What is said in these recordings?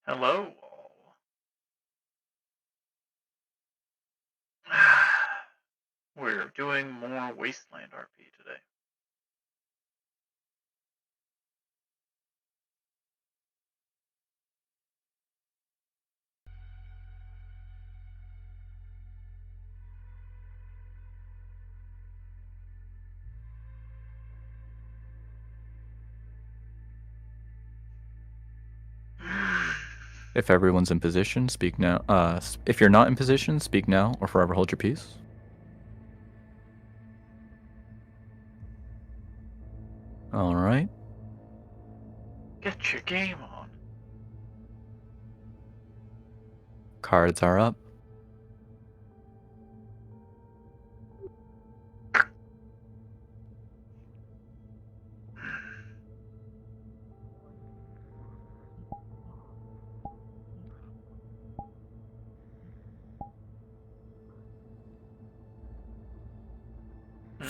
Hello, all. We're doing more Wasteland RP today. If everyone's in position, speak now. If you're not in position, speak now or forever hold your peace. All right. Get your game on. Cards are up. Hmm?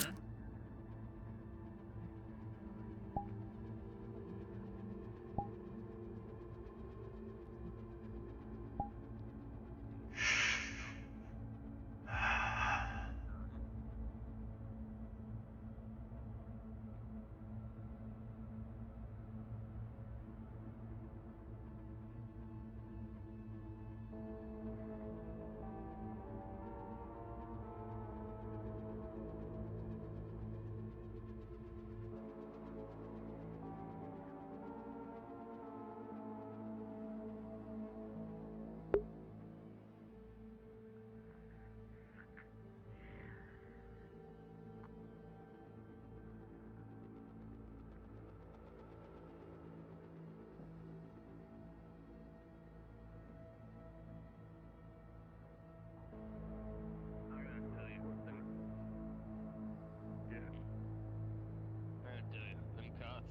Them cots.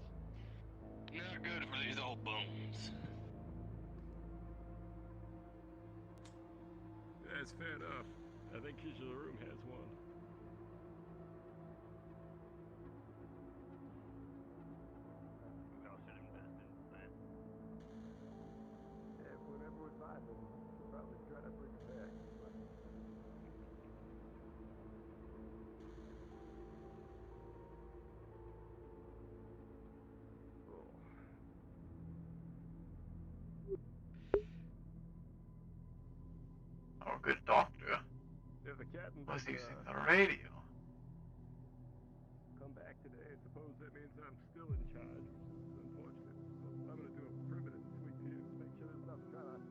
Not good for these old bones. That's fair enough. I think each of the room has one. We all should invest in that. Yeah, if whatever we find, we'll probably try to bring it back. But... Oh. Our good doctor If the captain was doesn't using the radio. come back today, I suppose that means I'm still in charge, which is unfortunate. So I'm going to do a primitive tweak here to make sure there's nothing trying to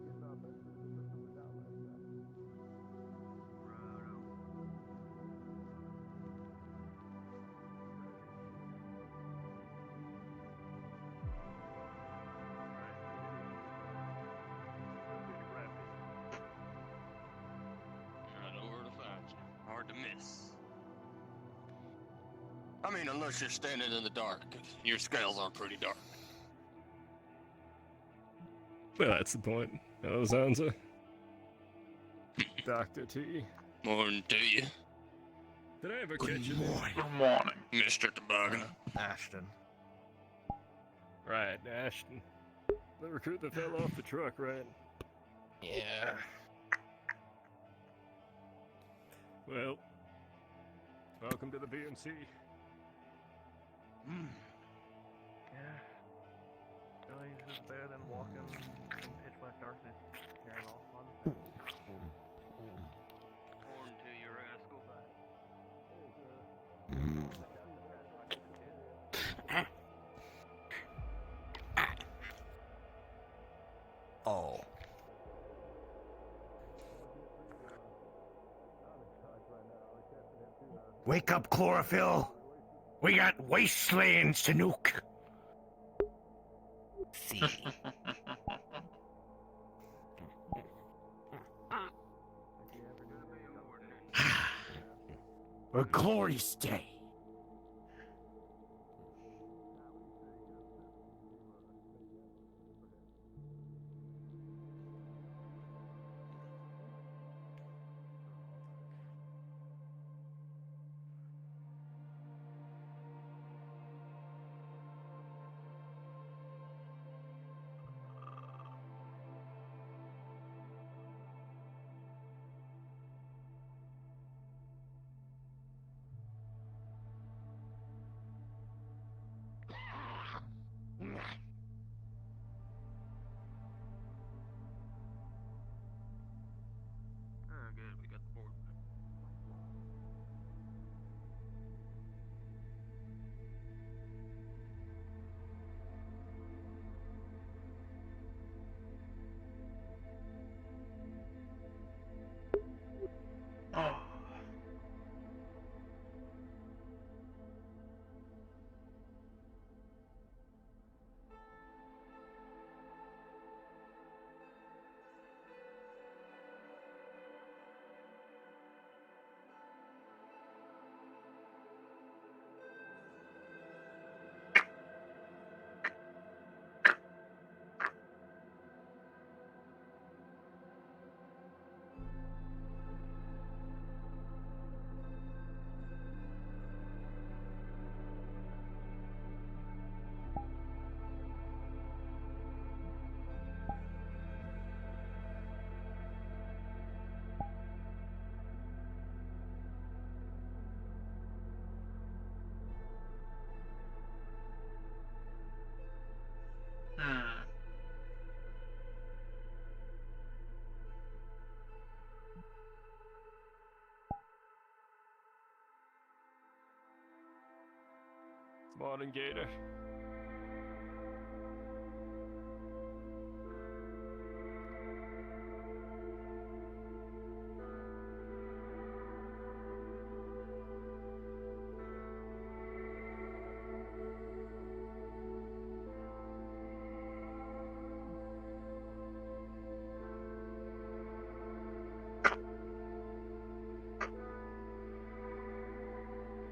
get off that system that we down last time. I know where to find you. Hard to miss. I mean, unless you're standing in the dark. Your scales are pretty dark. Well, that's the point. Hello, Zanza. Dr. T. Morning to you, Did I ever Good catch you? morning, Good morning. Mr. Toboggan. Ashton. Right, Ashton. The recruit that fell off the truck, right? Yeah. Well, welcome to the BMC. Yeah. Really, this is better than walking in pitch black darkness, carrying all fun. Horn to you, rascal. Oh. Wake up, Chlorophyll! We got wastelands to nuke! See. A glorious day. Morning, Gator.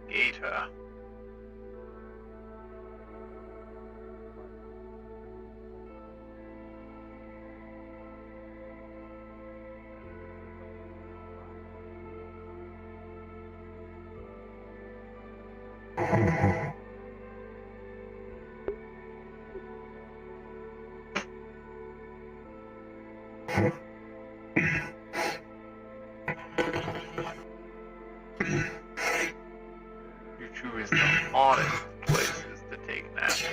Gator. You choose the oddest places to take naps.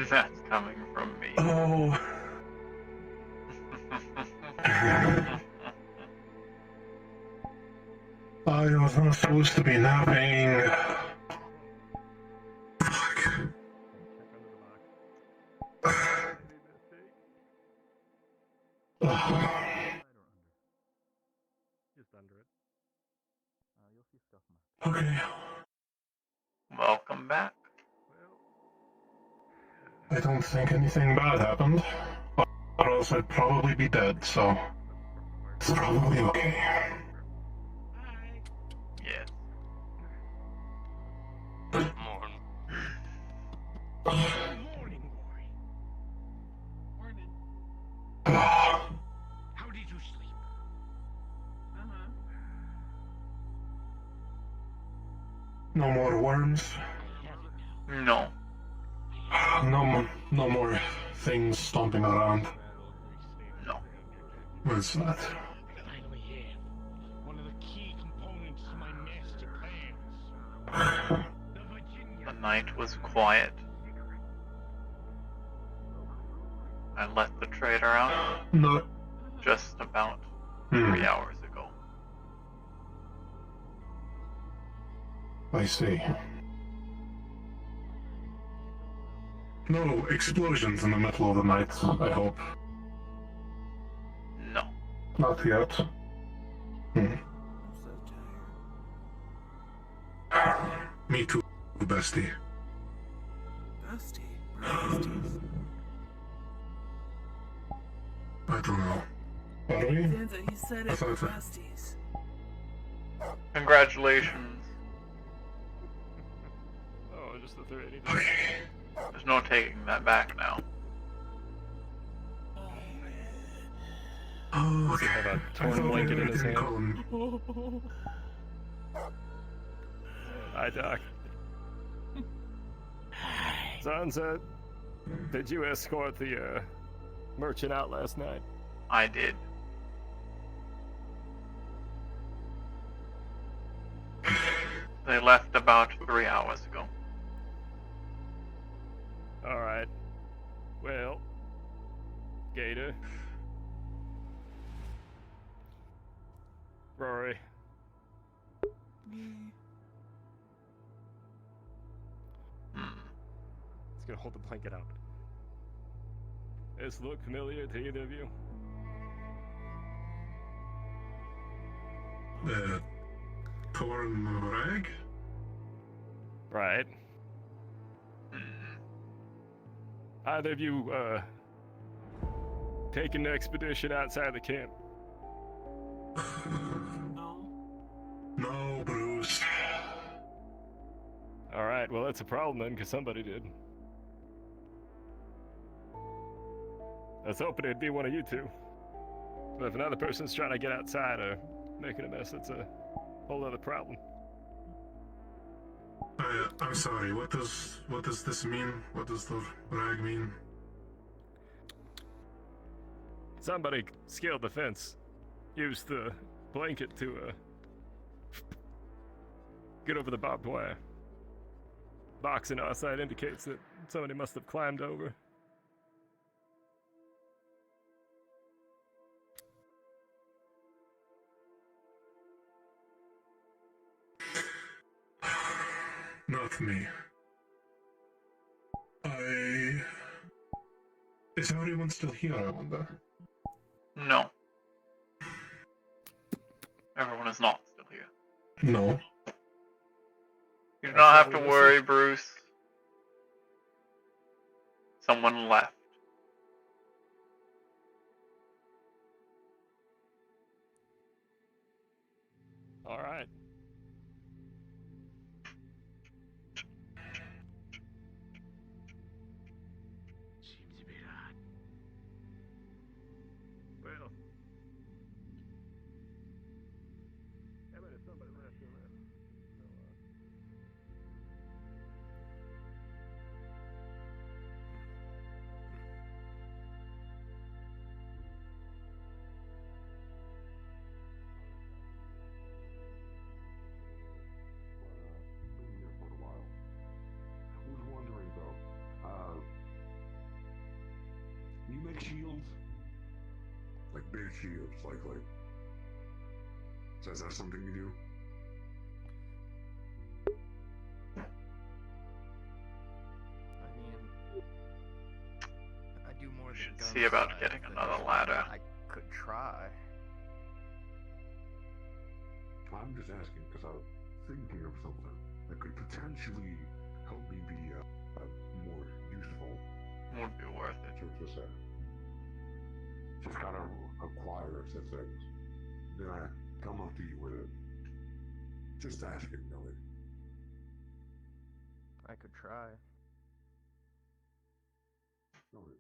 That's coming from me. Oh, I was not supposed to be napping. Fuck. Check under the box. Any mistake? Ugh. Side or under? Just under it. You'll see stuff marked. Okay, Welcome back. Well, I don't think anything bad happened, or else I'd probably be dead, so it's probably okay. Yes. Morning. Morning, boy. Morning. Ugh. How did you sleep? No more worms. No. No more things stomping around. No. What's that? Finally here. One of the key components to my master plans. The Virginia. The night was quiet. I let the trader out No. just about Hmm, 3 hours ago. I see. No explosions in the middle of the night, I hope. No. Not yet. Hmm. Me too, bestie. I don't know. Are we? He said I it. thought so. Besties. Congratulations. Oh, just the 380. Okay. There's no taking that back now. Oh, Does he okay. have a I torn thought blanket I in his didn't hand? call him. Hi, Doc. Sunset, did you escort the merchant out last night? I did. They left about 3 hours ago. Alright. Well, Gator. Rory. He's gonna hold the blanket out. Does this look familiar to either of you? The torn rag? Right. Either of you, taken an expedition outside the camp? No, Bruce. Alright, well that's a problem then, because somebody did. I was hoping it'd be one of you two. But if another person's trying to get outside or making a mess, that's a whole other problem. I'm sorry. What does this mean? What does the rag mean? Somebody scaled the fence. Used the blanket to, get over the barbed wire. Box in our side indicates that somebody must have climbed over. Not me. Is everyone still here, I wonder? No. Everyone is not still here. No. You do I not thought have we to were worry, safe. Bruce. Someone left. All right. Seems a bit odd. Well, I mean, if somebody left in there. So, been here for a while. I was wondering though, you make shields? Like big shields, like, is that something you do? I mean, I do more than Should guns see about and getting things. another ladder. I could try. I'm just asking because I was thinking of something that could potentially help me be more useful. Would be worth it. So just gotta acquire said things. Then I come up to you with it. Just asking, really. I could try. Okay.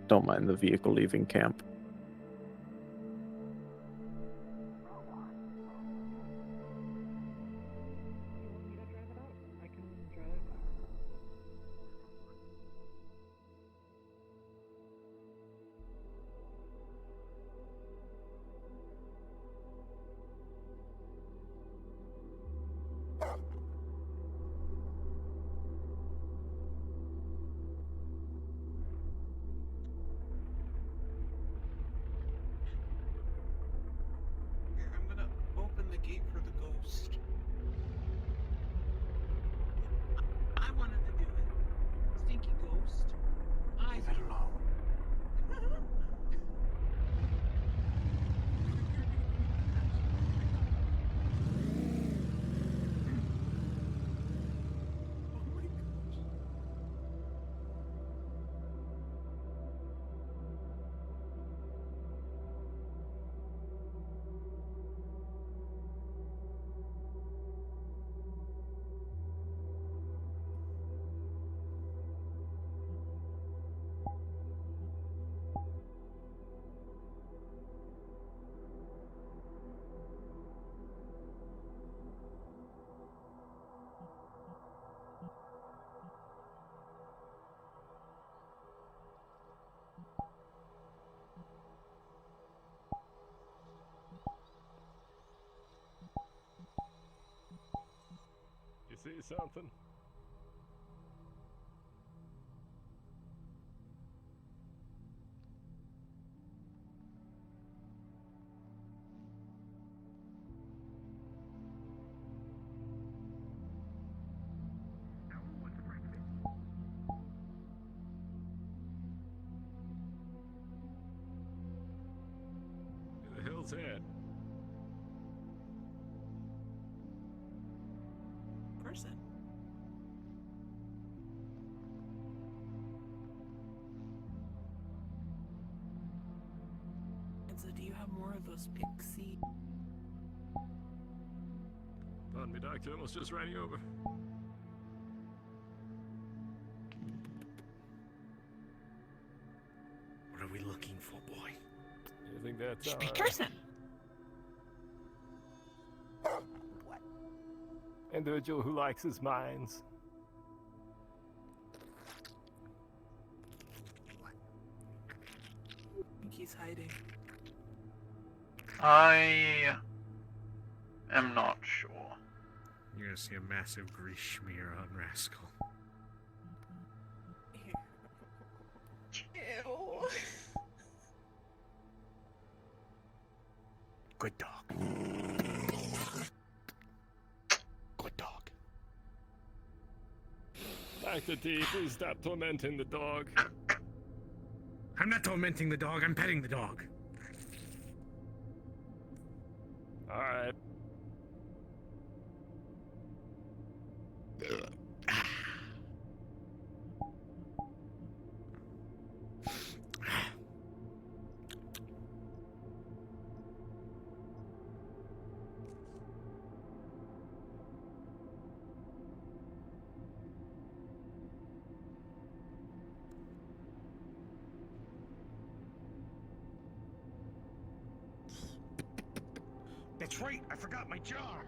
Don't mind the vehicle leaving camp. Here, I'm gonna open the gate for the ghost. I wanted to do it. Stinky ghost. I don't know. Oh my gosh. You see something? Who the hell's that? Person. And so, do you have more of those pixie? Pardon me, Doctor. Almost just ran you over. boy. You think that's Should be cursing. individual who likes his mines? I think he's hiding. I am not sure. You're gonna see a massive grease smear on Rascal. Ew. Good dog. Good dog. Dr. D, please stop tormenting the dog. I'm not tormenting the dog, I'm petting the dog. Alright. That's right, I forgot my jar.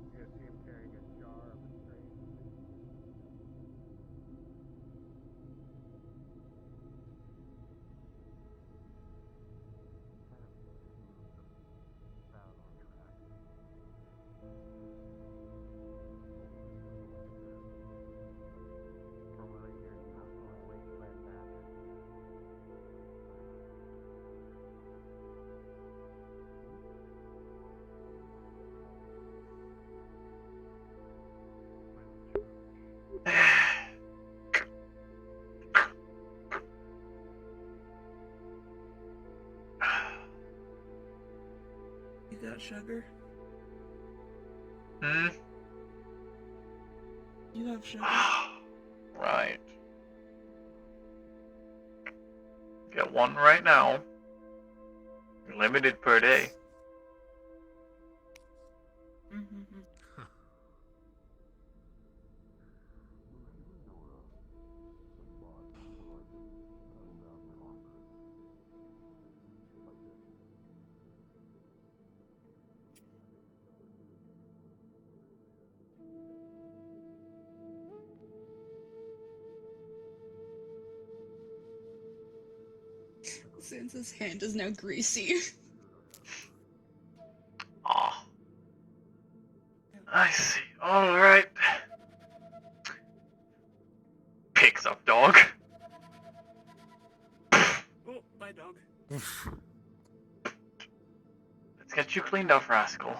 You guys see him carrying a jar up a tree. From what I hear, it's not going wasteland magic. You got sugar? Hmm? You have sugar? Right. Get one right now. Limited per day. Mm-hmm. Sansa's hand is now greasy. Ah. I see. Alright. Picks up dog. Oh, bye, dog. Let's get you cleaned up, Rascal.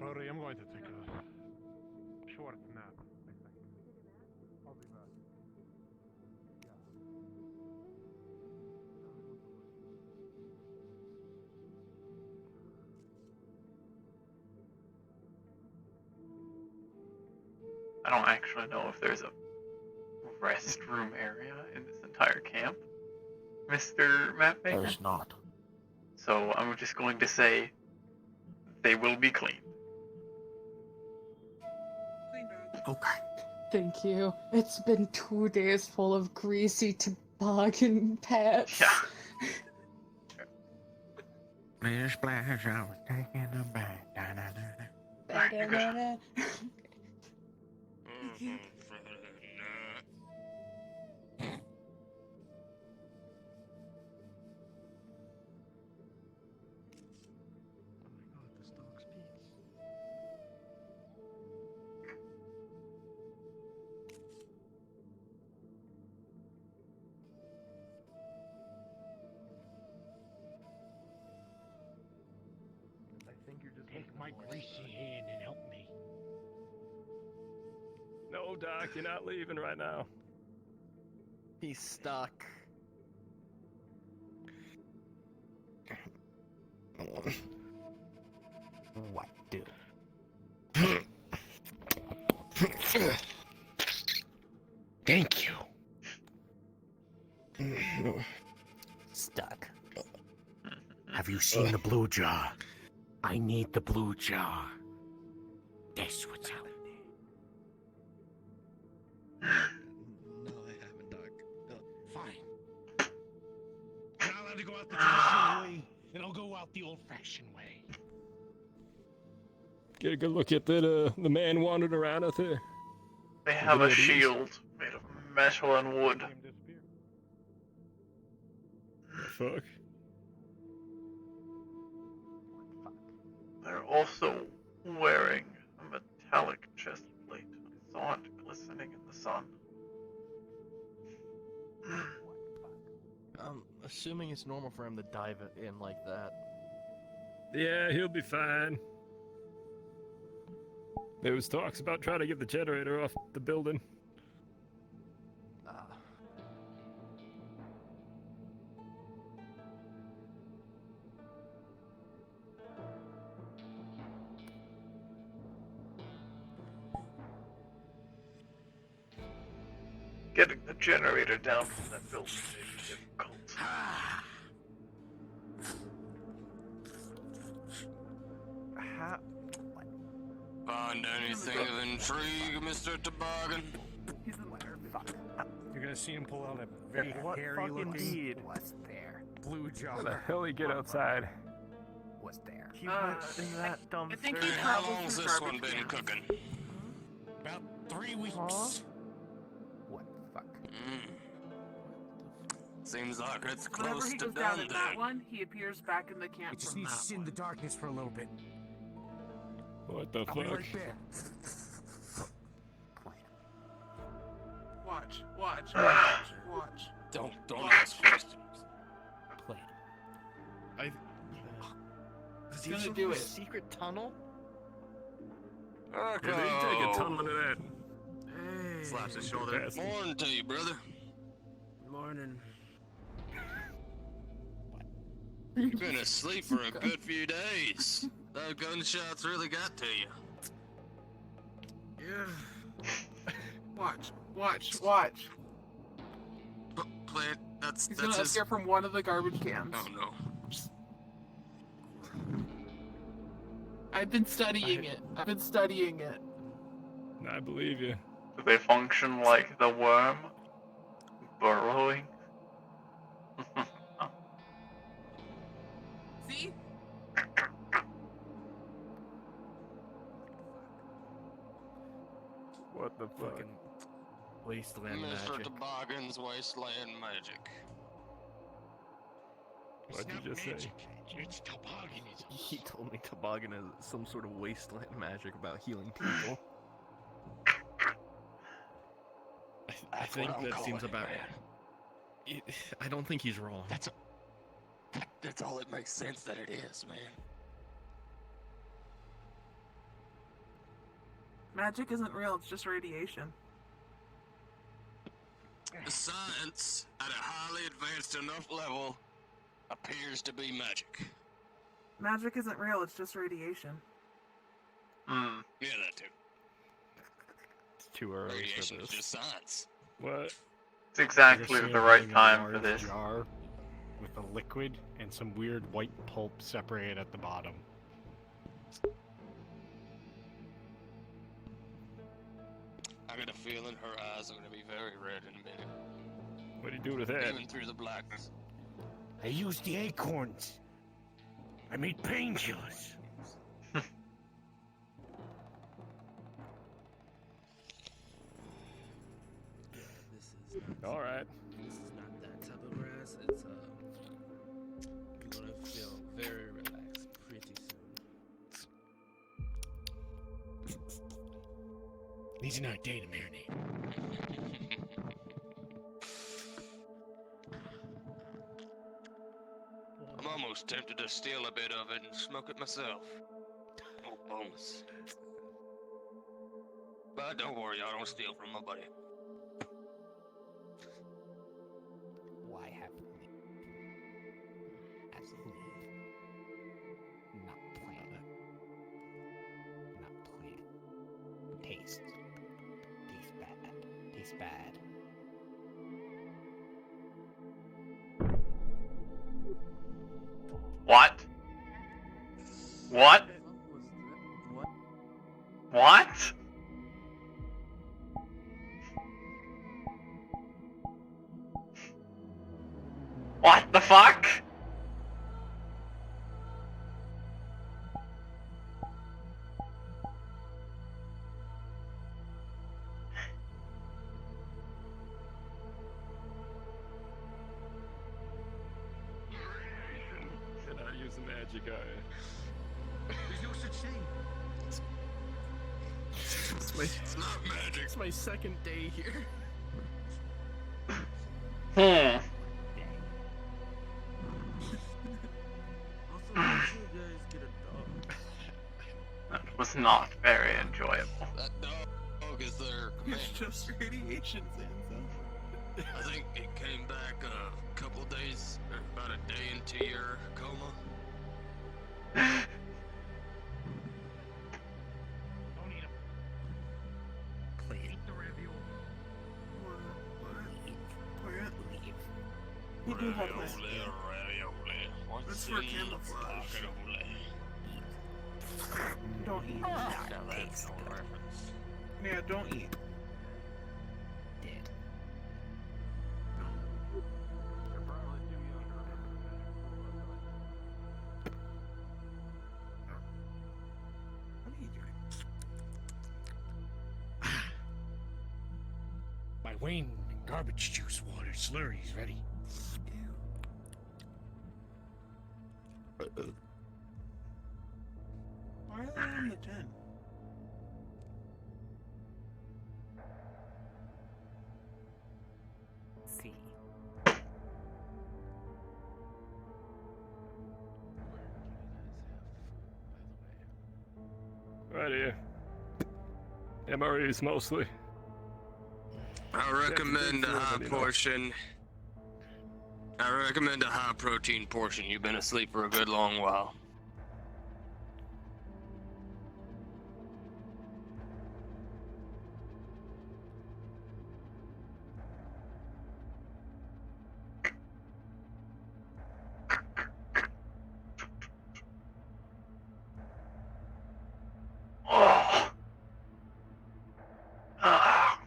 Brody, I'm going to take a short nap. I think. I'll be back. I don't actually know if there's a restroom area in this entire camp, Mr. Mapmaker. There's not. So I'm just going to say they will be clean. Okay. Thank you. It's been 2 days full of greasy toboggan pets. Yeah. Miss Splash, I was taking a bath. Alright, you're good. I think you're just Take my greasy hand and help me. No, Doc, you're not leaving right now. He's stuck. What do? Thank you. you seen the blue jar? I need the blue jar. That's what's happening. No, I haven't, Doc. No. Fine. You're not allowed to go out the traditional way, and I'll go out the old-fashioned way. Get a good look at that, the man wandering around out there. They have a What it is. shield made of metal and wood. Fuck. They're also wearing a metallic chest plate. I saw it glistening in the sun. I'm assuming it's normal for him to dive in like that. Yeah, he'll be fine. There was talks about trying to get the generator off the building. Getting the generator down from that building may be difficult. Find anything of intrigue, Mr. Toboggan? He's a liar. Fuck. You're gonna see him pull out a very What hairy-looking fucking was there blue jar. How the hell he get outside? Was there? He went in that dumpster. I think he's How probably long's through this garbage one been cans. cooking? About 3 weeks. Huh? What the fuck? Seems like it's Whenever close he to goes down done in that then. one, he appears back in the camp We just from need to that sit in one. the darkness for a little bit. What the I'll be fuck? right there. Watch, watch, watch, watch. Don't ask questions. Plan. Is he gonna do it. Secret tunnel? Yeah, they take a tunnel into that. Hey. Slaps his shoulder. Bastard. Morning to you, brother. Morning. You've been asleep for a good few days. Those gunshots really got to you. Yeah. Watch, watch, watch. Plant, He's that's gonna his... appear from one of the garbage cans. Oh no. I've been studying it. I've been studying it. I believe you. Do they function like the worm? Burrowing? See? What the fuck? Fucking wasteland Mr. magic. Toboggan's Wasteland Magic. What'd you just say? It's tobogganism. He told me toboggan is some sort of wasteland magic about healing people. I think what I'm that seems calling it, about. man. I don't think he's wrong. That's all it makes sense that it is, man. Magic isn't real, it's just radiation. Science, at a highly advanced enough level, appears to be magic. Magic isn't real, it's just radiation. Hmm. Yeah, that too. It's too early Radiation for is this. just science. What? It's exactly the right time for this. Jar with a liquid and some weird white pulp separated at the bottom. I got a feeling her eyes are gonna be very red in a minute. What do you do with that? Even through the blackness. I used the acorns. I made painkillers. All right. This is not that type of grass. It's you're gonna feel very relaxed pretty soon. Needs another day to marinate. I'm almost tempted to steal a bit of it and smoke it myself. Oh, bonus. But don't worry, I don't steal from my buddy. Why haven't we? Absolutely. Not plan. Not plan. Taste. Taste bad. Taste bad. What? What? What? What the fuck? Cannot use the magic eye. There's no such thing. It's not magic. It's my second day here. Hmm. Also, why did you guys get a dog? That was not very enjoyable. That dog is their It's commander. just radiation, Sansa. I think it came back a couple days, or about a day into your coma. Don't eat 'em. Please. Eat the ravioli. We do have this. Ravioli. What's That's for these camouflage. ravioli? Don't eat. Yeah, don't eat. Dead. You're probably too young to remember the magic What are you doing? My Wayne and garbage juice water slurry's ready. Why are they on the 10? See. Right here. MREs mostly. I recommend a high portion. I recommend a high protein portion. You've been asleep for a good long while. Oh. Ah.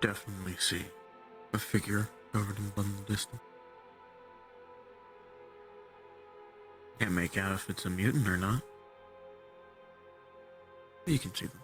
Definitely see a figure covered in blood in the distance. Can't make out if it's a mutant or not. You can see them.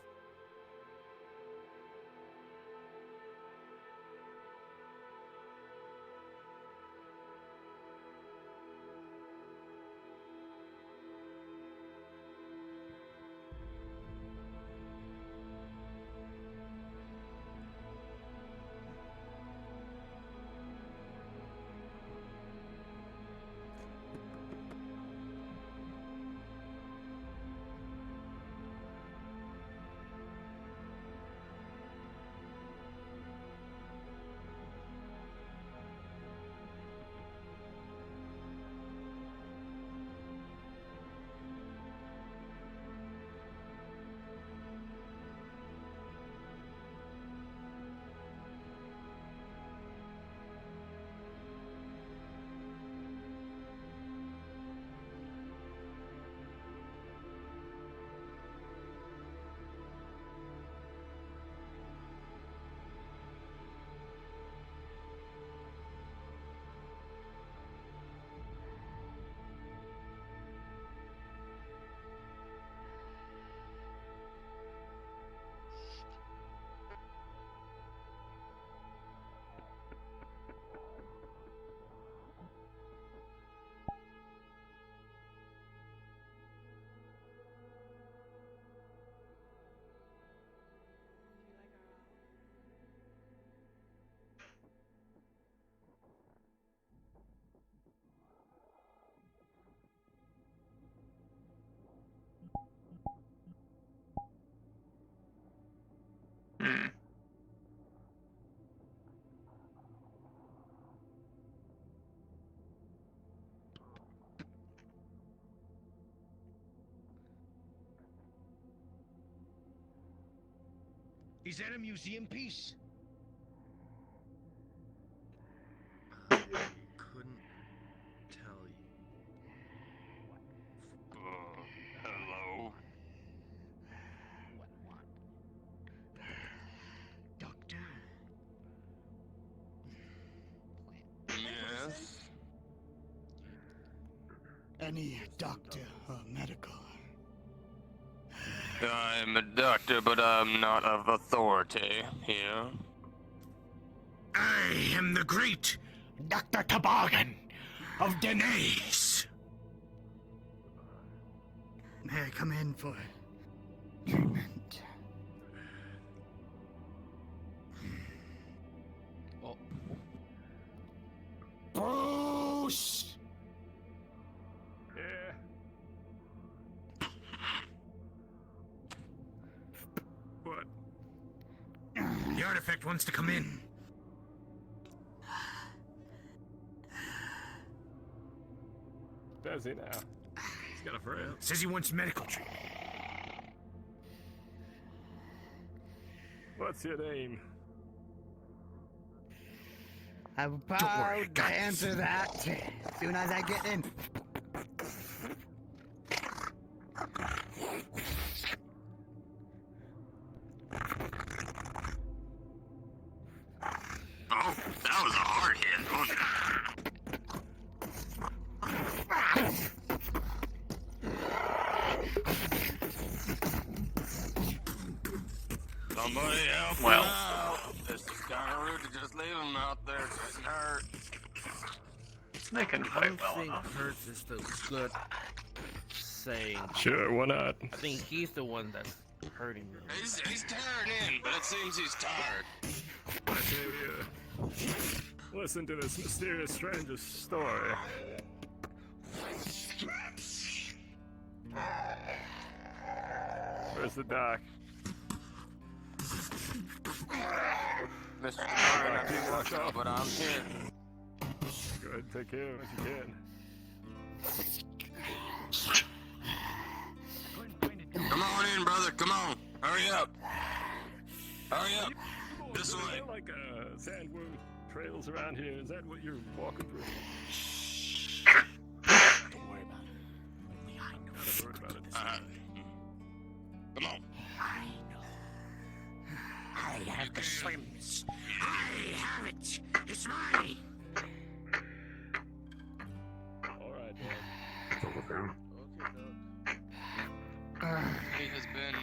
He's at a museum piece. Couldn't tell you. Hello. Doctor. Yes. Any doctor or medical? I'm a doctor, but I'm not of authority here. I am the great Dr. Toboggan of Denise. May I come in for treatment? Oh. Bruce! Yeah. What? The artifact wants to come in. Does he now? He's got a friend. Says he wants medical treatment. What's your name? I'm worry, I about got to this. answer that as soon as I get in. Oh, that was a hard hit, wasn't Somebody help Well. him out. This is kind of rude to just leave him out there. It doesn't hurt. They can I fight don't well think enough. Hurts is the good saying. Sure, why not? I think he's the one that's hurting me. He's tired in, but it seems he's tired. I tell you, listen to this mysterious stranger's story. Where's the doc? Mr. Curran, I do Walk off. but I'm here. Go ahead and take care of it if you can. Come on in, brother. Come on. Hurry up. Hurry up. This Are way. there like sandworm trails around here? Is that what you're walking through? Don't worry about it. Only I know. Gotta worry about it. Come on. I know. I have the slims. I have it. It's mine. All right, man. He has been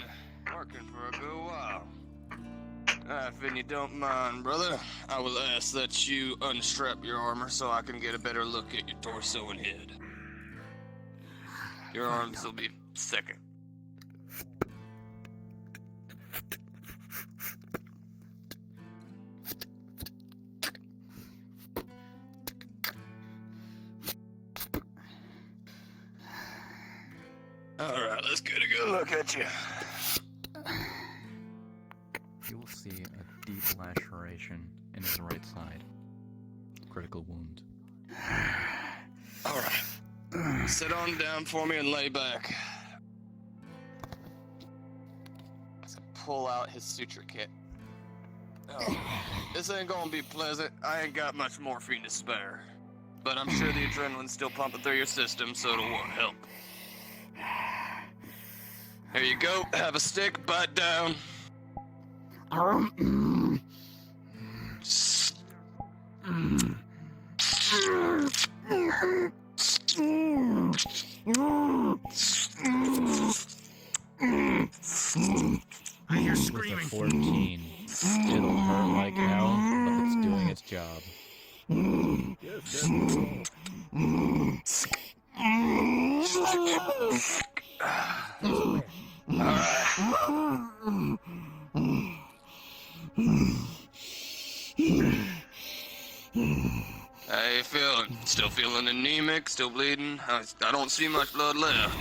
working for a good while. If you don't mind, brother, I will ask that you unstrap your armor so I can get a better look at your torso and head. Your arms will be second. Alright, let's get a good look at you. You will see a deep laceration in his right side. Critical wound. Alright. Sit on down for me and lay back. Let's pull out his suture kit. Oh, this ain't gonna be pleasant. I ain't got much morphine to spare. But I'm sure the adrenaline's still pumping through your system, so it'll help. Here you go. Have a stick, bite down. You're With a screaming. 14. It'll hurt like hell, but it's doing its job. Yes, definitely. How you feeling? Still feeling anemic? Still bleeding? I don't see much blood left.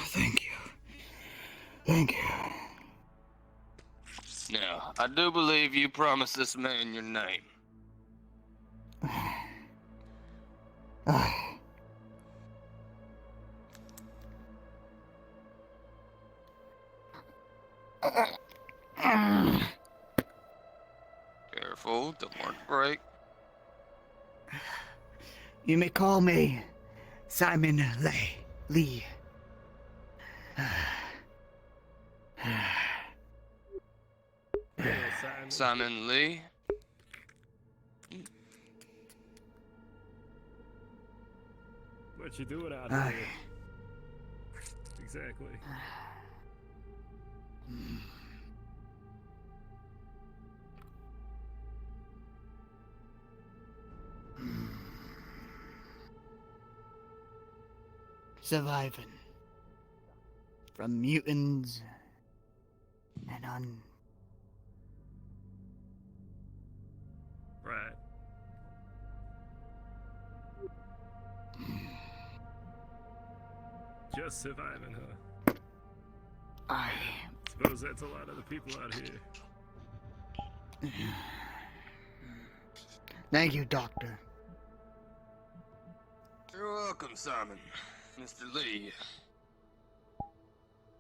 Thank you. Thank you. Now, I do believe you promised this man your name. Don't worry, right? You may call me Simon Lee. Simon Lee? What you doing out Aye. here? Exactly. Surviving from mutants and Right. Just surviving, huh? I Suppose that's a lot of the people out here. Thank you, Doctor. You're welcome, Simon. Mr. Lee.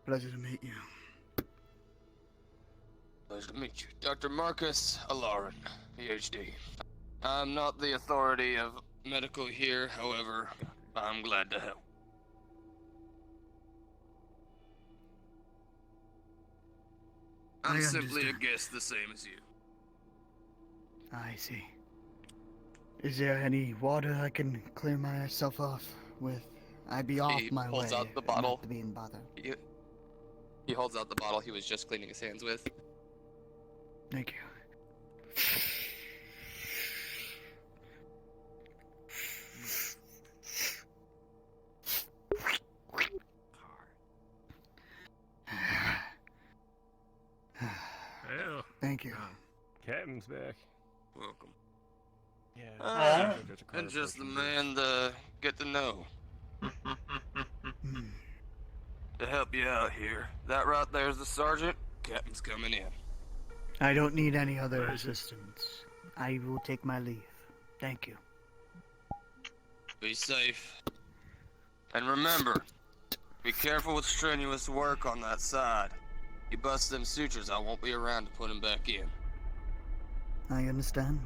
Pleasure to meet you. Pleasure to meet you. Dr. Marcus Alarin, PhD. I'm not the authority of medical here, however, I'm glad to help. I'm I simply a understand. guest the same as you. I see. Is there any water I can clear myself off with? I'd be off He my holds way. out the bottle. Not being bothered. He holds out the bottle he was just cleaning his hands with. Thank you. Well, Thank you. Captain's back. Welcome. Yeah. Ah, and just the man to get to know. To help you out here. That right there's the sergeant. Captain's coming in. I don't need any other assistance. I will take my leave. Thank you. Be safe. And remember, be careful with strenuous work on that side. You bust them sutures, I won't be around to put them back in. I understand.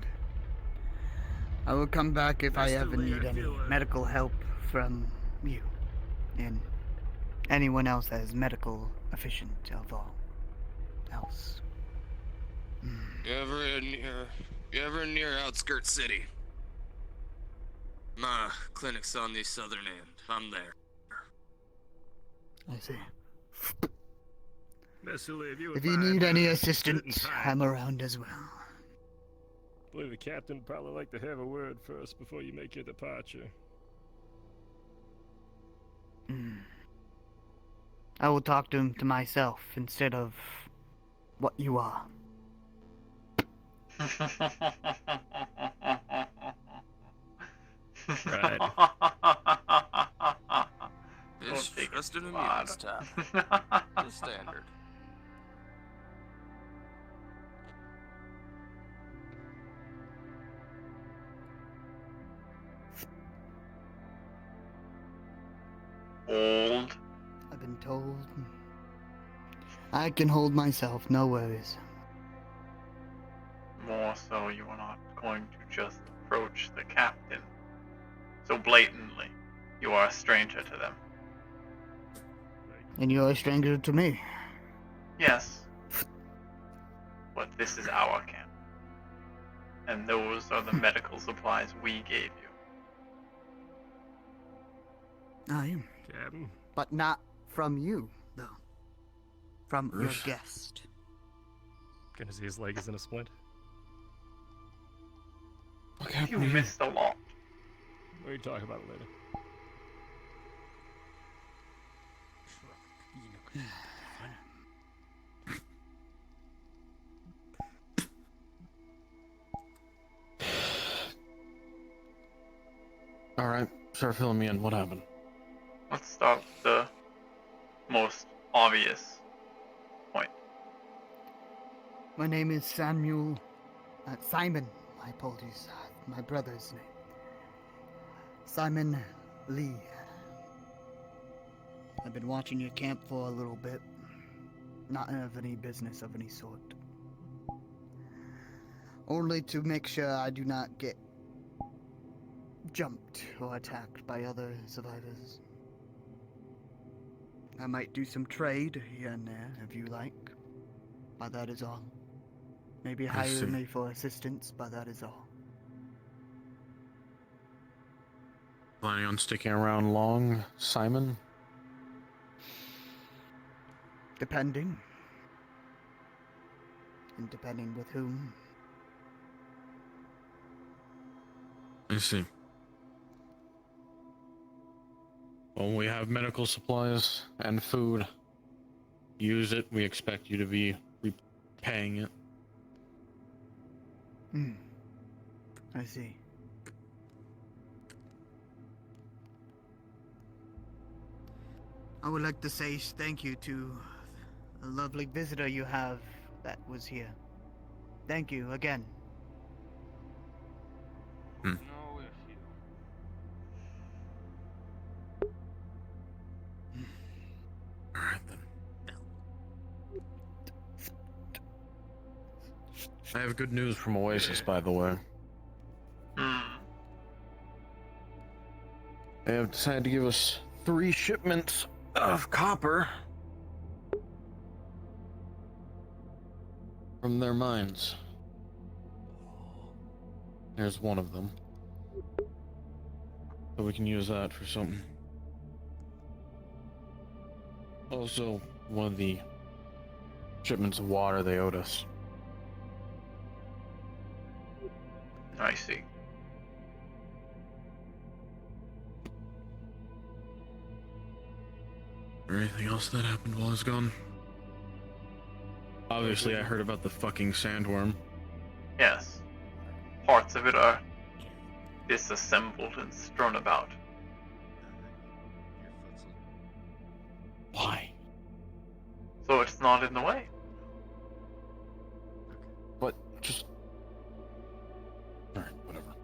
I will come back if I Mr. ever Lee, need I any feel, medical help from you. And anyone else that is medical efficient of all else. You ever near outskirts city? My clinic's on the southern end. I'm there. I see. Mr. Lee, If you need any assistance, I'm around as well. I believe the captain would probably like to have a word first before you make your departure. I will talk to him to myself instead of what you are. Right. It's take just an it immunity bad. tap. The standard. Old. I've been told I can hold myself, no worries. More so, you are not going to just approach the captain so blatantly. You are a stranger to them. And you're a stranger to me. Yes. But this is our camp. And those are the medical supplies we gave you. I am. Captain? But not from you, though. From your Bruce. guest. Gonna see his leg is in a splint. You missed a lot. We can talk about it later. Alright, start filling me in. What happened? Let's start with the most obvious point. My name is Simon. My apologies. My brother's name. Simon Lee. I've been watching your camp for a little bit. Not of any business of any sort. only to make sure I do not get jumped or attacked by other survivors. I might do some trade here and there if you like, but that is all. Maybe I hire see. me for assistance, but that is all. Planning on sticking around long, Simon? Depending. And depending with whom. I see. Well, we have medical supplies and food. Use it. We expect you to be repaying it. Hmm. I see. I would like to say thank you to a lovely visitor you have that was here. Thank you again. Hmm. No issue. Alright then. I have good news from Oasis, by the way. They have decided to give us 3 shipments of copper from their mines. Here's one of them. So we can use that for something. Also, one of the shipments of water they owed us. I see. Or anything else that happened while I was gone? Obviously, I heard about the fucking sandworm. Yes. Parts of it are disassembled and strewn about. Why? So it's not in the way. But just... Alright, whatever.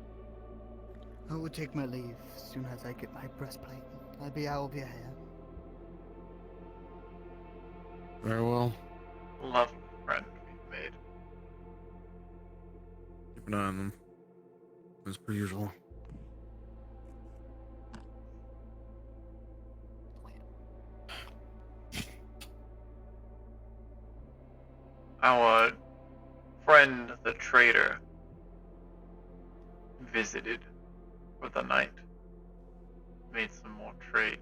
I will take my leave as soon as I get my breastplate. I'll be out of your hair. Very well. Lovely friend we've made. Keep an eye on them. As per usual. Our friend the trader visited for the night. Made some more trade.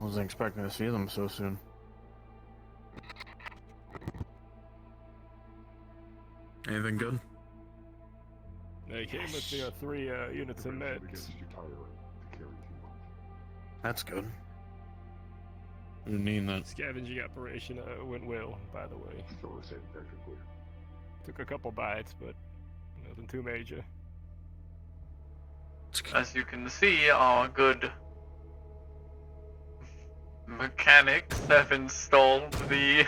Wasn't expecting to see them so soon. Anything good? They came with me 3 units of meds. That's good. I didn't need that. Scavenging operation went well, by the way. Took a couple bites, but nothing too major. As you can see, our good mechanics have installed the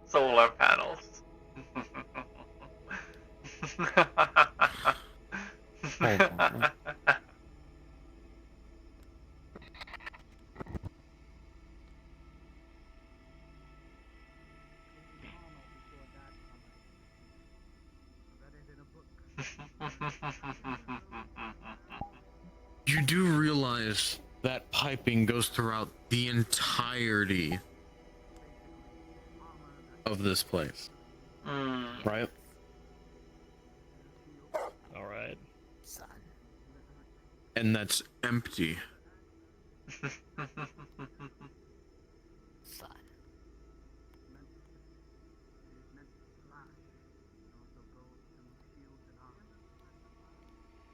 solar panels. You do realize that piping goes throughout the entirety of this place, right? Alright. And that's empty.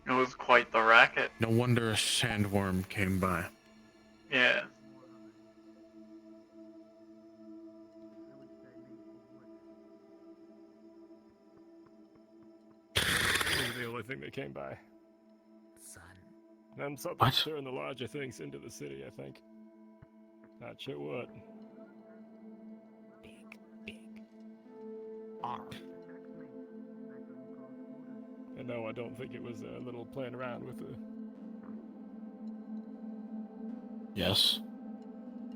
It was quite the racket. No wonder a sandworm came by. Yeah. This is the only thing that came by. And something What? to turn the larger things into the city, I think. Not sure what. And no, I don't think it was a little playing around with the... Yes?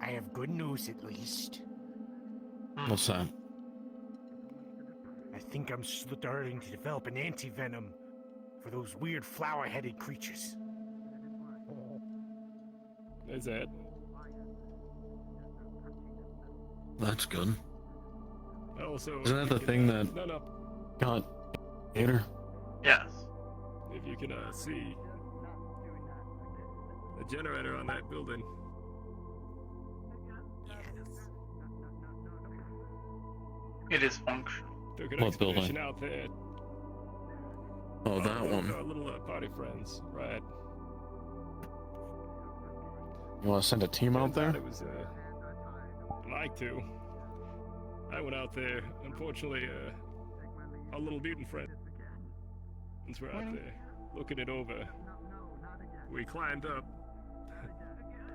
I have good news at least. What's that? I think I'm starting to develop an anti-venom for those weird flower-headed creatures. Is it? That's good. Also, Isn't that if the you can, thing that no. got Gator? Yes. If you can see the generator on that building. It is functional. Took an What expedition building? out there. Oh, that one. Our little party friends, right? You want to send a team out there? It was, I'd like to. I went out there. Unfortunately, our little mutant friends were out there looking it over. We climbed up,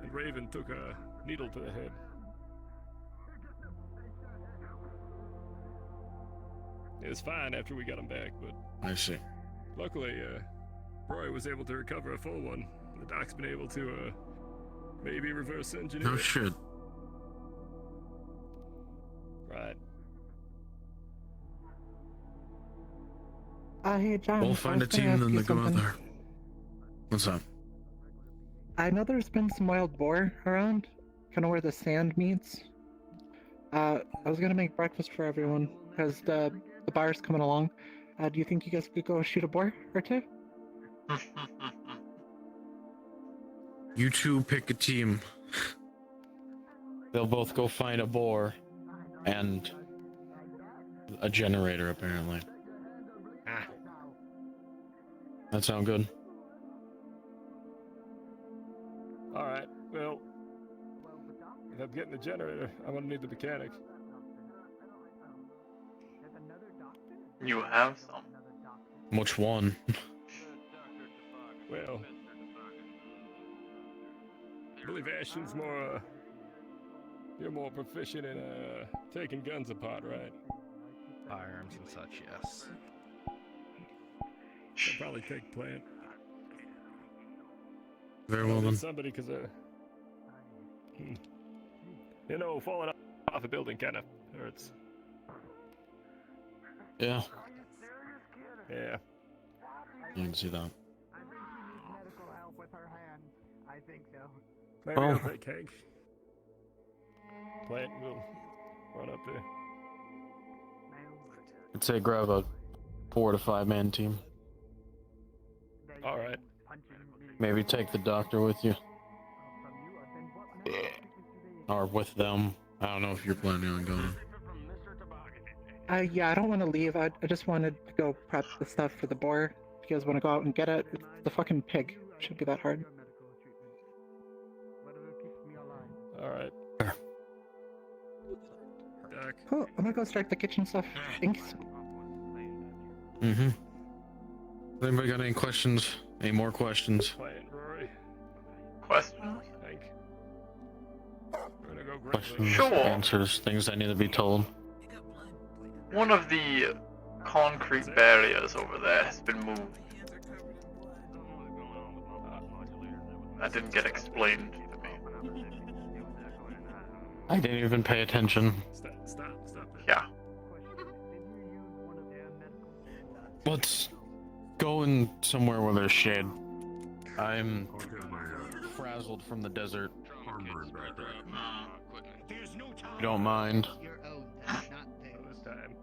and Raven took a needle to the head. It was fine after we got him back, but I see. luckily, Roy was able to recover a full one. The doc's been able to, maybe reverse engineer No it. shit. Right. Hey, John. We'll I find a was gonna team ask then you to go out something. there. What's up? I know there's been some wild boar around, kind of where the sand meets. I was gonna make breakfast for everyone because the bar's coming along. Do you think you guys could go shoot a boar or two? You two pick a team. They'll both go find a boar and a generator, apparently. Ah, That sound good? Alright, well, if I'm getting the generator, I'm gonna need the mechanic. You have some. Which one? Well, I believe Ashton's more, you're more proficient in, taking guns apart, right? Firearms and such, yes. I'll probably take Plant. Very well then. Somebody, because, you know, falling off a building kind of hurts. Yeah, Yeah. you can see that. Medical help with her hand. I think so. Maybe Oh. I'll take Hank. Plant will run up there. I'd say grab a 4 to 5 man team. Alright. Maybe take the doctor with you. Or with them. I don't know if you're planning on going. Yeah, I don't want to leave. I just wanted to go prep the stuff for the boar. If you guys want to go out and get it, it's the fucking pig. Shouldn't be that hard. Alright. Doc. Cool. I'm gonna go start the kitchen stuff. Thanks. Mm-hmm. Anybody got any questions? Any more questions? Plant, Rory. Questions? Hank. We're gonna go grab Questions, Sure. answers, things I need to be told. One of the concrete barriers over there has been moved. That didn't get explained to me. I didn't even pay attention. Stop. Yeah. Let's go in somewhere where there's shade. I'm frazzled from the desert. You don't mind? this time.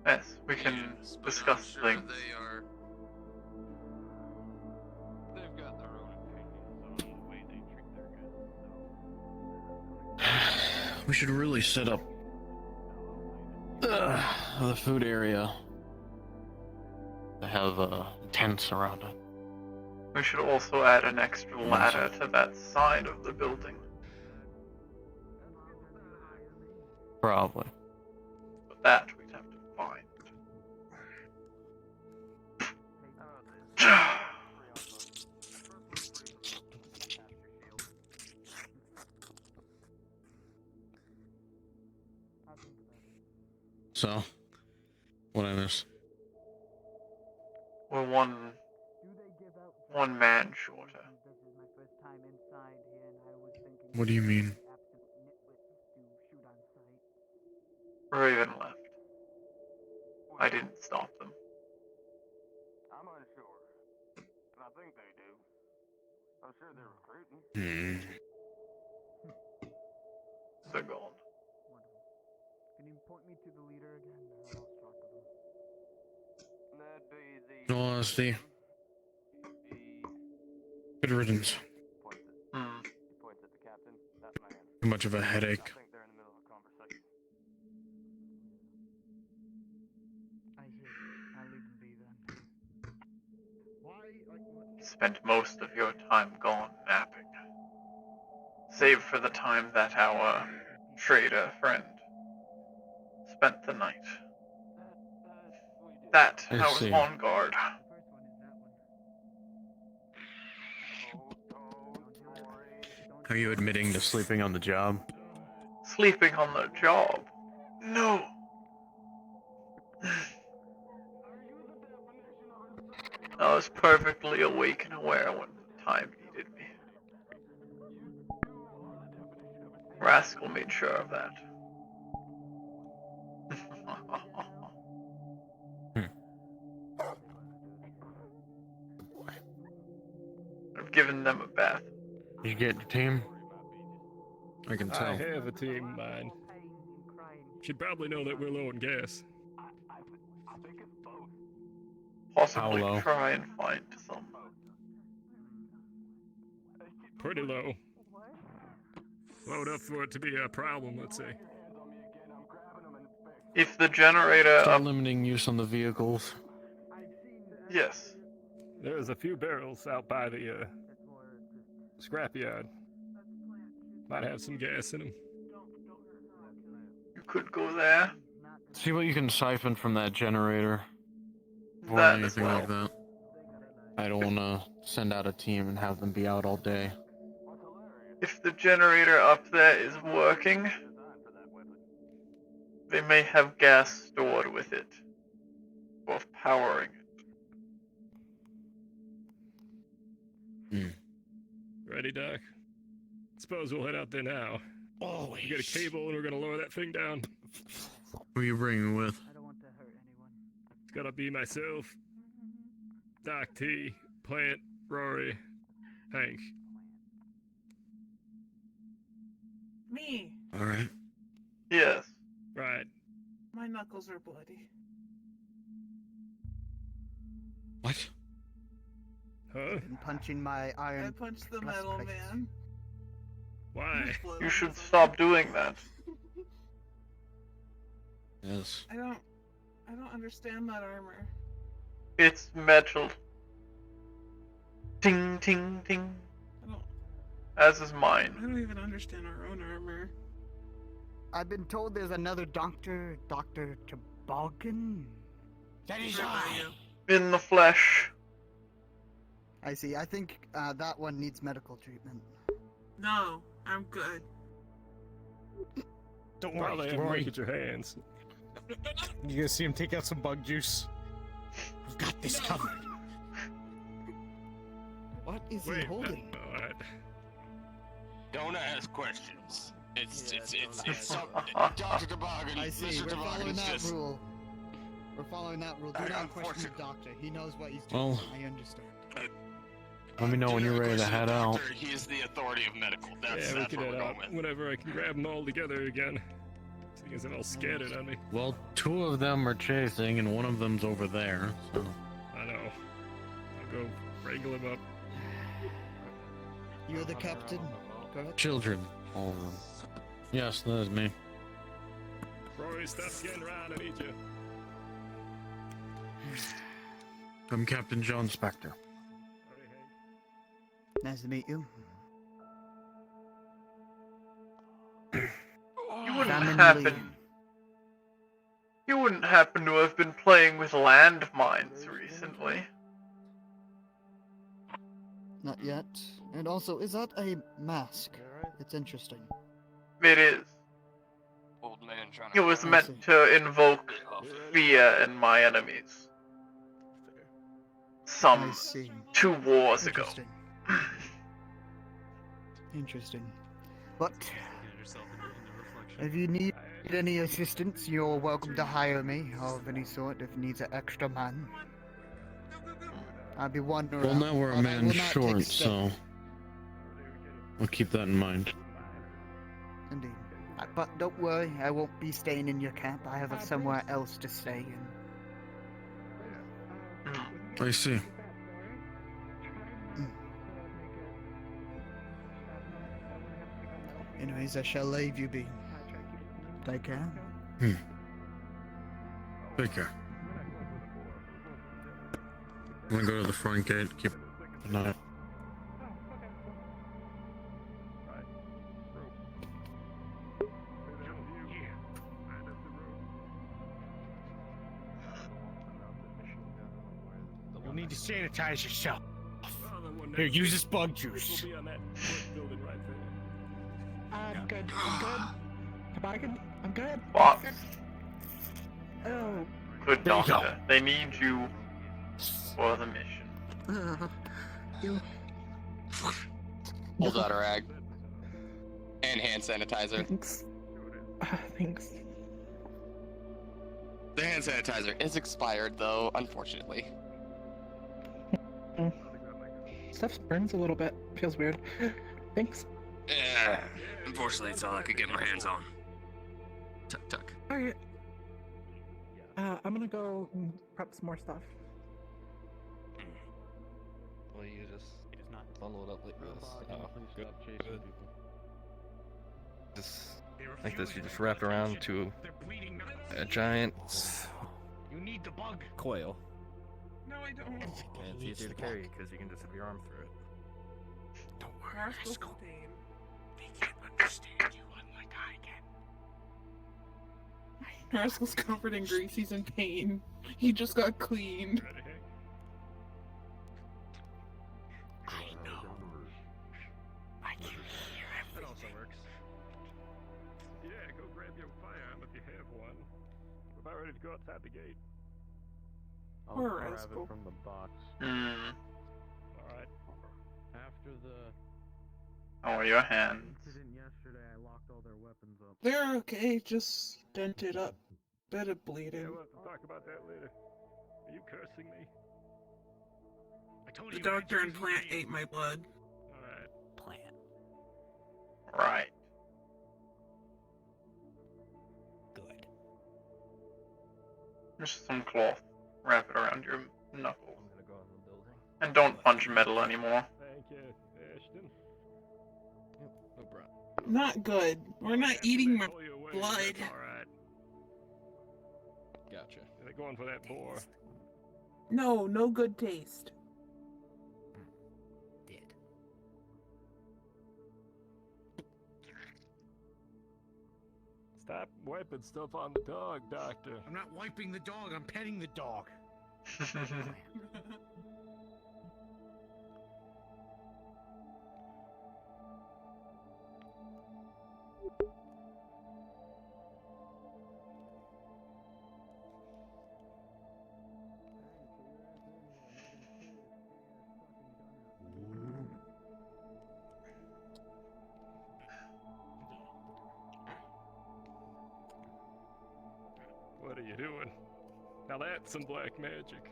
Yes, we can discuss things. They are. They've got their own opinions on the way they treat their goods. We should really set up the food area to have tents around it. We should also add an extra ladder to that side of the building. Probably. But that we'd have to find. So, what I miss? We're one man shorter. What do you mean? Raven left. I didn't stop them. I'm unsure. I think they do. I'm sure they're recruiting. They're gone. Can you point me to the leader again? I lost track of him. That'd be the. In all honesty, good riddance. He points at the captain. That man. Too much of a headache. I think they're in the middle of a conversation. I see. I'll leave them be then. Why? Like, Spent most of your time gone napping. Save for the time that our trader friend spent the night. That I I was see. on guard. Are you admitting to sleeping on the job? Sleeping on the job? No. I was perfectly awake and aware when the time needed me. Rascal made sure of that. I've given them a bath. You get your team? I can tell. I have a team in mind. Should probably know that we're low on gas. Possibly How low? try and find some. Pretty low. Low enough for it to be a problem, let's say. If the generator Start up, limiting use on the vehicles. yes. There's a few barrels out by the scrapyard. Might have some gas in them. You could go there. See what you can siphon from that generator. Or That as anything well. like that. I don't want to send out a team and have them be out all day. If the generator up there is working, they may have gas stored with it. Or powering it. Ready, Doc? Suppose we'll head out there now. Always. We get a cable and we're gonna lower that thing down. Who are you bringing with? I don't want to hurt anyone. It's gotta be myself, Doc T, Plant, Rory, Hank. Me. Alright. Yes. Right. My knuckles are bloody. What? Huh? Been punching my iron. I punched the metal breastplate. man. Why? You should stop doing that. Yes. I don't understand that armor. It's metal. Ting, ting, ting. As is I mine. don't even understand our own armor. I've been told there's another Dr. Toboggan. That is I. In the flesh. I see. I think that one needs medical treatment. No, I'm good. Don't worry, have Rory. look at your hands. You gonna see him take out some bug juice? We've got this covered. What is he Wait, holding? Alright. Don't ask questions. It's Dr. Toboggan. I see. Mr. We're following Toboggan's that just rule. We're following that rule. Do not question the doctor. He knows what he's doing. Well, I understand. let me know when you're ready to head out. He is the authority of medical. That's Yeah, we that's can what head we're out going with. whenever I can grab them all together again. Seeing as they're all scattered on me. Well, 2 of them are chasing and 1 of them's over there, so. I know. I'll go wrangle him up. You're the captain, correct? Children, all of them. Yes, that is me. Rory, stop getting around. I need you. I'm Captain John Spector. Nice to meet you. You wouldn't Family. happen. You wouldn't happen to have been playing with landmines recently. Not yet. And also, is that a mask? It's interesting. It is. Old man trying It was meant to invoke fear in my enemies. I see. 2 wars ago. Interesting. Interesting. But if you need Need any assistance, you're welcome to hire me of any sort if needs an extra man. I'll be wandering Well, around, now we're a but I man will not take short, a step. so we'll keep that in mind. Indeed. But don't worry, I won't be staying in your camp. I have somewhere else to stay in. I see. Anyways, I shall leave you be. Take care. Take care. I'm gonna go to the front gate, keep an eye. You'll need to sanitize yourself. Here, use this bug juice. I'm good. I'm good. I'm good. Fox, Oh. good There you go. doctor. They need you for the mission. You. Pulls out a rag. And hand sanitizer. Thanks. Thanks. The hand sanitizer is expired, though, unfortunately. Stuff burns a little bit. Feels weird. Thanks. Unfortunately, it's all I could get my hands on. Tuck, tuck. Alright. I'm gonna go prep some more stuff. Well, you just not bundle it up like this. Oh, good. Good. Just like this, you just wrap it around to a giant You need the bug. coil. No, I don't. And it's easier to carry because you can just have your arm through it. Don't worry, Rascal. They can't understand you unlike I can. Rascal's covered in grease. He's in pain. He just got cleaned. I know. I can hear That also works. Yeah, go grab your firearm if you have one. We're about ready to go outside the gate. I'll Poor grab Rascal. it from the box. Alright. After the Oh, your hands. incident yesterday, I locked all their weapons up. They're okay. Just dented up. Bit of bleeding. Yeah, we'll have to talk about that later. Are you cursing me? I told The you. doctor and Plant ate my blood. Alright. Plant. Right. Good. Just some cloth. Wrap it around your knuckles. I'm gonna go in the building. And don't punch metal anymore. Thank you, Ashton. No problem. Not good. We're not eating my Pull you away, blood. that's Alright. Gotcha. They're going for that boar. No, no good taste. Did. Stop wiping stuff on the dog, Doctor. I'm not wiping the dog. I'm petting the dog. What are you doing? Now that's some black magic.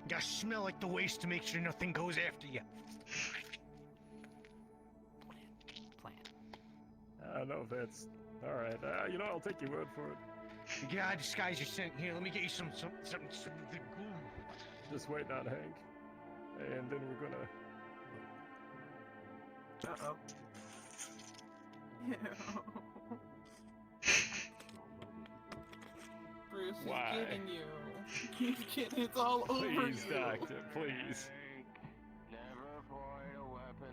Gotta smell like the waste to make sure nothing goes after you. Plant. I don't know if that's alright. You know, I'll take your word for it. You gotta disguise your scent. Here, let me get you some glue. Just waiting on Hank. And then we're gonna Uh-oh. Ew. Bruce, he's Why? getting you. He's getting, it's all over Please, you. Doctor, please.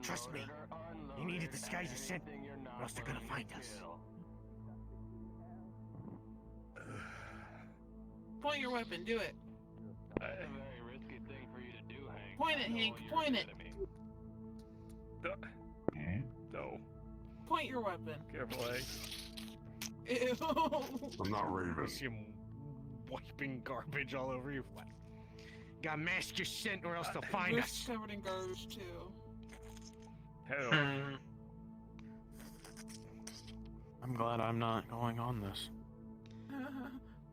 Trust me. You need to disguise your scent, or else they're gonna find us. Point your weapon, do it. Point it, Hank, point it. No. Point your weapon. Careful, Hank. Ew. I'm not Raven. You wiping garbage all over you. What? Gotta mask your scent, or else they'll find Bruce us. covered in garbage too. Hell. I'm glad I'm not going on this.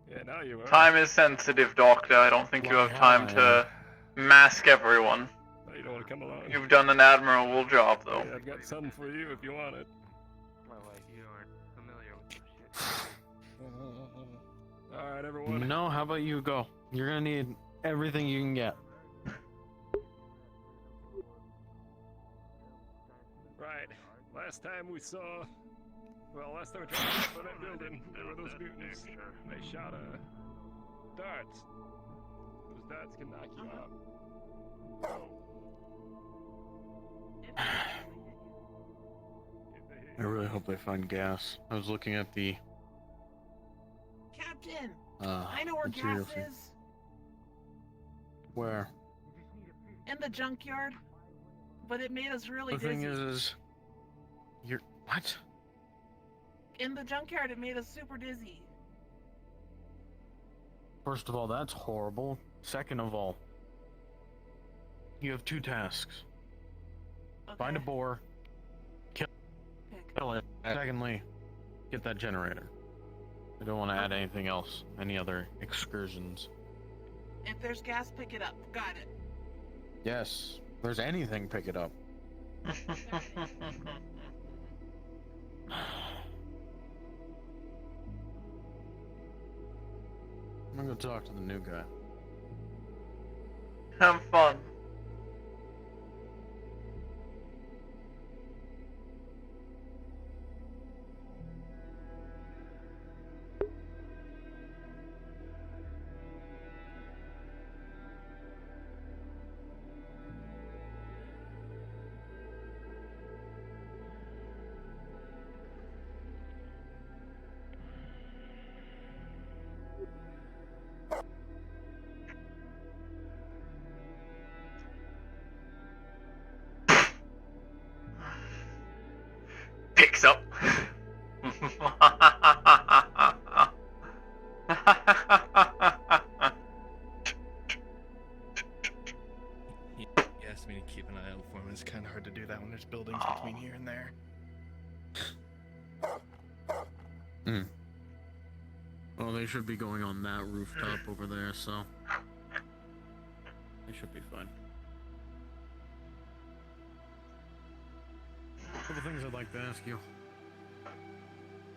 Yeah, now you are. Time is sensitive, Doctor. I don't think you have time to mask everyone. Oh, you don't want to come along? You've done an admirable job, though. Yeah, I've got something for you if you want it. Well, like, you aren't familiar with this shit. Alright, everyone. No, how about you go? You're gonna need everything you can get. Right. Last time we saw... Well, last time we tried to get that building, there were those mutants. They shot darts. Those darts can knock you out. I really hope they find gas. I was looking at the Captain, I know where material gas thing. is. Where? In the junkyard. But it made us really The thing dizzy. is you're what? In the junkyard, it made us super dizzy. First of all, that's horrible. Second of all, you have two tasks. Find a boar, kill it. Secondly, get that generator. I don't want to add anything else, any other excursions. If there's gas, pick it up. Got it. Yes, if there's anything, pick it up. I'm gonna go talk to the new guy. Have fun. Picks up. He asked me to keep an eye out for him. It's kind of hard to do that when there's buildings between here and there. Well, they should be going on that rooftop over there, so they should be fine. A couple things I'd like to ask you.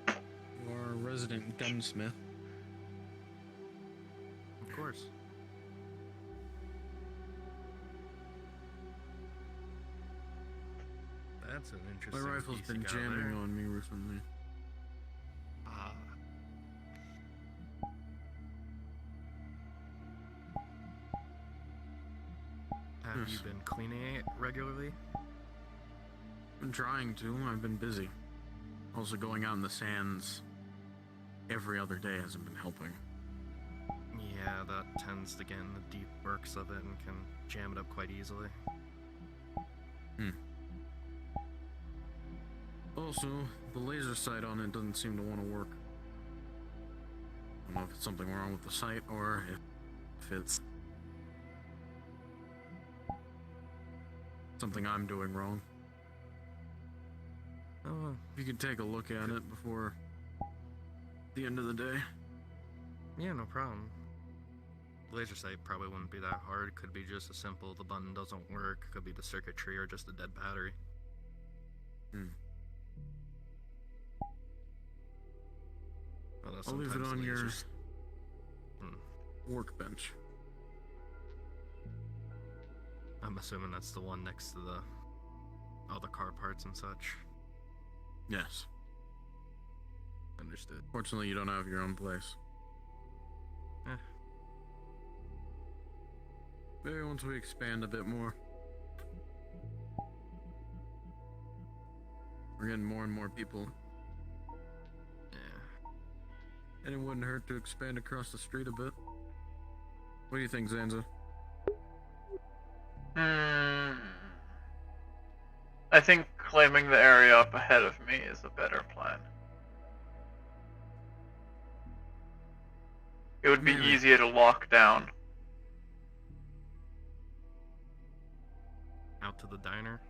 You are a resident gunsmith. Of course. That's an My interesting rifle's piece been you got jamming there. on me recently. Ah. Have you been cleaning it regularly? Been trying to. I've been busy. Also, going out in the sands every other day hasn't been helping. Yeah, that tends to get in the deep works of it and can jam it up quite easily. Also, the laser sight on it doesn't seem to want to work. I don't know if it's something wrong with the sight or if it's something I'm doing wrong. Oh, if you could take a look at it before the end of the day. Yeah, no problem. Laser sight probably wouldn't be that hard. Could be just as simple the button doesn't work. Could be the circuitry or just a dead battery. Although I'll leave it sometimes on your lasers- workbench. I'm assuming that's the one next to the all the car parts and such. Yes. Understood. Fortunately, you don't have your own place. Eh. Maybe once we expand a bit more. We're getting more and more people. Yeah. And it wouldn't hurt to expand across the street a bit. What do you think, Zanza? I think claiming the area up ahead of me is a better plan. It would be easier to lock down. Out to the diner.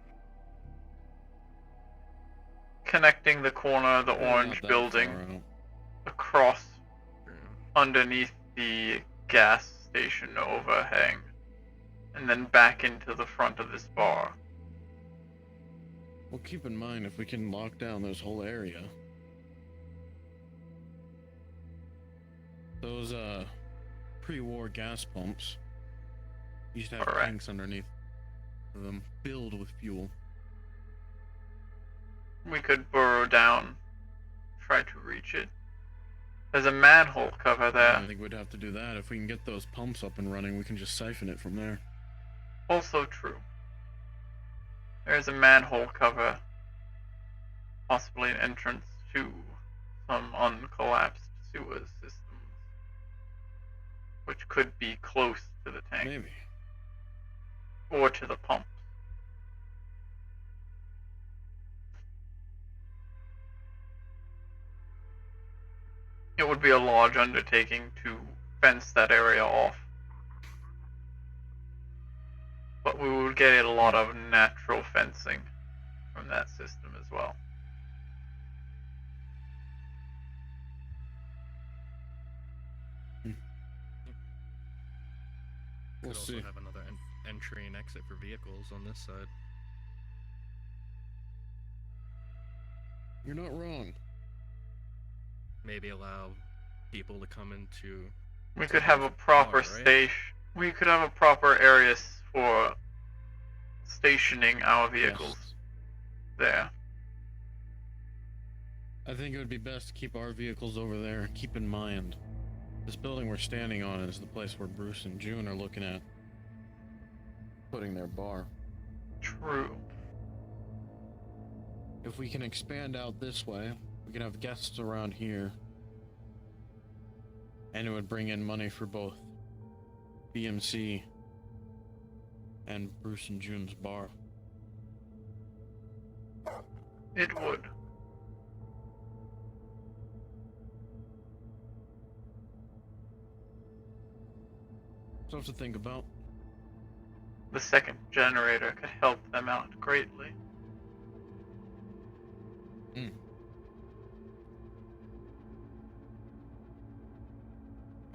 Connecting the corner of the orange building across underneath the gas station overhang, and then back into the front of this bar. Well, keep in mind, if we can lock down this whole area, those pre-war gas pumps used to have tanks underneath them filled with fuel. We could burrow down, try to reach it. There's a manhole cover there. I think we'd have to do that. If we can get those pumps up and running, we can just siphon it from there. Also true. There's a manhole cover, possibly an entrance to some uncollapsed sewer systems, which could be close to the tank. Maybe. Or to the pumps. It would be a large undertaking to fence that area off. But we would get a lot of natural fencing from that system as well. Could also have another entry and exit for vehicles on this side. You're not wrong. Maybe allow people to come into. We could have a proper station. We could have a proper area for stationing our vehicles there. I think it would be best to keep our vehicles over there. Keep in mind, this building we're standing on is the place where Bruce and June are looking at putting their bar. True. If we can expand out this way, we can have guests around here. And it would bring in money for both BMC and Bruce and June's bar. It would. Stuff to think about. The second generator could help them out greatly.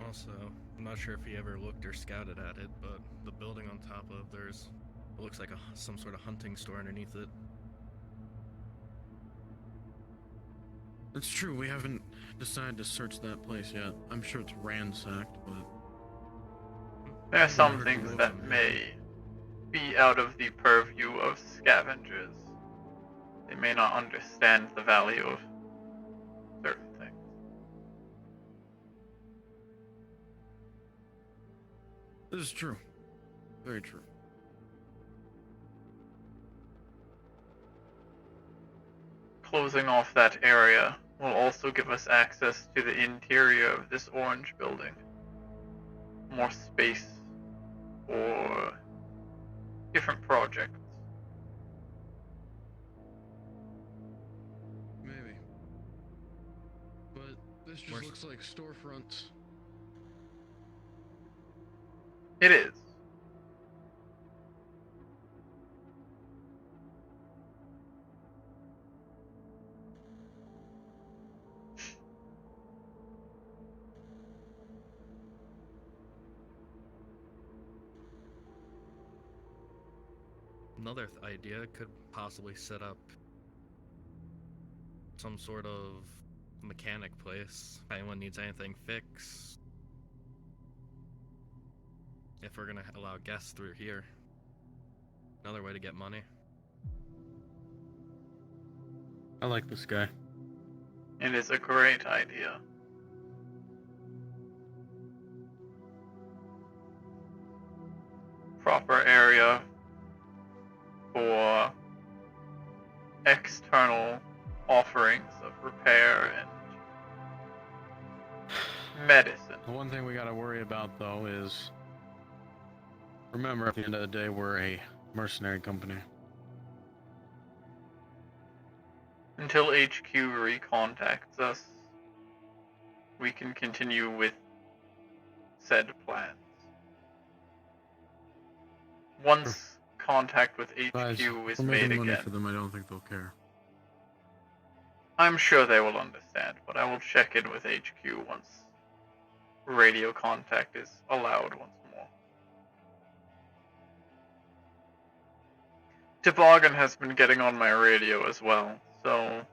Also, I'm not sure if he ever looked or scouted at it, but the building on top of it looks like some sort of hunting store underneath it. It's true, we haven't decided to search that place yet. I'm sure it's ransacked, but... There are some things that may be out of the purview of scavengers. They may not understand the value of certain things. This is true. Very true. Closing off that area will also give us access to the interior of this orange building. More space for different projects. Maybe. But this just looks like storefronts. It is. Another idea could possibly set up some sort of mechanic place. If anyone needs anything fixed. If we're gonna allow guests through here. Another way to get money. I like this guy. It is a great idea. Proper area for external offerings of repair and medicine. The one thing we gotta worry about, though, is... Remember, at the end of the day, we're a mercenary company. Until HQ recontacts us, we can continue with said plans. Once contact with HQ Guys, is we're made making money again, for them. I don't think they'll care. I'm sure they will understand, but I will check in with HQ once radio contact is allowed once more. Toboggan has been getting on my radio as well, so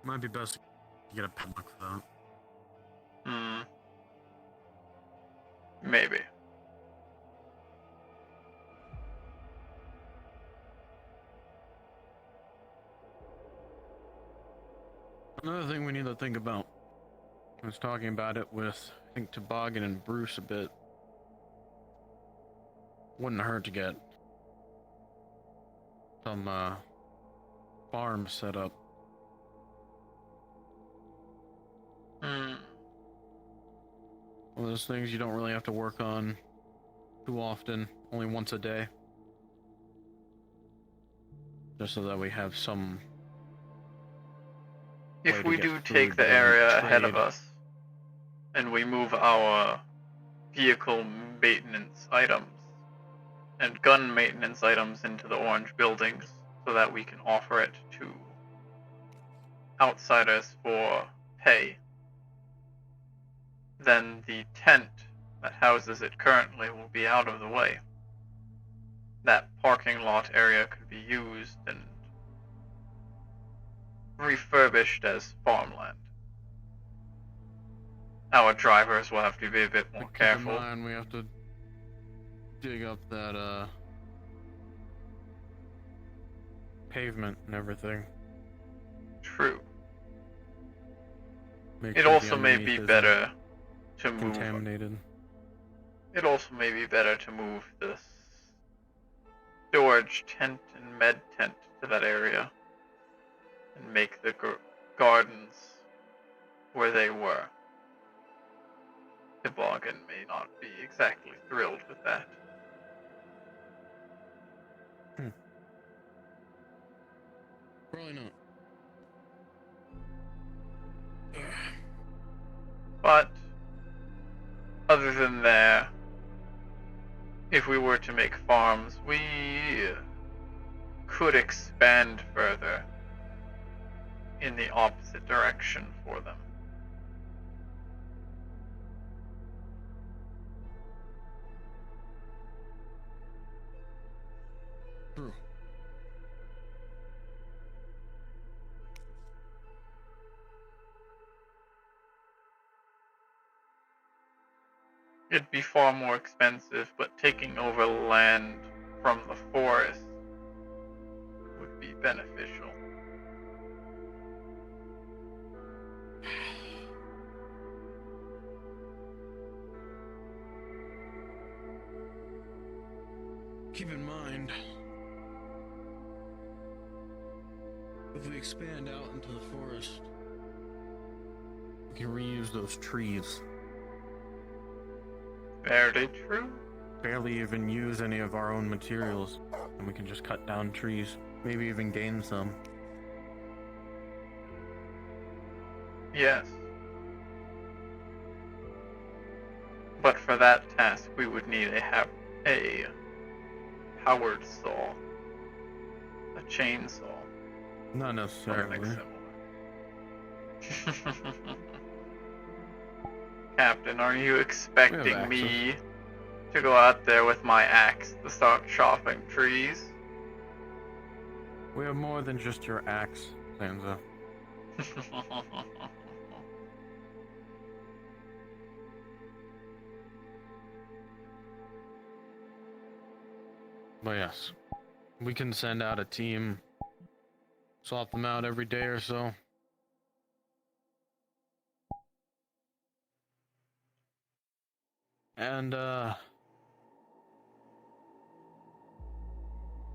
Might be best to get a padlock for that. Maybe. Another thing we need to think about. I was talking about it with, I think, Toboggan and Bruce a bit. Wouldn't hurt to get some farms set up. One of those things you don't really have to work on too often, only once a day. Just so that we have some... If we do take the area ahead of us, and we move our vehicle maintenance items and gun maintenance items into the orange buildings so that we can offer it to outsiders for pay, then the tent that houses it currently will be out of the way. That parking lot area could be used and refurbished as farmland. Our drivers will have to be a bit more careful. Keep in mind, we have to dig up that pavement and everything. True. Make It sure the also may be underneath isn't better to move. contaminated. It also may be better to move the storage tent and med tent to that area and make the gardens where they were. Toboggan may not be exactly thrilled with that. Probably not. But other than that, if we were to make farms, we could expand further in the opposite direction for them. True. It'd be far more expensive, but taking over land from the forest would be beneficial. Keep in mind, if we expand out into the forest, we can reuse those trees. Very true. Barely even use any of our own materials, and we can just cut down trees, maybe even gain some. Yes. But for that task, we would need a powered saw. A chainsaw. Not necessarily. Something similar. Captain, are you expecting me to go out there with my axe to start chopping trees? We have more than just your axe, Sansa. But yes, we can send out a team, swap them out every day or so. And,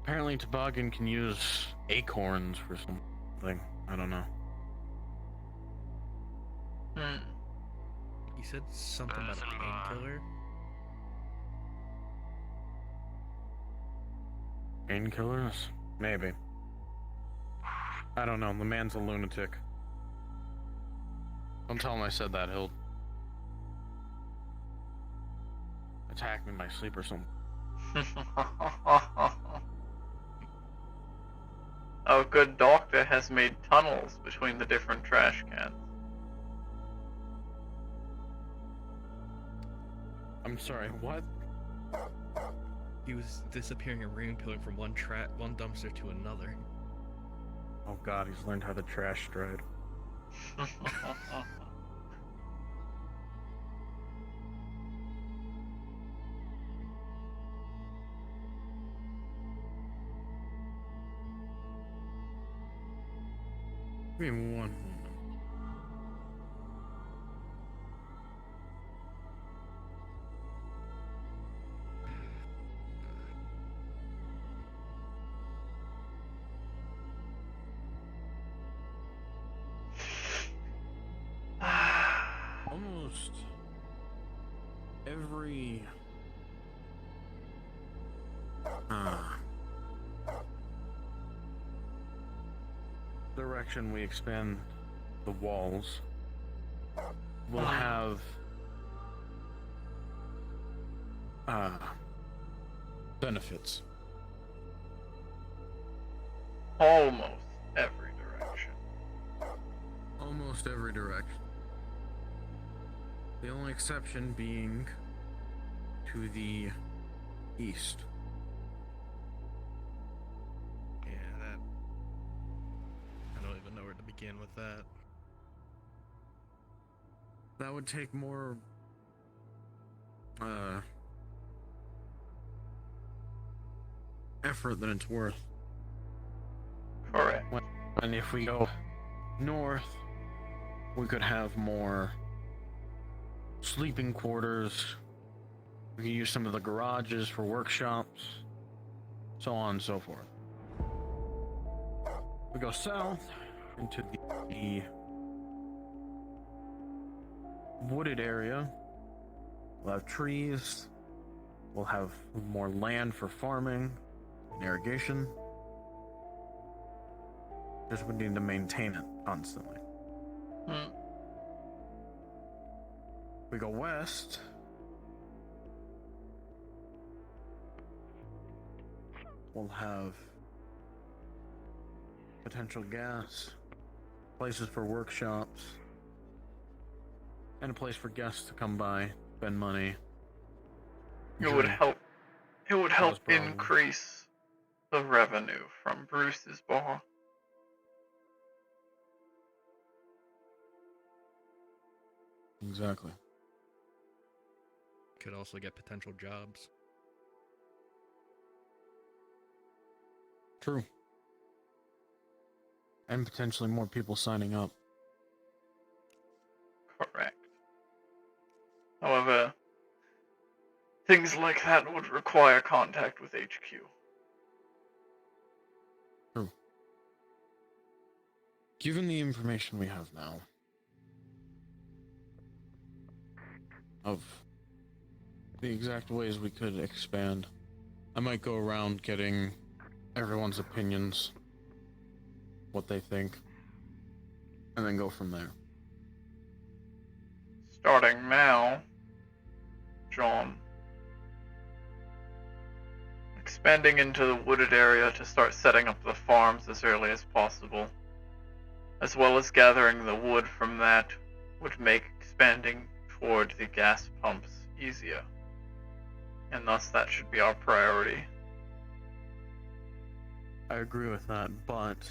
apparently Toboggan can use acorns for something. I don't know. You said something about a painkiller? Painkillers? Maybe. I don't know. The man's a lunatic. Don't tell him I said that. He'll attack me in my sleep or something. Our good doctor has made tunnels between the different trash cans. I'm sorry, what? He was disappearing and rain-pilling from one dumpster to another. Oh god, he's learned how to trash stride. Give me one moment. Almost every direction we expand the walls will have benefits. Almost every direction. Almost every direction. The only exception being to the east. Yeah, that... I don't even know where to begin with that. That would take more effort than it's worth. Correct. And if we go north, we could have more sleeping quarters. We can use some of the garages for workshops, so on and so forth. We go south into the wooded area. We'll have trees. We'll have more land for farming and irrigation. Just we need to maintain it constantly. We go west. We'll have potential gas, places for workshops, and a place for guests to come by, spend money. It would help. It would help problems. increase the revenue from Bruce's bar. Exactly. Could also get potential jobs. True. And potentially more people signing up. Correct. However, things like that would require contact with HQ. True. Given the information we have now of the exact ways we could expand, I might go around getting everyone's opinions, what they think, and then go from there. Starting now, John. Expanding into the wooded area to start setting up the farms as early as possible, as well as gathering the wood from that would make expanding toward the gas pumps easier. And thus that should be our priority. I agree with that, but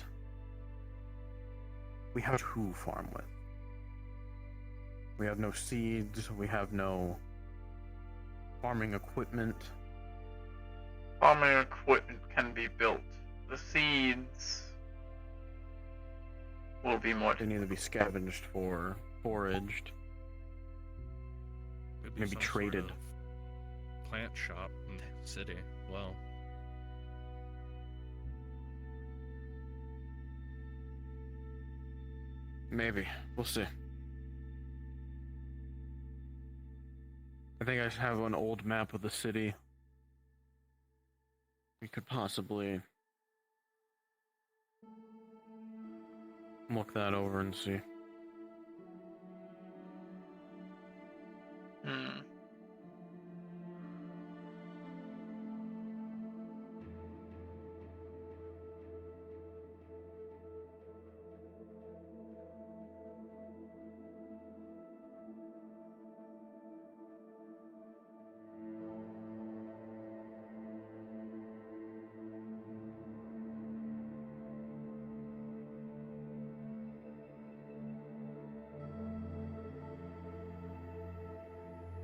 we have to farm with. We have no seeds, we have no farming equipment. farming equipment can be built. The seeds will be more. They need to be scavenged for, foraged, Could be maybe some traded. Sort of plant shop in the city. Well, Maybe. We'll see. I think I have an old map of the city. We could possibly look that over and see. Hmm.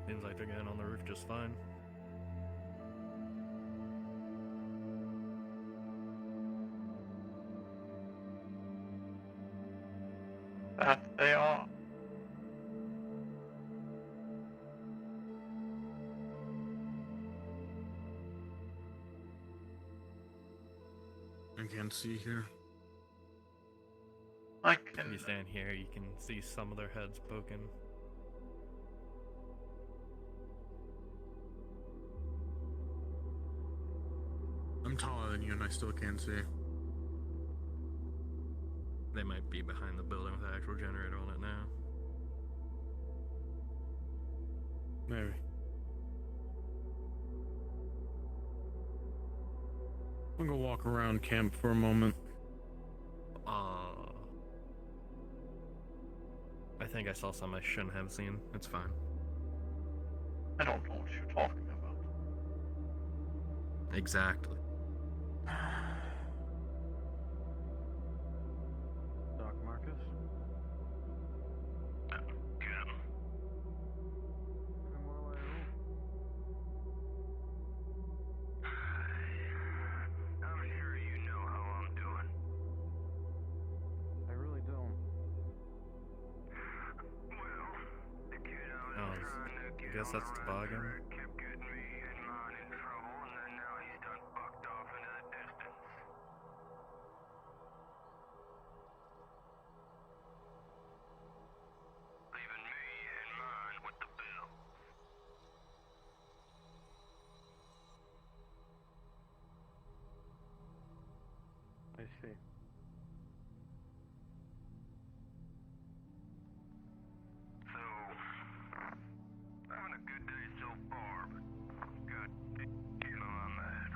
seems like they're getting on the roof just fine. That they are. I can't see here. I can. If you stand here, you can see some of their heads poking. I'm taller than you and I still can't see. They might be behind the building with the actual generator on it now. Maybe. I'm gonna walk around camp for a moment. I think I saw some I shouldn't have seen. It's fine. I don't know what you're talking about. Exactly. Doc Marcus? I'm sure you know how I'm doing. I really don't. Well, the kid I was Oh, trying to I get guess on that's the right toboggan. track kept getting me and mine in trouble, and then now he's done fucked off into the distance. Leaving me and mine with the bill. I see. So, having a good day so far, but God damn, I'm mad.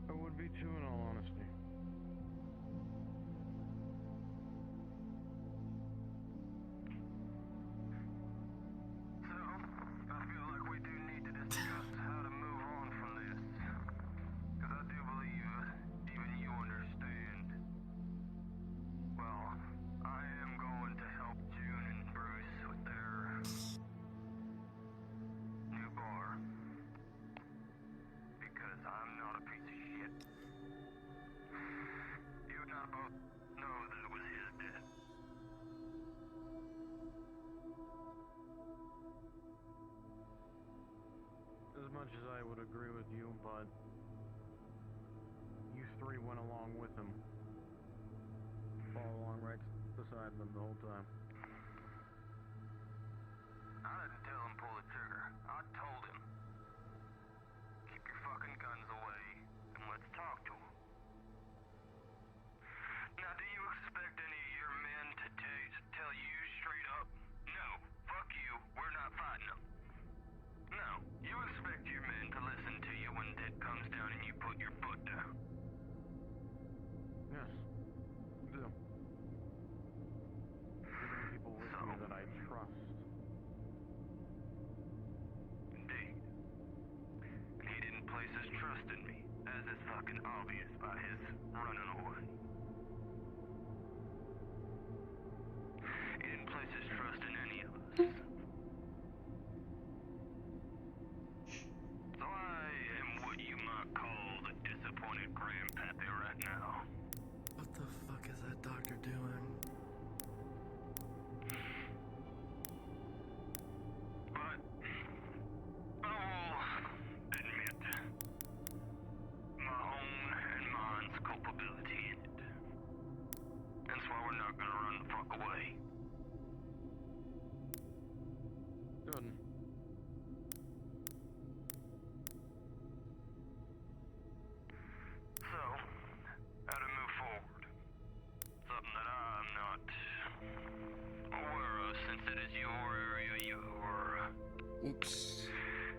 I would be too, in all honesty. So, I feel like we do need to discuss how to move on from this. Because I do believe even you understand. Well, I am going to help June and Bruce with their new bar. Because I'm not a piece of shit. You and I both know that it was his death. As much as I would agree with you, but you three went along with him. Follow along right beside them the whole time. I didn't tell him pull the trigger. I told him. Keep your fucking guns away and let's talk to him. Now, do you expect any of your men to tell you straight up, no, fuck you, we're not fighting them? No, you expect your men to listen to you when it comes down and you put your foot down. Yes, I do. Getting people with me that I trust. Indeed. And he didn't place his trust in me, as is fucking obvious by his running away. He didn't place his trust in any of us.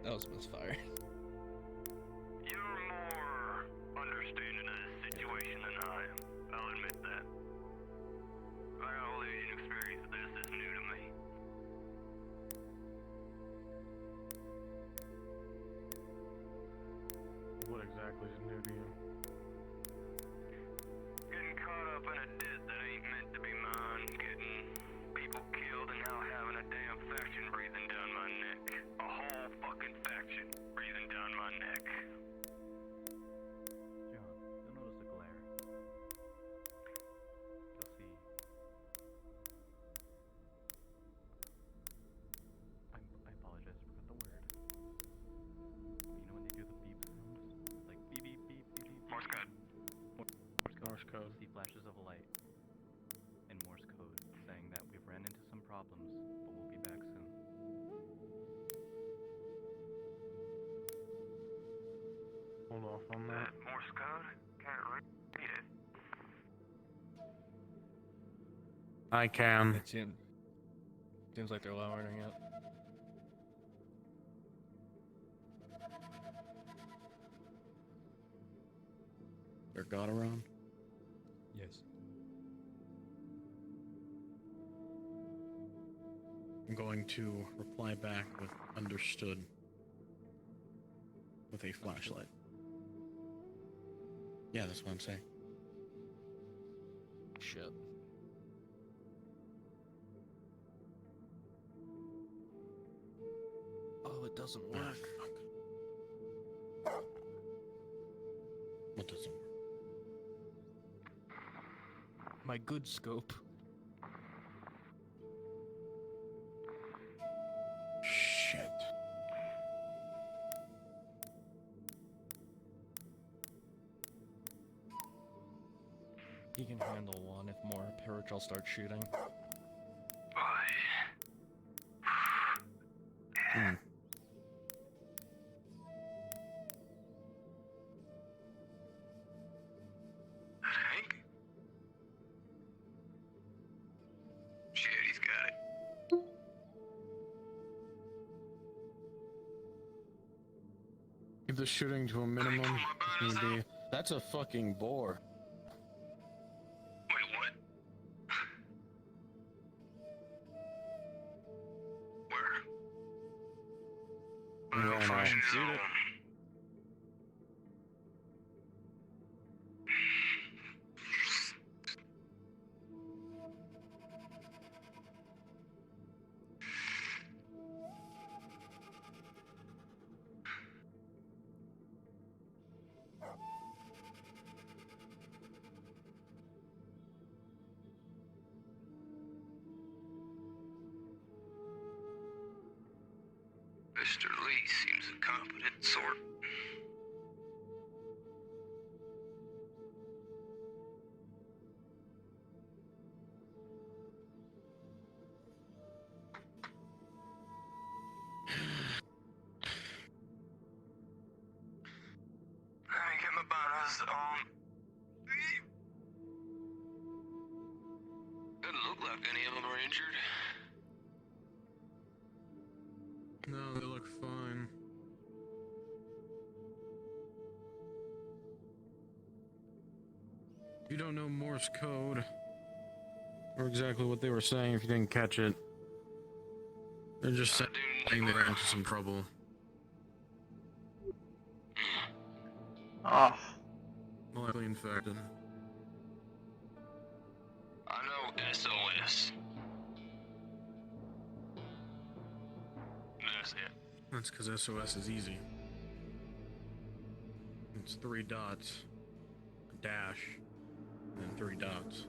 That was misfire. You're more understanding of this situation than I am. I'll admit that. I got all the Asian experience with this is new to me. What exactly is new to you? Getting caught up in a debt that ain't meant to be mine. Getting people killed and now having a damn faction breathing down my neck. A whole fucking faction breathing down my neck. John, you'll notice a glare. You'll see. I apologize, I forgot the word. You know when they do the beep sounds? Like beep beep beep beep beep. Morse code. Morse code. See flashes of light in Morse code saying that we've ran into some problems, but we'll be back soon. Hold off on that. Morse code? Can't read it. I can. Seems like they're lowering it. They're got around? Yes. I'm going to reply back with understood with a flashlight. Yeah, that's what I'm saying. Shit. Oh, it doesn't work. What doesn't work? My good scope. Shit. He can handle one if more Parachel starts shooting. Hank? Shit, he's got it. Keep the shooting to a minimum. If need be. That's a fucking bore. Wait, what? Where? Yeah, I know. Function zone. Mr. Lee seems a competent sort. Let me get my banners on. Doesn't look like any of them are injured. No, they look fine. If you don't know Morse code, or exactly what they were saying if you didn't catch it, they're just saying they got into some trouble. Oh. Likely infected. I know SOS. That's it. That's because SOS is easy. It's 3 dots, a dash, and then 3 dots.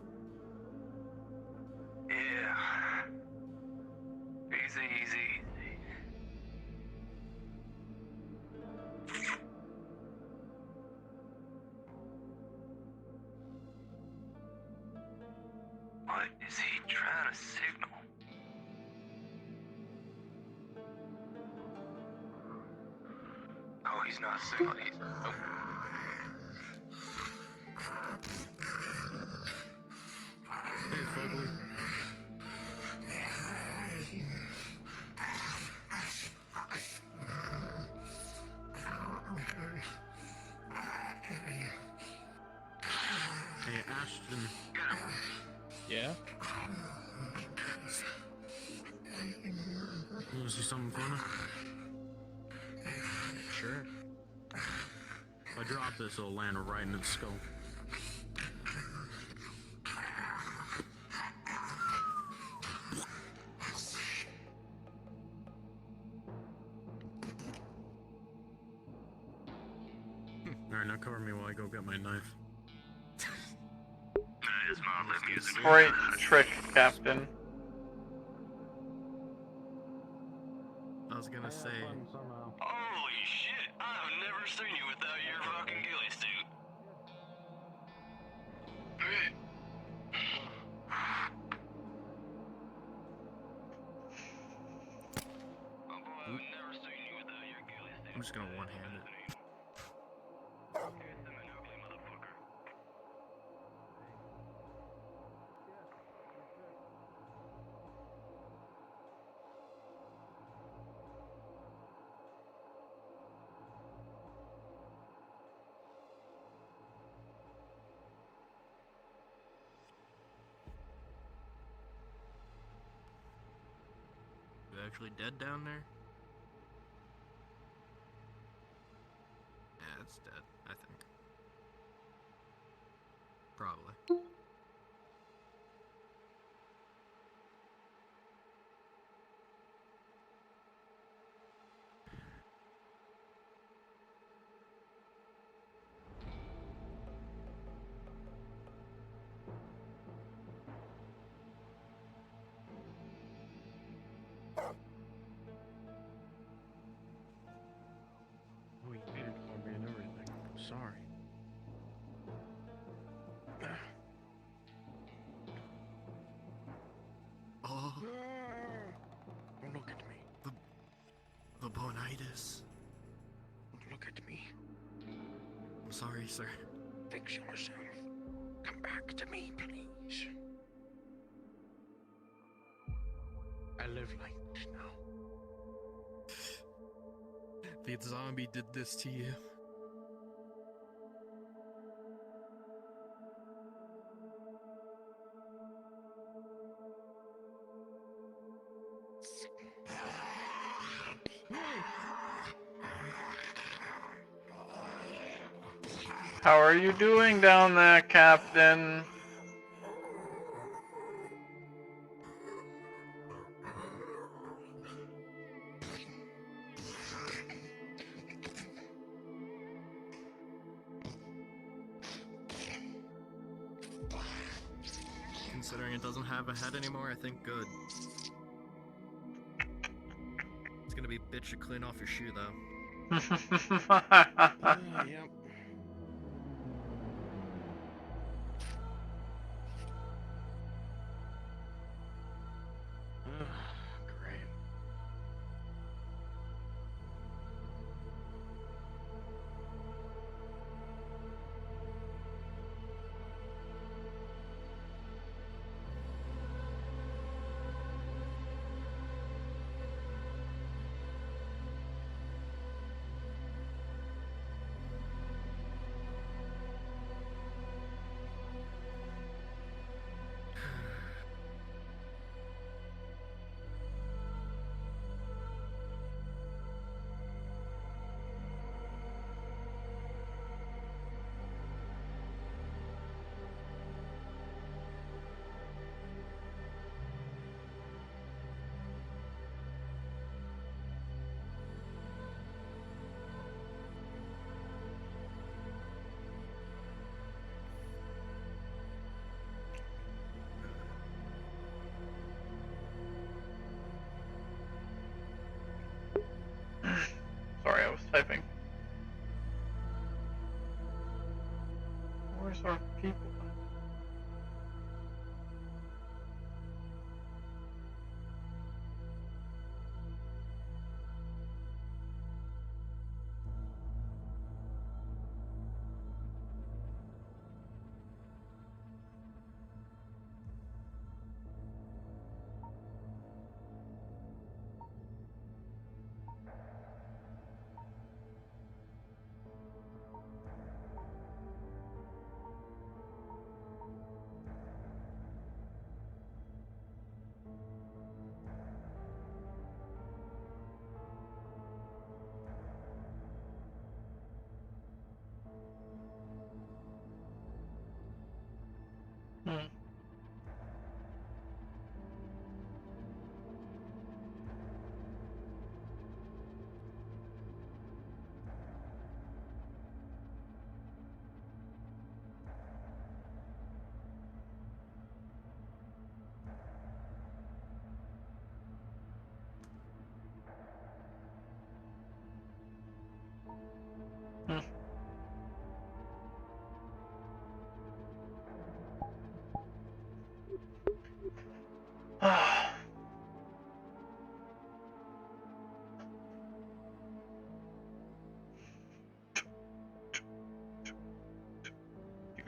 Yeah. Easy, easy, easy. What is he trying to signal? Oh, he's not signaling. He's... Oh. Hey, Fugly. Hey, Ashton. Yeah? You wanna see something funny? Sure. If I drop this, it'll land right in its skull. Alright, now cover me while I go get my knife. Great trick, Captain. I was gonna say. Holy shit! I've never seen you without your fucking ghillie suit. I'm just gonna one-hand it. You actually dead down there? Yeah, it's dead, I think. Probably. Oh, you waited for me and everything. I'm sorry. Oh, Don't look at me. the bonitis. Don't look at me. I'm sorry, sir. Fix yourself. Come back to me, please. I live like this now. The zombie did this to you. How are you doing down there, Captain? Considering it doesn't have a head anymore, I think good. It's gonna be bitch to clean off your shoe, though. Yep. Great. Sorry, I was typing. Where's our people?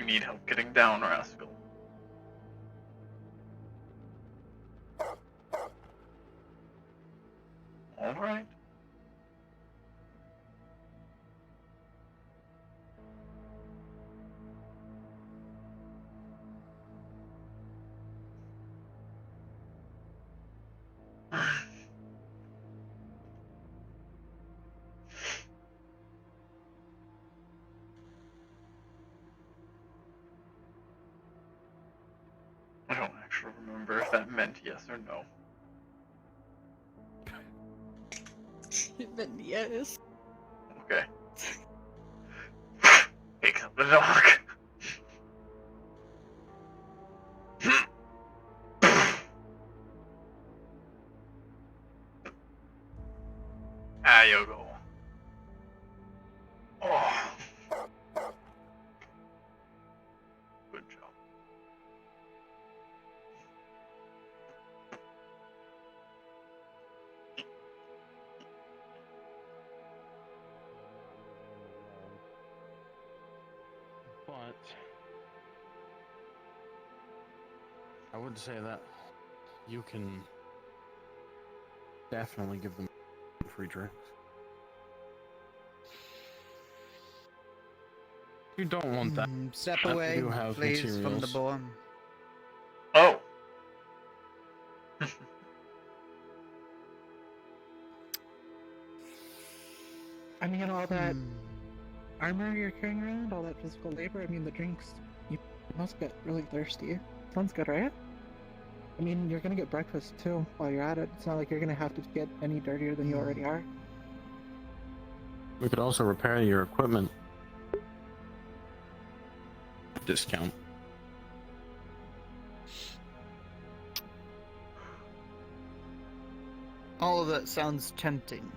need help getting down, Rascal. Alright. I don't actually remember if that meant yes or no. Then yes. Okay. Pick up the dog. You go. Oh. Good job. But I would say that you can definitely give them free drinks. You don't want that. Step but away, you have please, from the materials. boar. Oh. I mean, all that armor you're carrying around, all that physical labor, I mean, the drinks, you must get really thirsty. Sounds good, right? I mean, you're gonna get breakfast too while you're at it. It's not like you're gonna have to get any dirtier than you already are. We could also repair your equipment. Discount. All of it sounds tempting.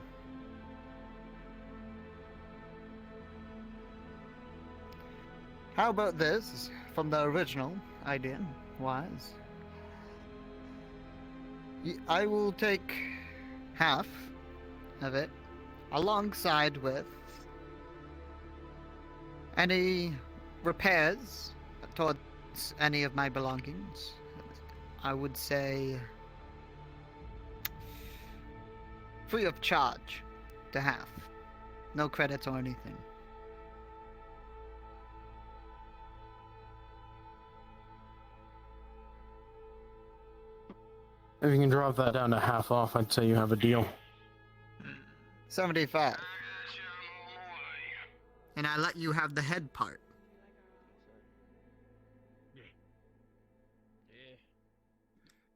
How about this, from the original idea, wise? I will take half of it, alongside with any repairs towards any of my belongings. I would say free of charge to half. No credits or anything. If you can drop that down to half off, I'd say you have a deal. 75. And I let you have the head part.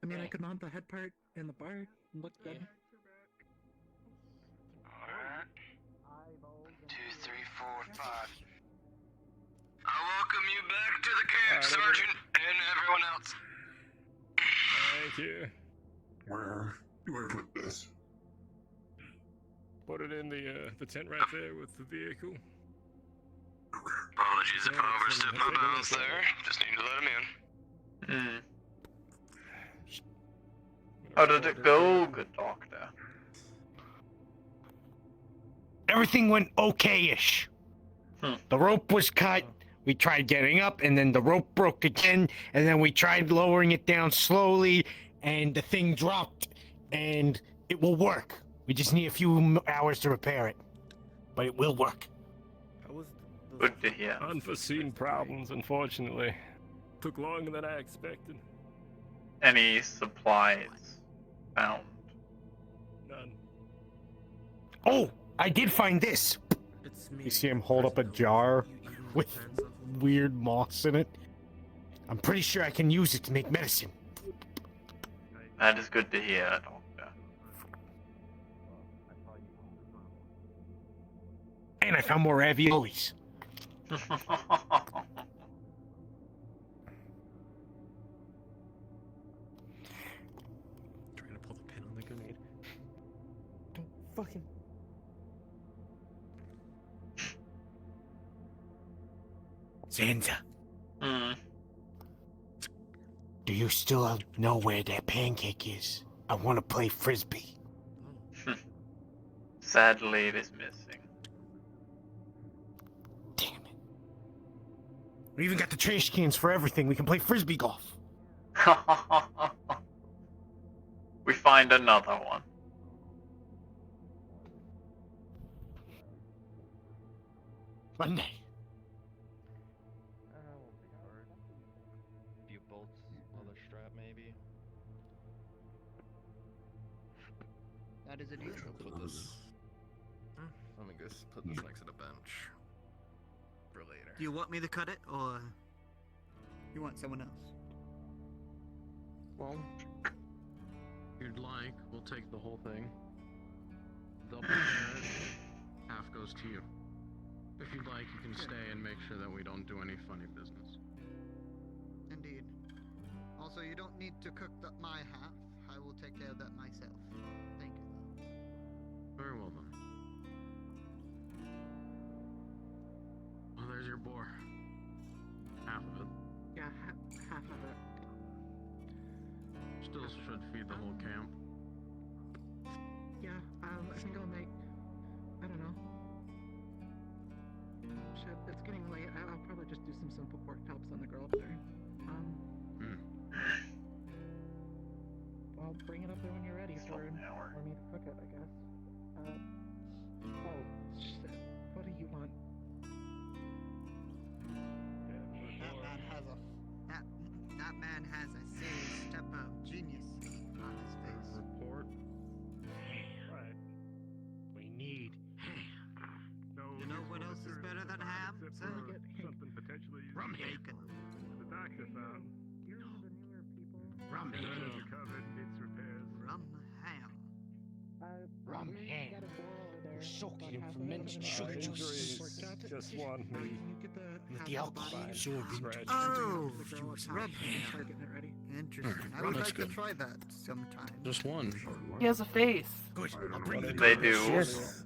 I mean, I could mount the head part in the bar and look good. 2, 3, 4, 5. I welcome you back to the camp, Sergeant, and everyone else. Thank you. Where do I put this? Put it in the tent right there with the vehicle. Apologies if I overstepped my bounds there. Just need to let him in. How did it go, good doctor? Everything went okay-ish. The rope was cut. We tried getting up, and then the rope broke again, and then we tried lowering it down slowly, and the thing dropped, and it will work. We just need a few hours to repair it, but it will work. Good to hear. Unforeseen problems, unfortunately. Took longer than I expected. Any supplies found? None. Oh, I did find this. You see him hold up a jar with weird moss in it. I'm pretty sure I can use it to make medicine. That is good to hear, doctor. And I found more raviolis. Trying to pull the pin on the grenade. Don't fucking. Zanza. Do you still know where that pancake is? I want to play frisbee. Sadly, it is missing. We even got the trash cans for everything. We can play frisbee golf. We find another one. Monday. Won't be hard. A few bolts, leather strap maybe. That is a deal. Put this. Let me just put this next to the bench for later. Do you want me to cut it, or you want someone else? Well, if you'd like, we'll take the whole thing. They'll prepare it. Half goes to you. If you'd like, you can stay and make sure that we don't do any funny business. Indeed. Also, you don't need to cook my half. I will take care of that myself. Thank you. Very well then. Well, there's your boar. Half of it. Yeah, half of it. Still should feed the whole camp. Yeah, I think I'll make, I don't know. Shit, it's getting late. I'll probably just do some simple pork chops on the grill up there. I'll bring it up there when you're ready for me to cook it, I guess. Oh, shit. What do you want? That man has a serious step of genius on his face. Report. Right. We need ham. No, You know what else is better than ham, sir? Something potentially Rum bacon. the doctor found. Rum It ham. is covered, needs repairs. Rum ham. Rum ham. We're soaking in fermented sugar juice. Just one, maybe. With the alcohol absorbing. Oh, rum ham. Start getting it ready. Interesting. I would That's like to good. try that sometime. Just one. He has a face. Good. I'll bring the They do. Yes.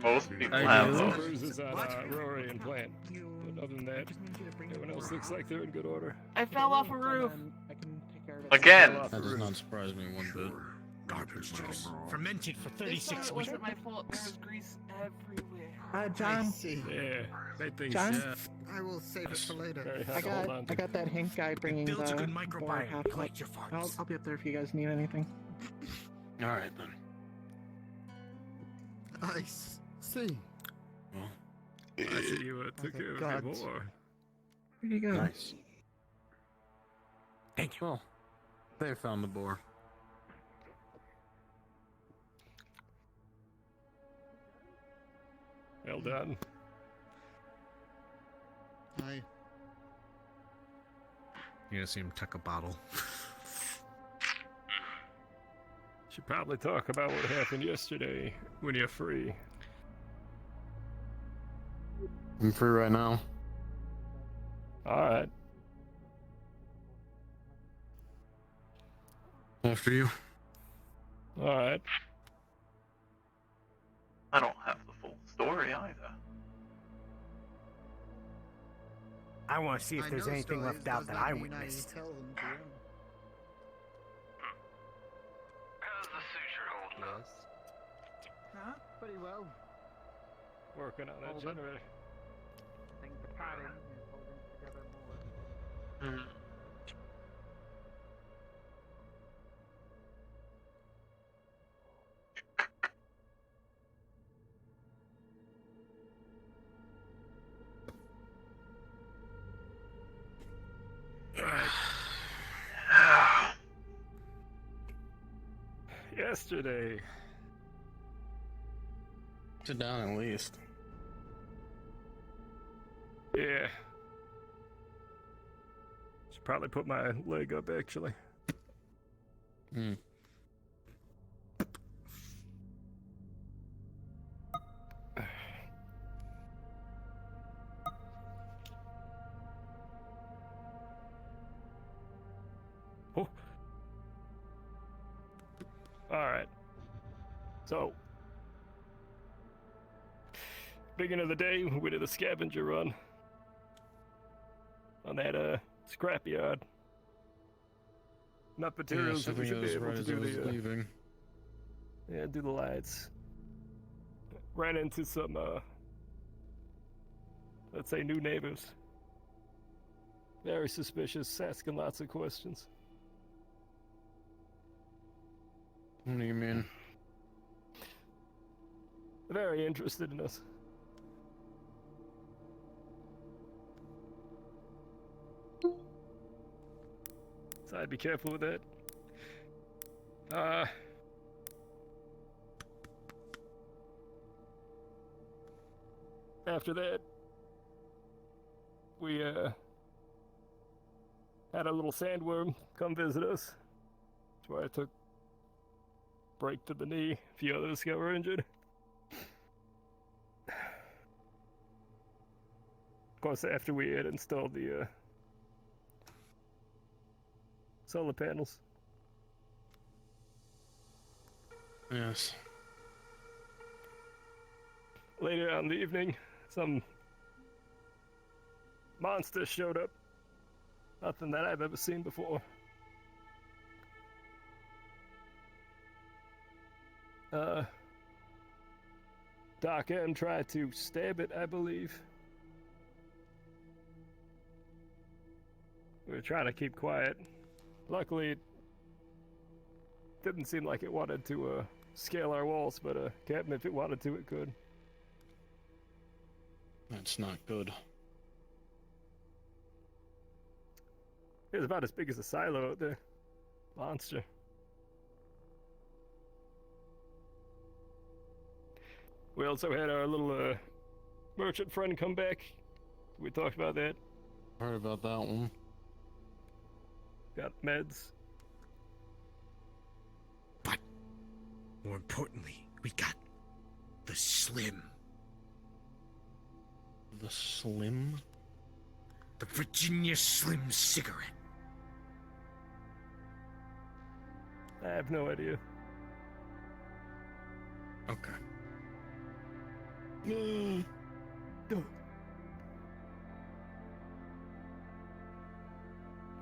Most people I have do. those. Bruises on Rory and Plant. But other than that, everyone else looks like they're in good order. I fell off a roof. I can take care of it. Again. That does not surprise me one bit. Garbage juice. Fermented for 36 It weeks. wasn't my fault. There was grease everywhere. I John. see. Yeah, that thing's John? I will save it for later. very I hard to hold got on to. I got that Hank guy bringing the builds a good boar microbiome. half Collect your farts. I'll be up there if you guys need anything. Alright then. I see. Well, I see you took care of your God. boar. Here you go. nice. Thank you. Well, they found the boar. Well done. I You're gonna see him tuck a bottle. Should probably talk about what happened yesterday when you're free. I'm free right now. Alright. After you. Alright. I don't have the full story either. I want to see if I there's know anything stories, left out does that not I mean witnessed. tell them to you. How's the suture holding up? Huh? Pretty well. Working on that Hold on. generator. I think the padding is holding together more. Yesterday. Sit down at least. Yeah. Should probably put my leg up actually. Hmm. Oh. Alright. So, beginning of the day, we did a scavenger run on that scrapyard. Enough materials that we should be able to do the leaving. yeah, do the lights. Ran into some let's say new neighbors. Very suspicious, asking lots of questions. What do you mean? Very interested in us. So I'd be careful with that. After that, we had a little sandworm come visit us. That's why I took break to the knee. A few others got were injured. Of course, after we had installed the solar panels. Yes. Later on in the evening, some monster showed up. Nothing that I've ever seen before. Doc M tried to stab it, I believe. We were trying to keep quiet. Luckily, it didn't seem like it wanted to scale our walls, but Captain, if it wanted to, it could. That's not good. It was about as big as a silo out there. Monster. We also had our little merchant friend come back. We talked about that. Heard about that one. Got meds. But more importantly, we got the Slim. The Slim? The Virginia Slim cigarette. I have no idea. Okay.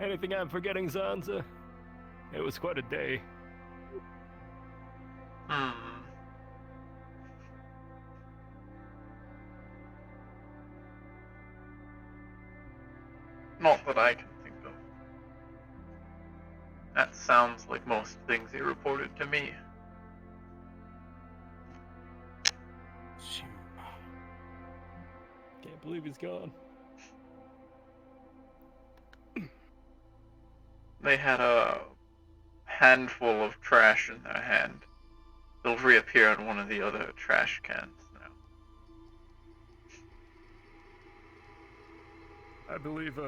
Anything I'm forgetting, Zanza? It was quite a day. Not that I can think of. That sounds like most things he reported to me. Can't believe he's gone. They had a handful of trash in their hand. They'll reappear in one of the other trash cans now. I believe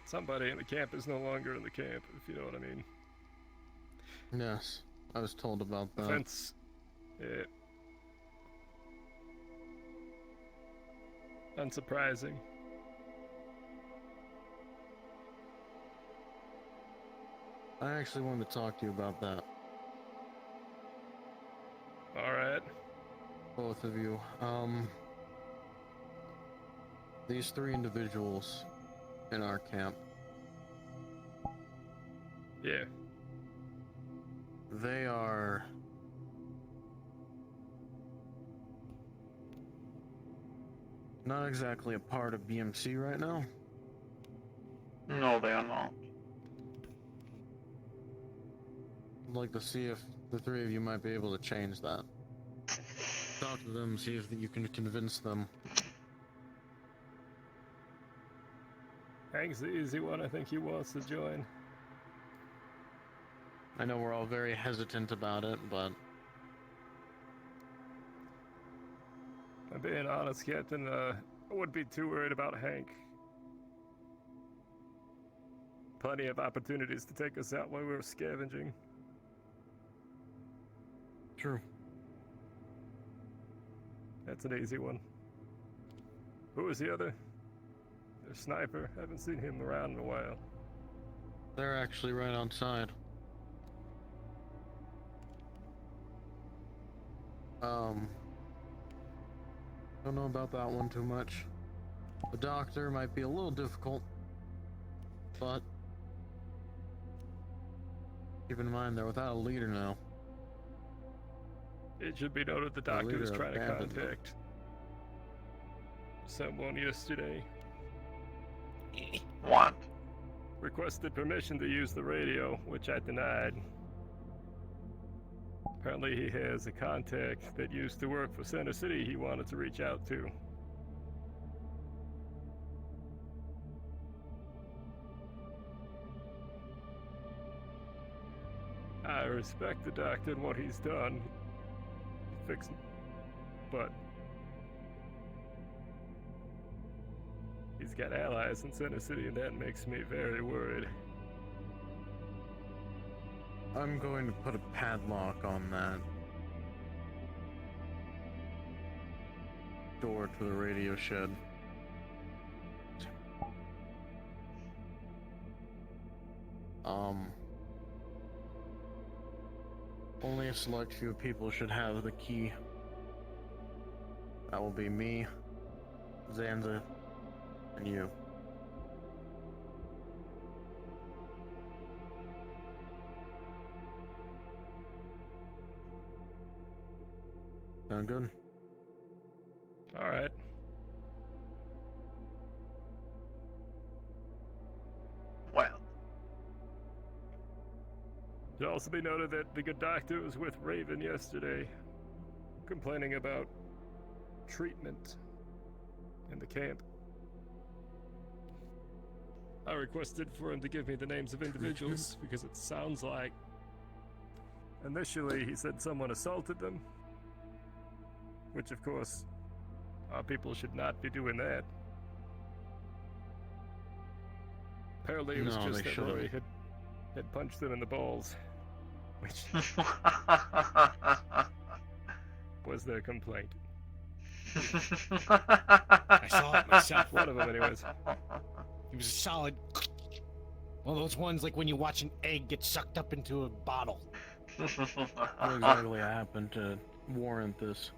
somebody in the camp is no longer in the camp, if you know what I mean. Yes, I was told about that. Fence. Yeah. Unsurprising. I actually wanted to talk to you about that. Alright. Both of you. These three individuals in our camp. Yeah. They are... not exactly a part of BMC right now. No, they are not. I'd like to see if the three of you might be able to change that. Talk to them, see if you can convince them. Hank's the easy one. I think he wants to join. I know we're all very hesitant about it, but... I'm being honest, Captain. I wouldn't be too worried about Hank. Plenty of opportunities to take us out while we were scavenging. True. That's an easy one. Who was the other? The sniper. Haven't seen him around in a while. They're actually right outside. Don't know about that one too much. The doctor might be a little difficult, but keep in mind they're without a leader now. It should be noted the doctor was trying to contact someone yesterday. want? Requested permission to use the radio, which I denied. Apparently he has a contact that used to work for Center City he wanted to reach out to. I respect the doctor and what he's done. Fix him. But he's got allies in Center City, and that makes me very worried. I'm going to put a padlock on that door to the radio shed. Only a select few people should have the key. That will be me, Zanza, and you. Sound good? Alright. Well. It should also be noted that the good doctor was with Raven yesterday, complaining about treatment in the camp. I requested for him to give me the names of individuals because it sounds like initially he said someone assaulted them, which of course our people should not be doing that. Apparently it was No, just they that shouldn't. Rory had punched them in the balls, which was their complaint. I saw it myself. One of them, anyways. It was a solid. One of those ones like when you watch an egg get sucked up into a bottle. What exactly happened to warrant this?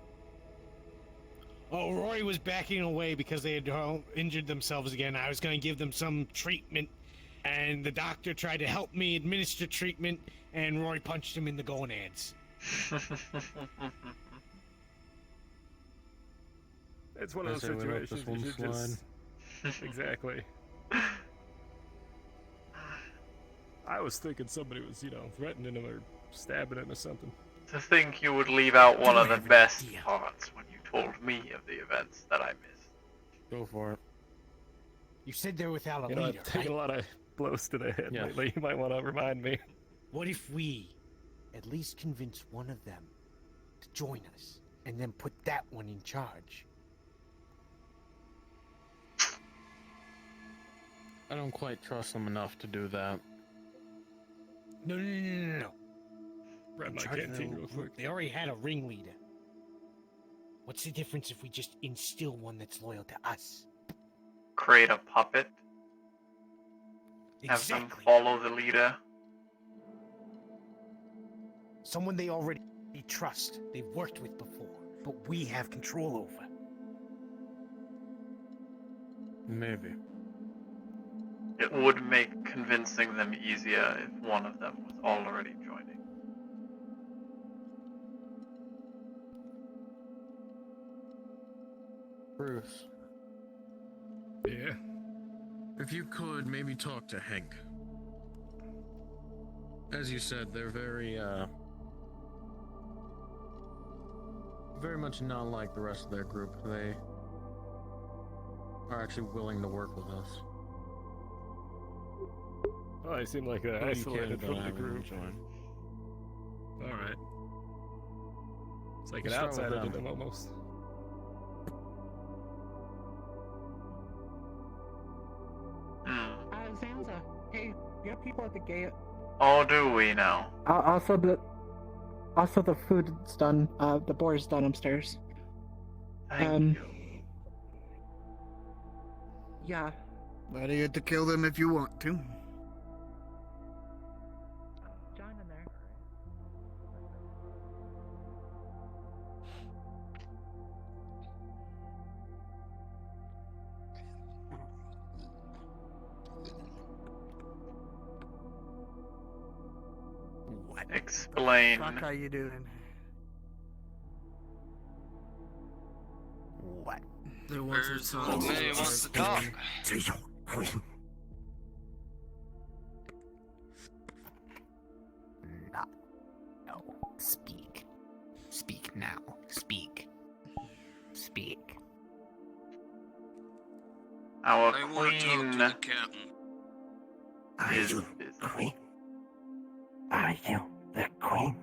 Oh, Rory was backing away because they had injured themselves again. I was going to give them some treatment, and the doctor tried to help me administer treatment, and Rory punched him in the gonads. It's one of I those say we let this situations one you should just... Exactly. I was thinking somebody was, threatening him or stabbing him or something. To think you would leave out one of the best parts when you told me of the events that I missed. Go for it. You said they're without a You know, leader, I've taken a right? lot of blows to the head Yeah. lately. You might want to remind me. What if we at least convince one of them to join us, and then put that one in charge? I don't quite trust them enough to do that. No. Grab In my charge of canteen the real quick. They already had a ringleader. What's the difference if we just instill one that's loyal to us? Create a puppet. Have them follow the leader. Someone they already trust, they've worked with before, but we have control over. Maybe. It would make convincing them easier if one of them was already joining. Bruce. Yeah? If you could, maybe talk to Hank. As you said, they're very much not like the rest of their group. They are actually willing to work with us. Oh, they seem like they're Who do you care isolated about from the having them group. join? Alright. It's like an Let's start with outsider to them. them almost. Zanza, hey, you have people at the gate. Oh, do we now? Also the food's done. The boar's done upstairs. Thank you. Yeah. But you get to kill them if you want to. John in there. What? Explain. Fuck, how you doing? What? Where's May wants to talk? Queen. Not. No. Speak. Speak now. Speak. Speak. Our I want to talk to queen the captain. is you busy. Queen? Are you the queen?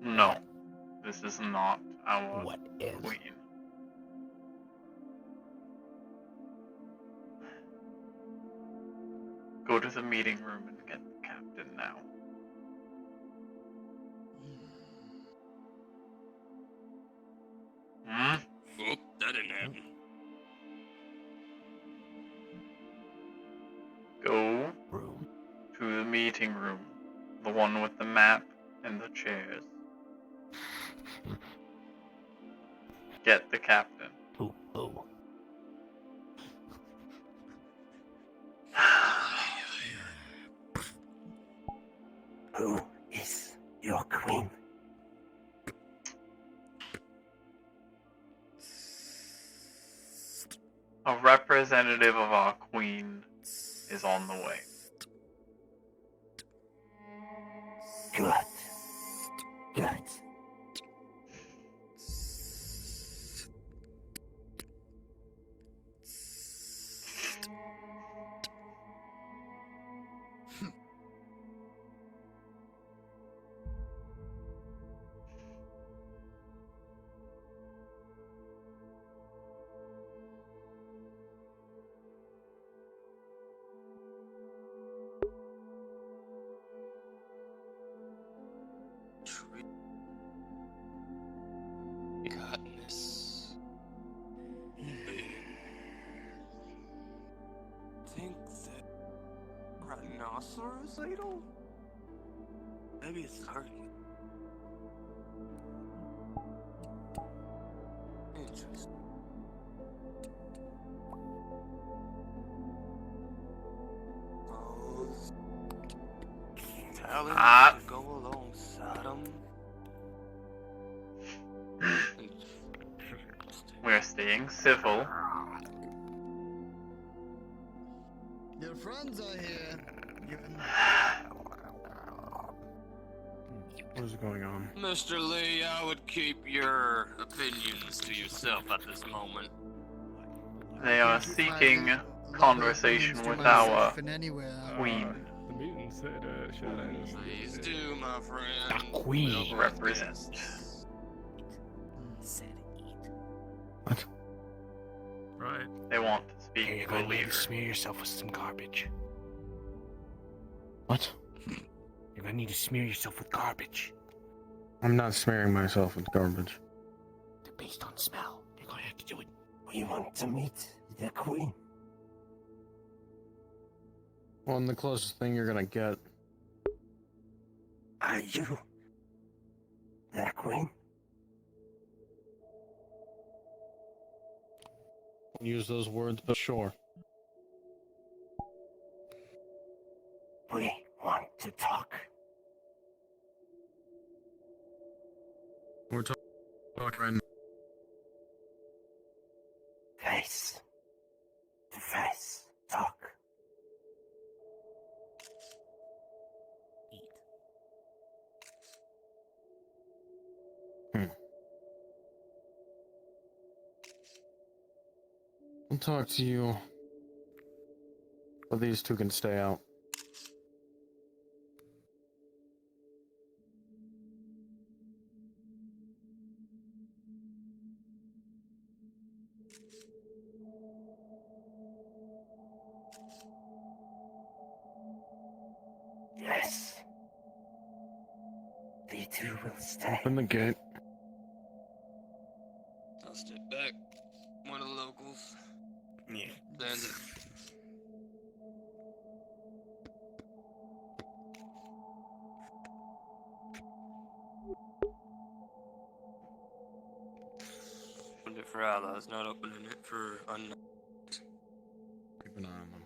No, this is not our What is? queen. Go to the meeting room and get the captain now. Hmm? Oop, that didn't happen. Go to the meeting room. The one with the map and the chairs. Get the captain. Who? Who is your queen? A representative of our queen is on the way. Good. Good. Goodness. Think that rhinoceros idol? Maybe it's hurting. Interesting. Those talents to go alongside them. We're staying civil. Your friends are here. What is going on? Mr. Lee, I would keep your opinions to yourself at this moment. They are seeking conversation with our queen. The mutant said, shadows. Please do, my friend. The queen represents. What? Right. They want to speak You're to a gonna need leader. to smear yourself with some garbage. What? You're gonna need to smear yourself with garbage. I'm not smearing myself with garbage. They're based on smell. You're gonna have to do it. We want to meet the queen. Well, and the closest thing you're gonna get. Are you the queen? Use those words, but sure. We want to talk. We're talking right now. Face to face talk. I'll talk to you. But these two can stay out. Yes. The two will stay. Open the gate. I'll step back. One of the locals. Yeah. Sends it. Opened it for allies, not opening it for unknown. Keep an eye on them.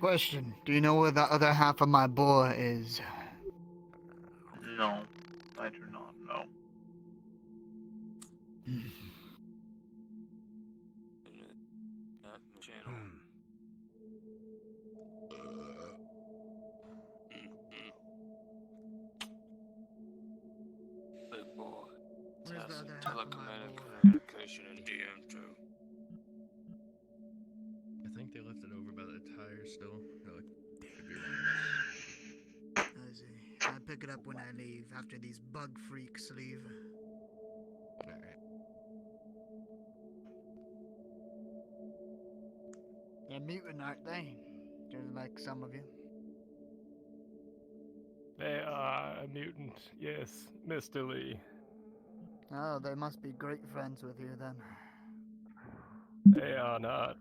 Question: do you know where the other half of my boar is? No, I do not know. Big boy. Where's the other half of my boar? Communication in DM2. I think they left it over by the tire still. They're like, could be I see. I pick it up when I leave, after these bug freaks leave. Alright. They're mutant, aren't they? Just like some of you. They are a mutant, yes, Mr. Lee. Oh, they must be great friends with you then. They are not.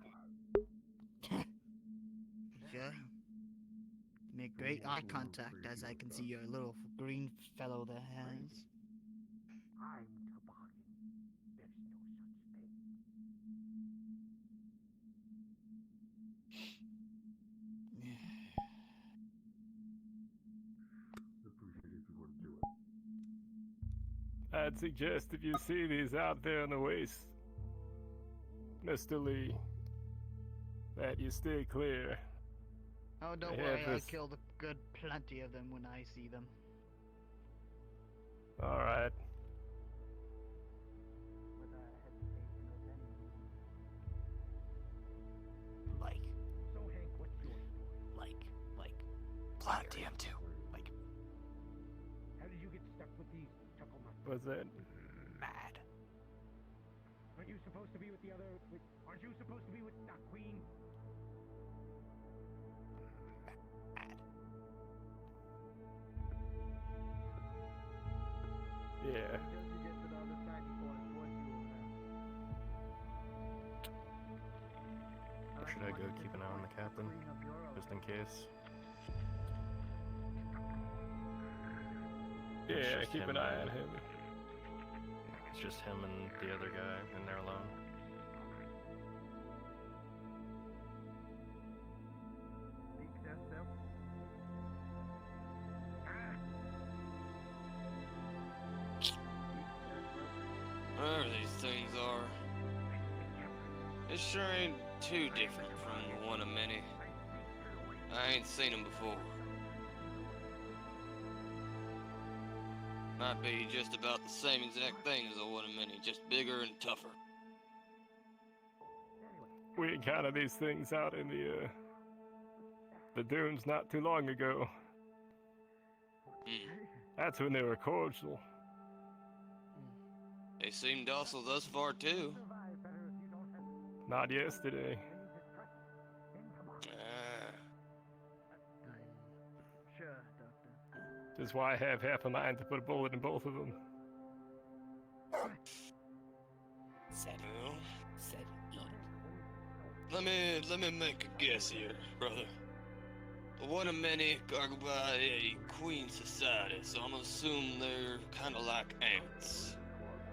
Sure. Make great eye contact as I can see your little green fellow there has. I'd suggest if you see these out there in the waste, Mr. Lee, that you stay clear. Oh, don't They worry, have I this- killed a good plenty of them when I see them. Alright. Like. So Hank, what's yours? Like. Plot DM2. Like. How did you get stuck with these chuckle monsters? Was it? Mad. Aren't you supposed to be with the other? Aren't you supposed to be with the queen? Yeah. Or should I go keep an eye on the captain? Just in case? It's Yeah, just keep him an eye and- on him. It's just him and the other guy, and they're alone. Whatever these things are, it sure ain't too different from the one of many. I ain't seen them before. Might be just about the same exact thing as the one of many, just bigger and tougher. We encountered these things out in the dunes not too long ago. That's when they were cordial. They seem docile thus far too. Not yesterday. Sure, Doctor. That's why I have half a mind to put a bullet in both of them. Let me make a guess here, brother. The one of many are by a queen society, so I'm gonna assume they're kind of like ants.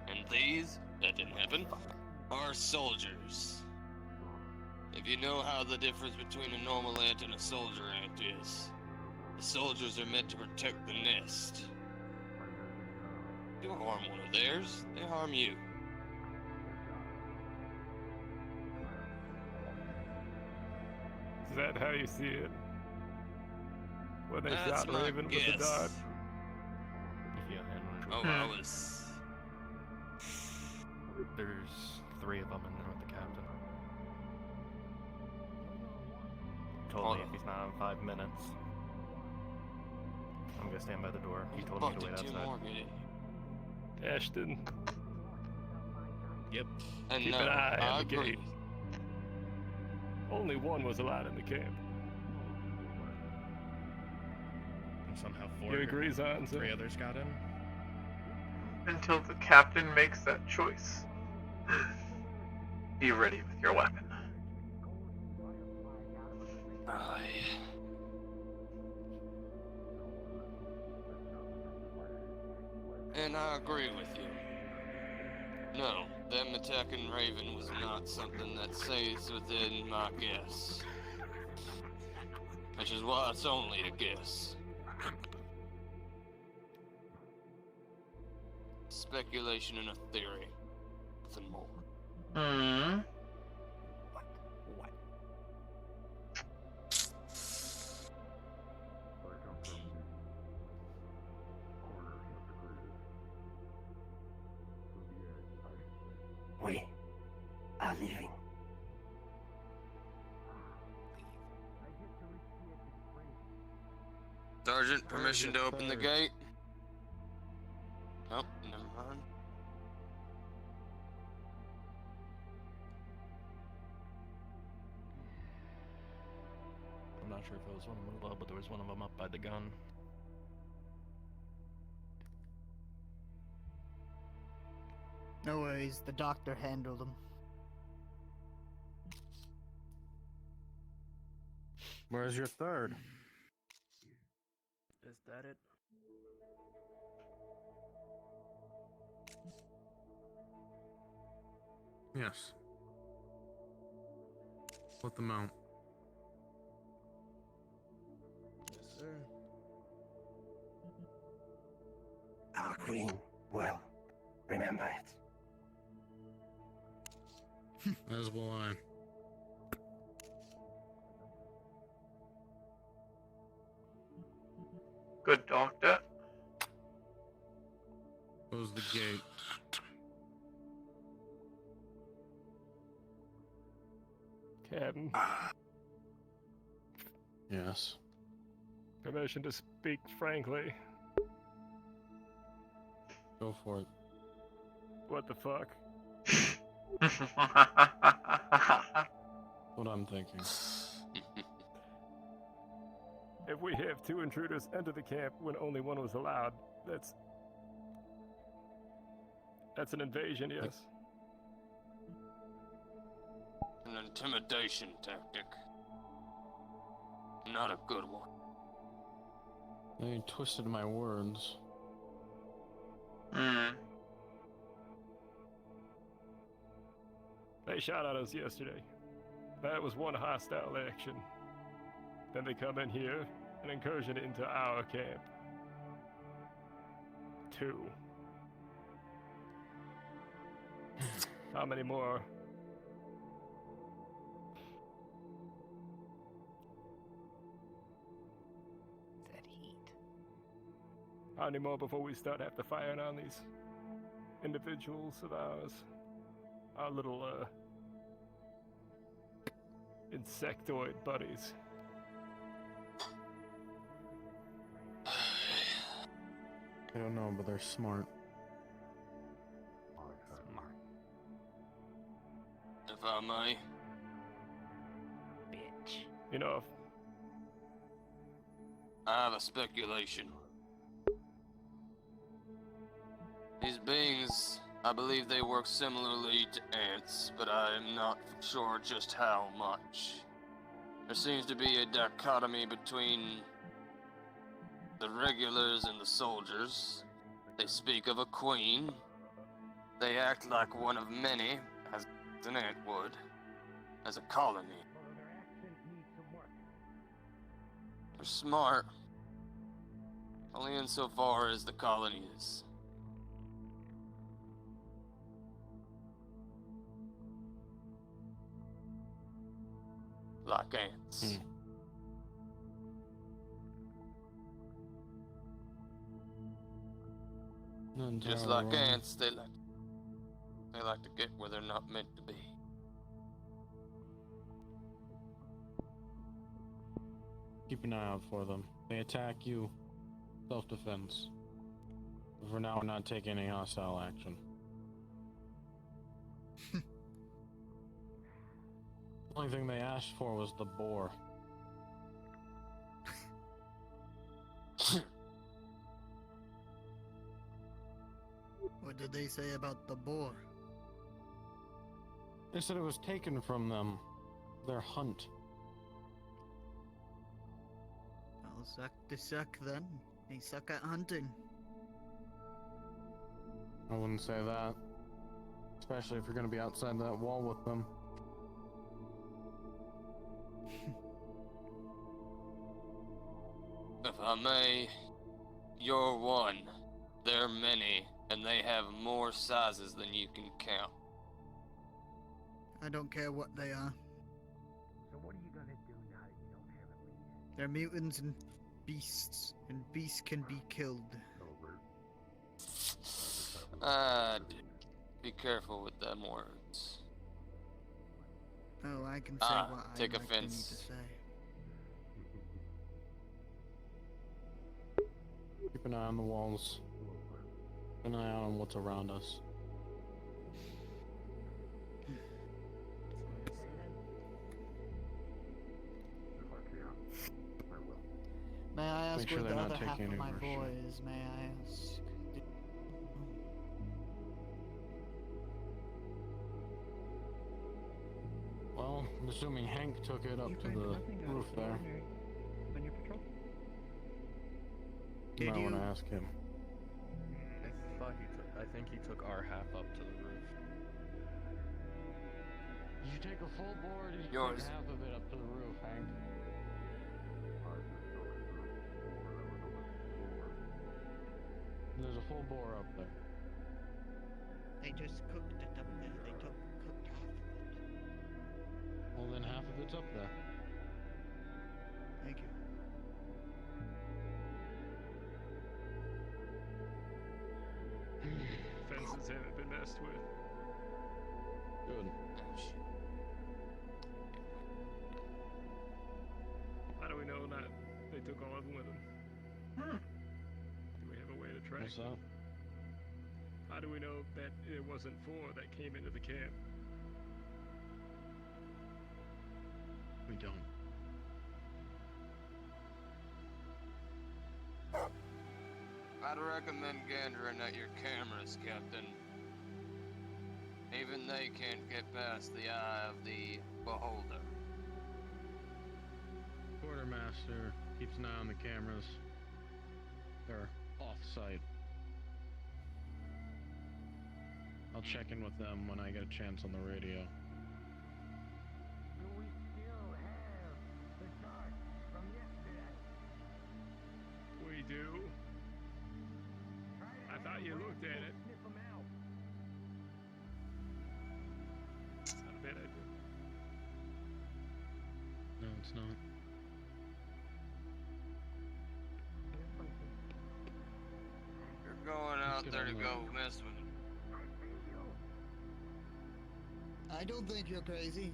And these, that didn't happen, are soldiers. If you know how the difference between a normal ant and a soldier ant is, the soldiers are meant to protect the nest. If you harm one of theirs, they harm you. Is that how you see it? When they That's shot my Raven with the guess. dart? Yeah, and Oh, I was... there's 3 of them in there with the captain. Told me if he's not in 5 minutes, I'm gonna stand by the door. He told me to wait outside. Ashton. Yep. And Keep no, an eye I on the agree. gate. Only one was allowed in the camp. And somehow You agree, Zanza? 3 others got in. Until the captain makes that choice. Be ready with your weapon. Aye. And I agree with you. No, them attacking Raven was not something that stays within my guess. Which is why it's only a guess. Speculation and a theory. Nothing more. Hmm. We are leaving. Sergeant, permission to open the gate? Nope, never mind. I'm not sure if it was one of them below, but there was one of them up by the gun. No worries, the doctor handled him. Where's your third? Is that it? Yes. Let them out. Yes, sir. Our queen will remember it. As will I. Good doctor. Close the gate. Captain, Yes. permission to speak frankly. Go for it. What the fuck? What I'm thinking. If we have 2 intruders enter the camp when only 1 was allowed, that's an invasion, yes. An intimidation tactic. Not a good one. They twisted my words. Hmm. They shot at us yesterday. That was 1 hostile action. Then they come in here and incursion into our camp. 2. How many more? That heat. How many more before we start after firing on these individuals of ours? Our little, insectoid buddies. I don't know, but they're smart. If I may. Bitch. You know, I have a speculation. These beings, I believe they work similarly to ants, but I am not sure just how much. There seems to be a dichotomy between the regulars and the soldiers. They speak of a queen. They act like one of many, as an ant would, as a colony. They're smart, only insofar as the colony is. Like ants. Just like ants, they like to get where they're not meant to be. Keep an eye out for them. They attack you. Self-defense. For now, we're not taking any hostile action. The only thing they asked for was the boar. What did they say about the boar? They said it was taken from them. Their hunt. Well, suck to suck then. They suck at hunting. I wouldn't say that. Especially if you're gonna be outside that wall with them. May, you're one. They're many, and they have more sizes than you can count. I don't care what they are. So what are you gonna do now that you don't have a lead? They're mutants and beasts can be killed. Be careful with them words. Oh, I can say what I take like offense. to say. Keep an eye on the walls. Keep an eye on what's around us. May I ask Make sure where they're the not other half taking of any my more boy shit. is? May I ask? Well, I'm assuming Hank took it up to the roof there. On your patrol? You might want to ask him. I think he took our half up to the roof. Did you take a full board and you Yours. took half of it up to the roof, Hank? There's a full bore up there. They just cooked it up there. They cooked half of it. Well, then half of it's up there. Thank you. Fences haven't been messed with. Good. How do we know that they took all of them with them? Do we have a way to track What's them? that? How do we know that it wasn't 4 that came into the camp? We don't. I'd recommend gandering at your cameras, Captain. Even they can't get past the eye of the beholder. Quartermaster keeps an eye on the cameras. They're off-site. I'll check in with them when I get a chance on the radio. Do we still have the chart from yesterday? We do. I thought you looked at it. Sniff 'em out. Not a bad idea. No, it's not. You're going out get there to on go mess with them. I don't think you're crazy.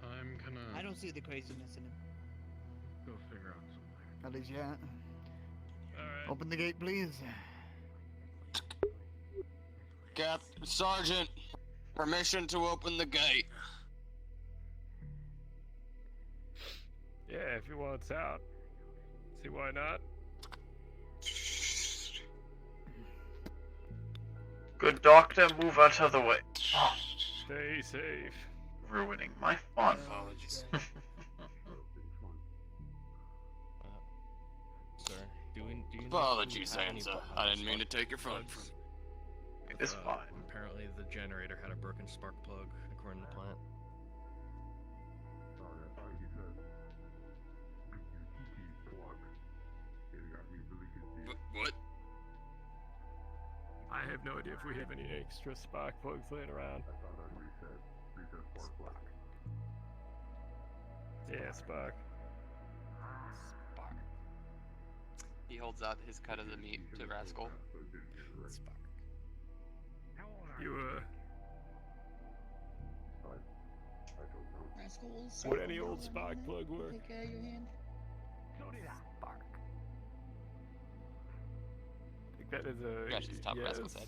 I'm gonna I don't see the craziness in him. go figure out something. At least, yeah. Alright. Open the gate, please. Sergeant, permission to open the gate. Yeah, if he wants out. See why not? Good doctor, move out of the way. Oh, Stay safe. ruining my fun. Apologies. Sir, do you know Apologies, if we have any Sansa. I didn't mean to take your phone from you. It is fine. Apparently the generator had a broken spark plug, according to the plant. Sorry, I thought he said BUTT plug. It got me really confused. What? I have no idea if we have any extra spark plugs laying around. I thought that reset spark plug. Yeah, spark. He holds out his cut of the meat to Rascal. You, Rascals. would any old spark plug work? Take care of your hand. Spark. I think that is a Scratch the top of yes. Rascal's head.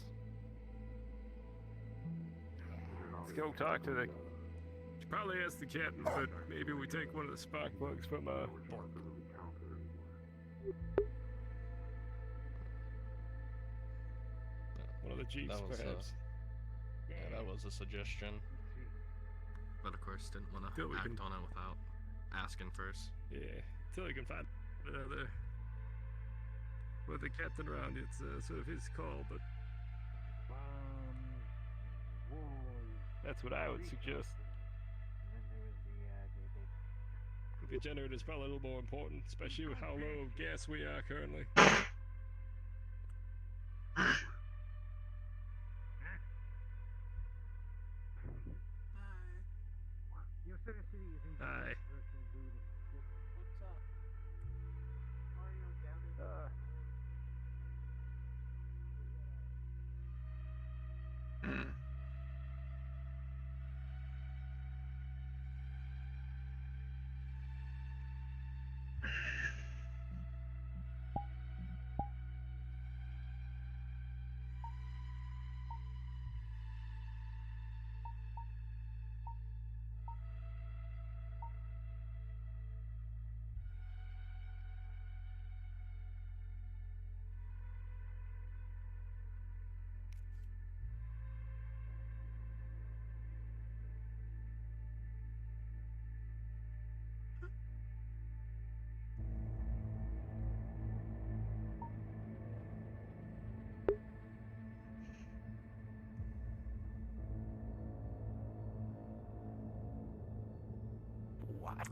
Let's go talk to the. Should probably ask the captain, but maybe we take one of the spark plugs from one of the jeeps, That was perhaps. that was a suggestion. But of course, didn't want Till to we act can- on it without asking first. Yeah, until we can find another. With the captain around, it's sort of his call, but that's what I would suggest. The generator's probably a little more important, especially with how low gas we are currently. Aye.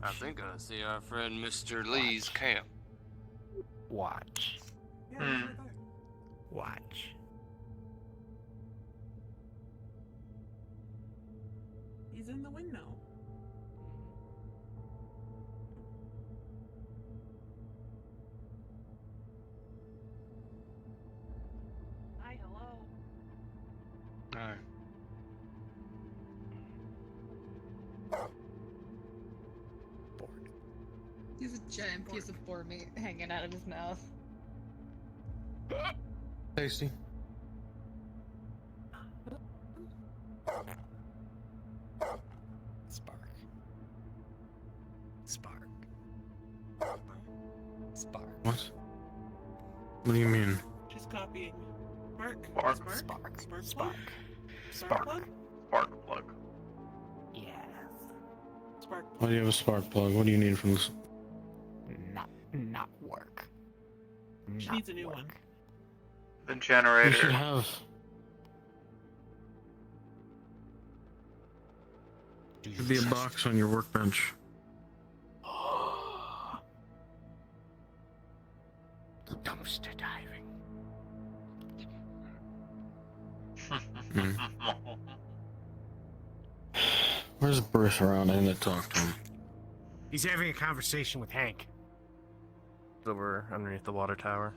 I think I see our friend Mr. Lee's camp. Watch. Hmm. Watch. He's in the window. Hi, hello. Alright. He's a giant piece of boar meat hanging out of his mouth. Tasty. Spark. Spark. Spark. What? What do you mean? Just copying. Spark. Spark. Spark. Spark. Spark. Spark. Spark plug. Spark plug. Yes. Spark. Why do you have a spark plug? What do you need from this? Not work. She Not needs a new one. The You generator. should have. Should be a box on your workbench. Dumpster diving. Where's Bruce around? I need to talk to him. He's having a conversation with Hank. Over underneath the water tower.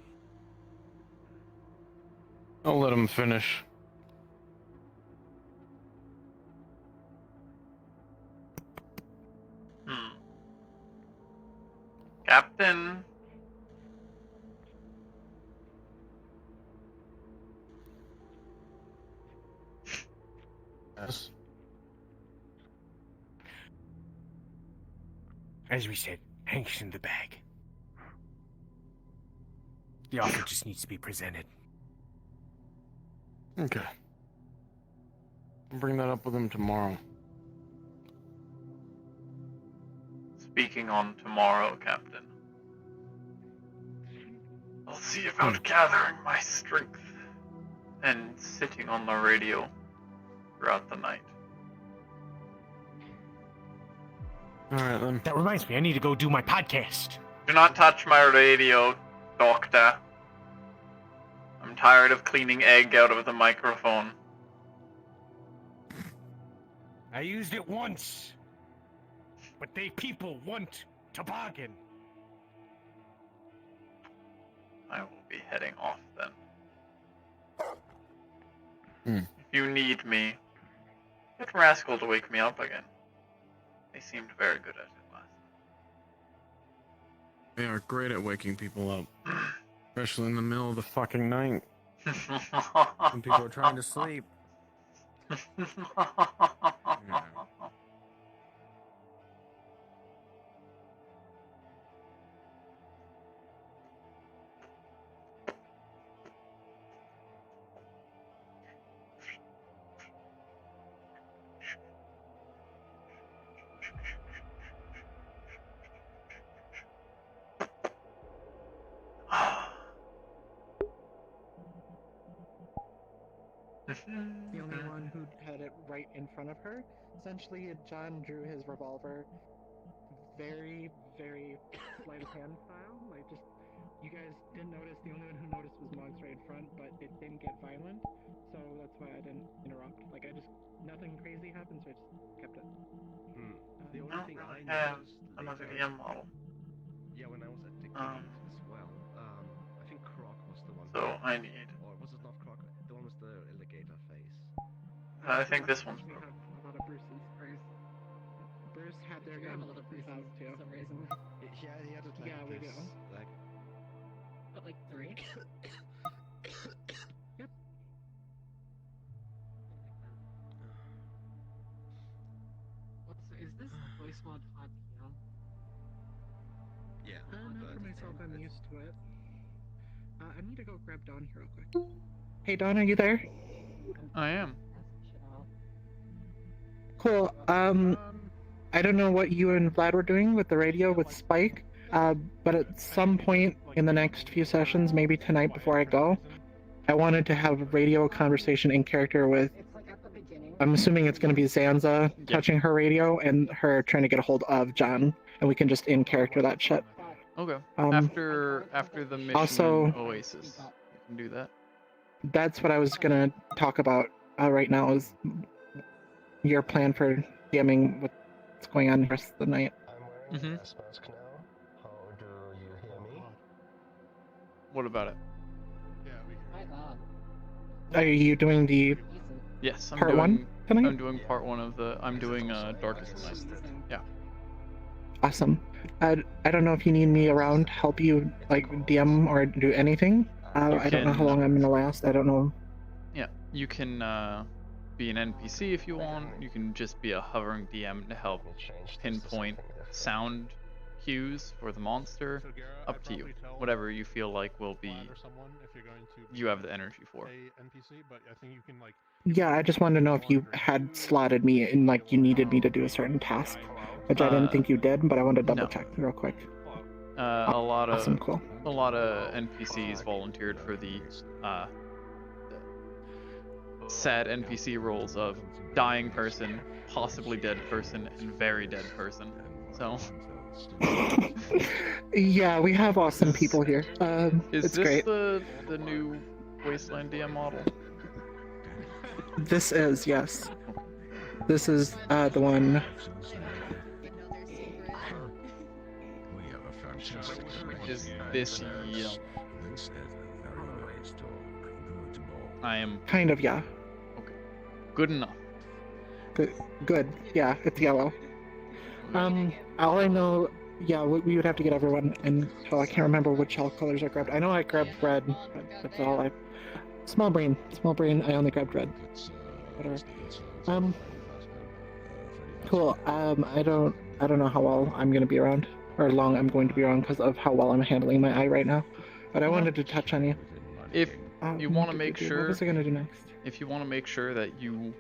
I'll let him finish. Captain. Yes. As we said, Hank's in the bag. The offer just needs to be presented. Okay. I'll bring that up with him tomorrow. Speaking on tomorrow, Captain. I'll see about gathering my strength and sitting on the radio throughout the night. Alright then. That reminds me, I need to go do my podcast. Do not touch my radio, Doctor. I'm tired of cleaning egg out of the microphone. I used it once. But they people want toboggan. I will be heading off then. If you need me, get Rascal to wake me up again. They seemed very good at it last. They are great at waking people up. Especially in the middle of the fucking night. When people are trying to sleep. The only one who had it right in front of her. Essentially, John drew his revolver very, very sleight of hand style. Like, just you guys didn't notice. The only one who noticed was Monks right in front, but it didn't get violent, so that's why I didn't interrupt. Like, nothing crazy happened, so I just kept it. The only thing I have noticed another later- DM model. Yeah, when I was at the gate Um, as well. I think Croc was the one. So I need. Or was it not Croc? The one with the alligator face. I think this one's We broken. have a lot of Bruce's. Bruce had their gun too. Yeah, he had it like Yeah, we this. do. Like, But like 3? Yep. Is this voice mod hot here? yeah. Not for but- myself, I'm used to it. I need to go grab Dawn here real quick. Hey Dawn, are you there? I am. Cool. I don't know what you and Vlad were doing with the radio with Spike, but at some point in the next few sessions, maybe tonight before I go, I wanted to have a radio conversation in character with. I'm assuming it's going to be Zanza touching her radio and her trying to get a hold of John, and we can just in character that shit. Okay. Um, after the mission also- in Oasis, you can do that. That's what I was gonna talk about right now is your plan for DMing what's going on the rest of the night. Mm-hmm. What about it? Are you doing the Yes, I'm part doing. one tonight? I'm doing part one of the. I'm doing Darkest Night. Yeah. Awesome. I don't know if you need me around to help you like DM or do anything. I don't know how long I'm gonna last. I don't know. Yeah, you can be an NPC if you want. You can just be a hovering DM to help pinpoint sound cues for the monster. Up to you. Whatever you feel like will be. You have the energy for. Yeah, I just wanted to know if you had slotted me in like you needed me to do a certain task, which I didn't think you did, but I wanted to double check real quick. A lot of Awesome, cool. a lot of NPCs volunteered for the sad NPC roles of dying person, possibly dead person, and very dead person. So Yeah, we have awesome people here. is It's this great. the new Wasteland DM model? This is, yes. This is the one. Is this yellow? I am Kind of, yeah. good enough. Good. Yeah, it's yellow. All I know, yeah, we would have to get everyone until I can't remember which all colors I grabbed. I know I grabbed red, but that's all I. Small brain. I only grabbed red. Whatever. Cool. I don't know how well I'm gonna be around, or long I'm going to be around because of how well I'm handling my eye right now. But I wanted to touch on you. If you want to make What sure, was I gonna do next? if you want to make sure that you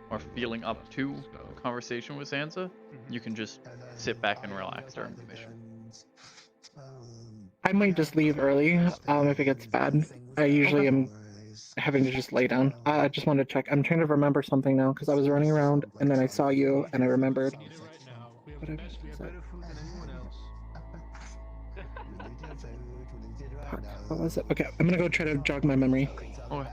are feeling up to a conversation with Sansa, you can just sit back and relax during the mission. I might just leave early if it gets bad. I usually am having to just lay down. I just wanted to check. I'm trying to remember something now because I was running around and then I saw you and I remembered. What was it? Okay, I'm gonna go try to jog my memory. Okay.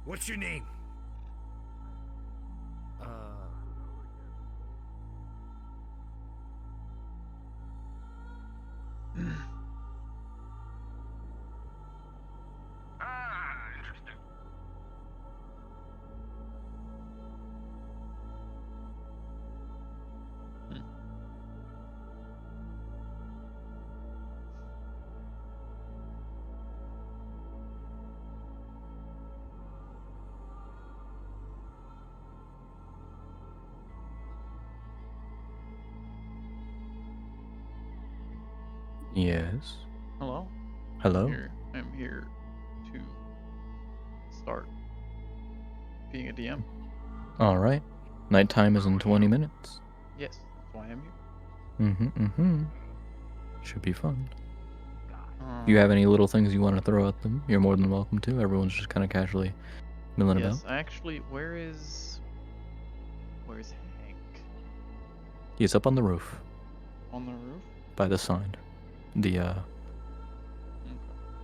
What's your name? Interesting. Yes. Hello. Hello. I'm here to start being a DM. All right. Nighttime is in 20 minutes. Yes, that's why I'm here. Mm-hmm. Should be fun. If you have any little things you want to throw at them, you're more than welcome to. Everyone's just kind of casually milling Yes, about. actually, where's Hank? He's up on the roof On the roof? by the sign, the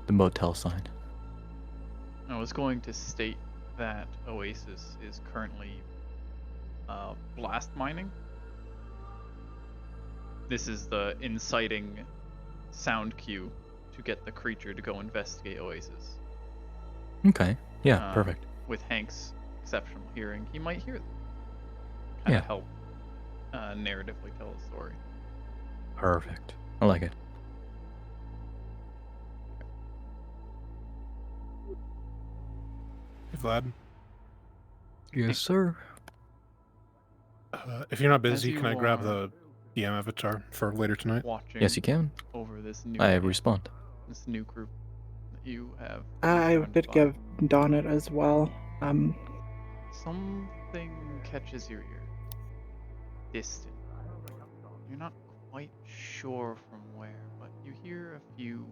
motel sign. I was going to state that Oasis is currently blast mining. This is the inciting sound cue to get the creature to go investigate Oasis. Okay. Yeah. Perfect. With Hank's exceptional hearing, he might hear them. Kind Yeah. of help narratively tell the story. Perfect. I like it. Hey, Vlad. Yes, sir. If you're not As busy, you can I grab are the DM avatar for later tonight? Watching Yes, you can. over this new I respond. this new group that you have. I joined did by. give Dawn it as well. Something catches your ear. Distant. You're not quite sure from where, but you hear a few.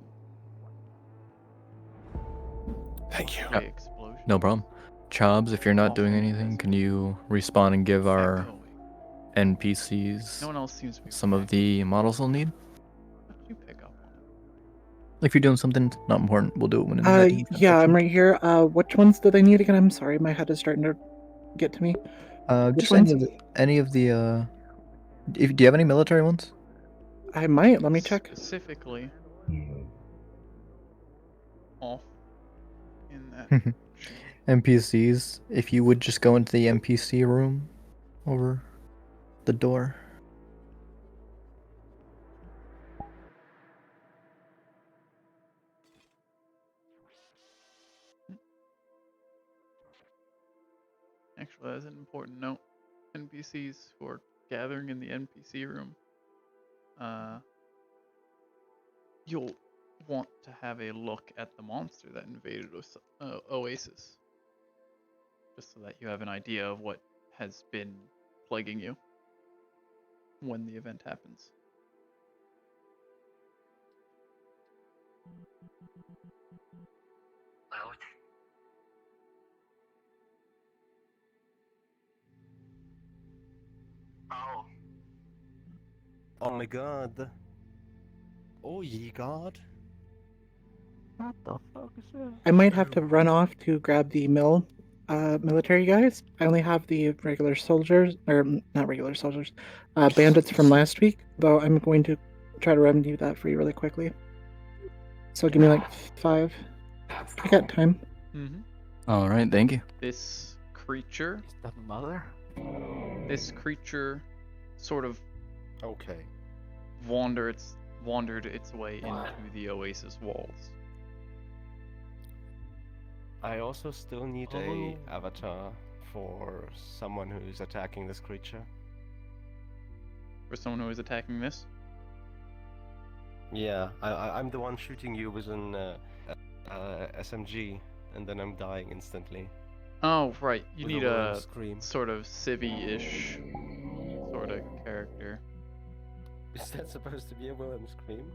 Thank you. Explosions. No problem. Chobs, if you're not doing anything, can you respawn and give our NPCs No one else seems to be some of the models they'll need? What did you pick up on? If you're doing something not important, we'll do it when in the defense Yeah, I'm section. right here. Which ones do they need again? I'm sorry, my head is starting to get to me. Which Just ones? any of the do you have any military ones? I might. Let me check. Specifically, off in that. NPCs, if you would just go into the NPC room over the door. Actually, that's an important note. NPCs who are gathering in the NPC room, you'll want to have a look at the monster that invaded Oasis. Just so that you have an idea of what has been plaguing you when the event happens. Oh. Oh my god. Oh ye god. What the fuck is that? I might have to run off to grab the military guys. I only have the regular soldiers, or not regular soldiers, bandits from last week, though I'm going to try to remedy that for you really quickly. So give me like 5. I got time. Mm-hmm. All right, thank you. This creature. Is that mother? This creature sort of Okay. wandered its way into the Oasis walls. I also still need a avatar for someone who's attacking this creature. For someone who is attacking this? Yeah, I'm the one shooting you with an SMG, and then I'm dying instantly. Oh, right. You With need a little a scream. sort of civvy-ish sort of character. Is that supposed to be a Willem scream?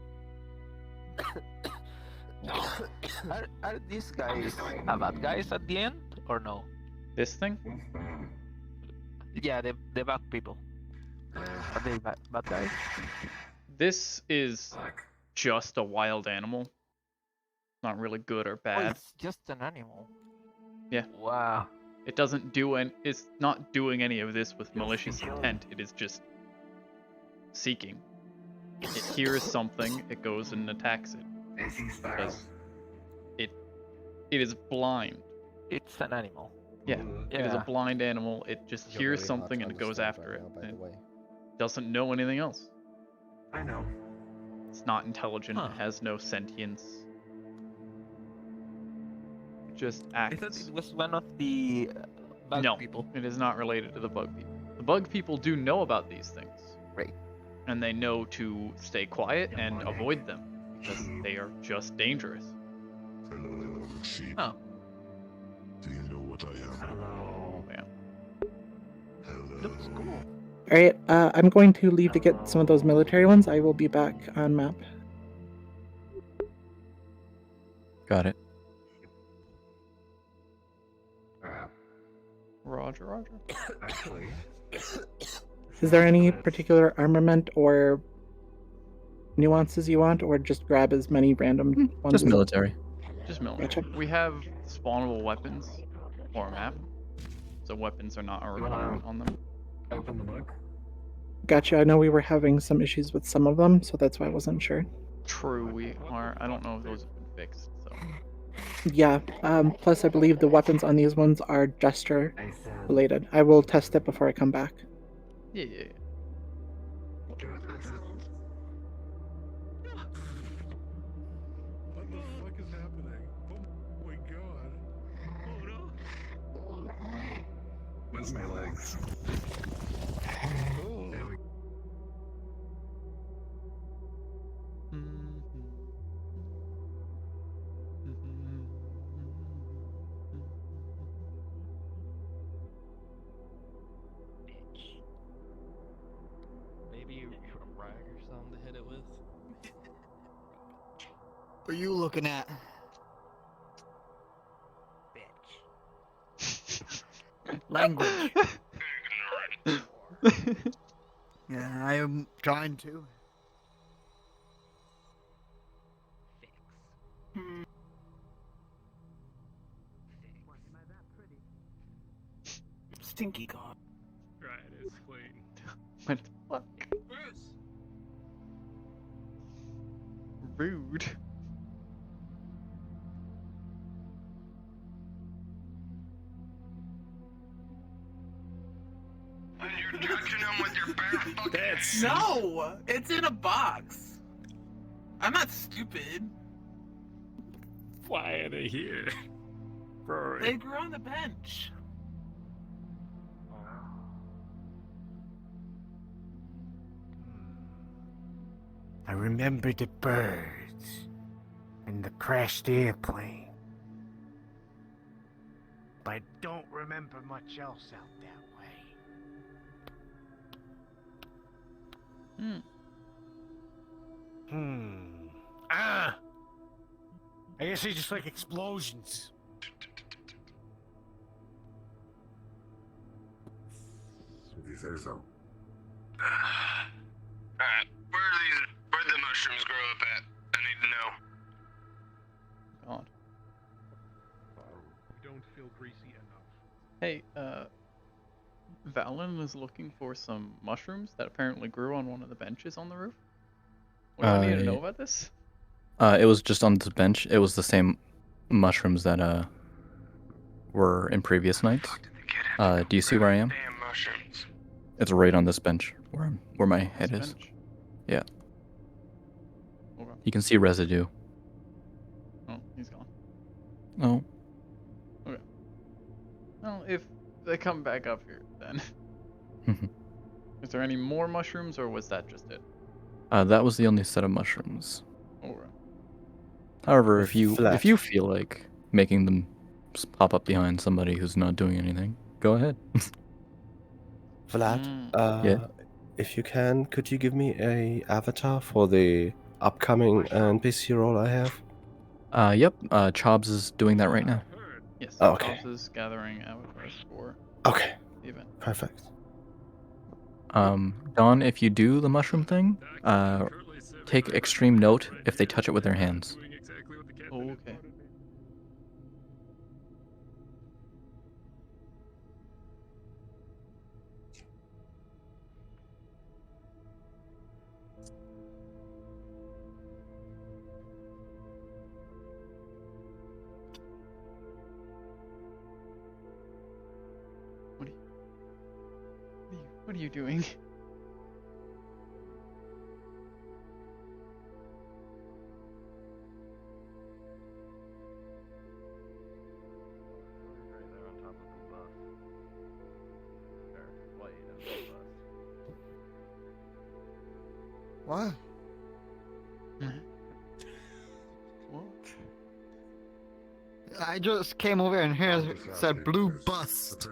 Are these guys bad guys at the end or no? This thing? Yeah, the bad people. Are they bad guys? This is just a wild animal. Not really good or Oh, bad. it's just an animal. Yeah. Wow. It doesn't do it's not doing any of this with malicious intent. It is just seeking. It hears something, it goes and attacks it. Because it is blind. It's an animal. Yeah, it is a Yeah. blind animal. It just You're hears very hard something to and it goes understand after right it. now, by the and way. doesn't know anything else. I know. It's not intelligent. Huh. It has no sentience. It just acts. I thought it was one of the bug no, people. it is not related to the bug people. The bug people do know about these things. Right. And they know to stay quiet and avoid them because they are just dangerous. Oh. Do you know what I am? Oh, yeah. Looks cool. Alright, I'm going to leave to get some of those military ones. I will be back on map. Got it. Roger, Roger. Actually, Is there any particular armament or nuances you want, or just grab as many random ones? Just as- military. Just military. Gotcha. We have spawnable weapons for a map, so weapons are not a requirement on them. open the book. Gotcha. I know we were having some issues with some of them, so that's why I wasn't sure. True, we are. I don't know if those have been fixed. So Yeah. Plus, I believe the weapons on these ones are gesture related. I will test it before I come back. yeah, yeah, yeah. What the fuck is happening? Oh my god. Oh no. When's my legs? There we Maybe you a rag or something to hit it with. What are you looking at? Language. Yeah, I am trying to. Stinky god. Right, it's clean. What the fuck? Rude. And you're touching them with your bare fucking hands. No! It's in a box. I'm not stupid. Why are they here? Rory. They grew on the bench. I remember the birds and the crashed airplane. But I don't remember much else out that way. I guess they just like explosions. If you say so. Alright, where'd the mushrooms grow up at? I need to know. God. We don't feel greasy enough. Hey, Valen was looking for some mushrooms that apparently grew on one of the benches on the roof. What do I need to know about this? It was just on the bench. It was the same mushrooms that were in previous nights. Do you see where I am? Damn mushrooms. It's right on this bench where my head This is. bench? Yeah. Okay. You can see residue. Oh, he's gone. Oh. Okay. Well, if they come back up here, then. Is there any more mushrooms, or was that just it? That was the only set of mushrooms. Okay. However, if you Flat. feel like making them pop up behind somebody who's not doing anything, go ahead. Vlad, Yeah? if you can, could you give me a avatar for the upcoming NPC role I have? Yep. Chobs is doing that right now. Yes. Oh, okay. Chobs is gathering avatars for Okay. the event. Perfect. Dawn, if you do the mushroom thing, take extreme note if they touch it with their hands. Oh, okay. What are you doing? What? I just came over and here it said blue bust.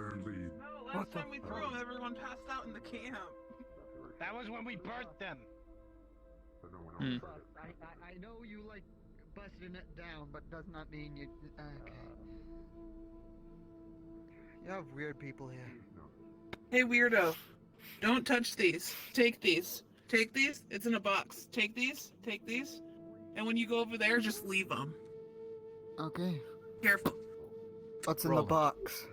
Last time we threw them, everyone passed out in the camp. That was when we burnt them. But no one Hmm. else heard it. I know you like busting it down, but does not mean you. Okay. You have weird people here. Hey, weirdo. Don't touch these. Take these. Take these. It's in a box. Take these. Take these. And when you go over there, just leave them. Okay. Careful. What's in the box?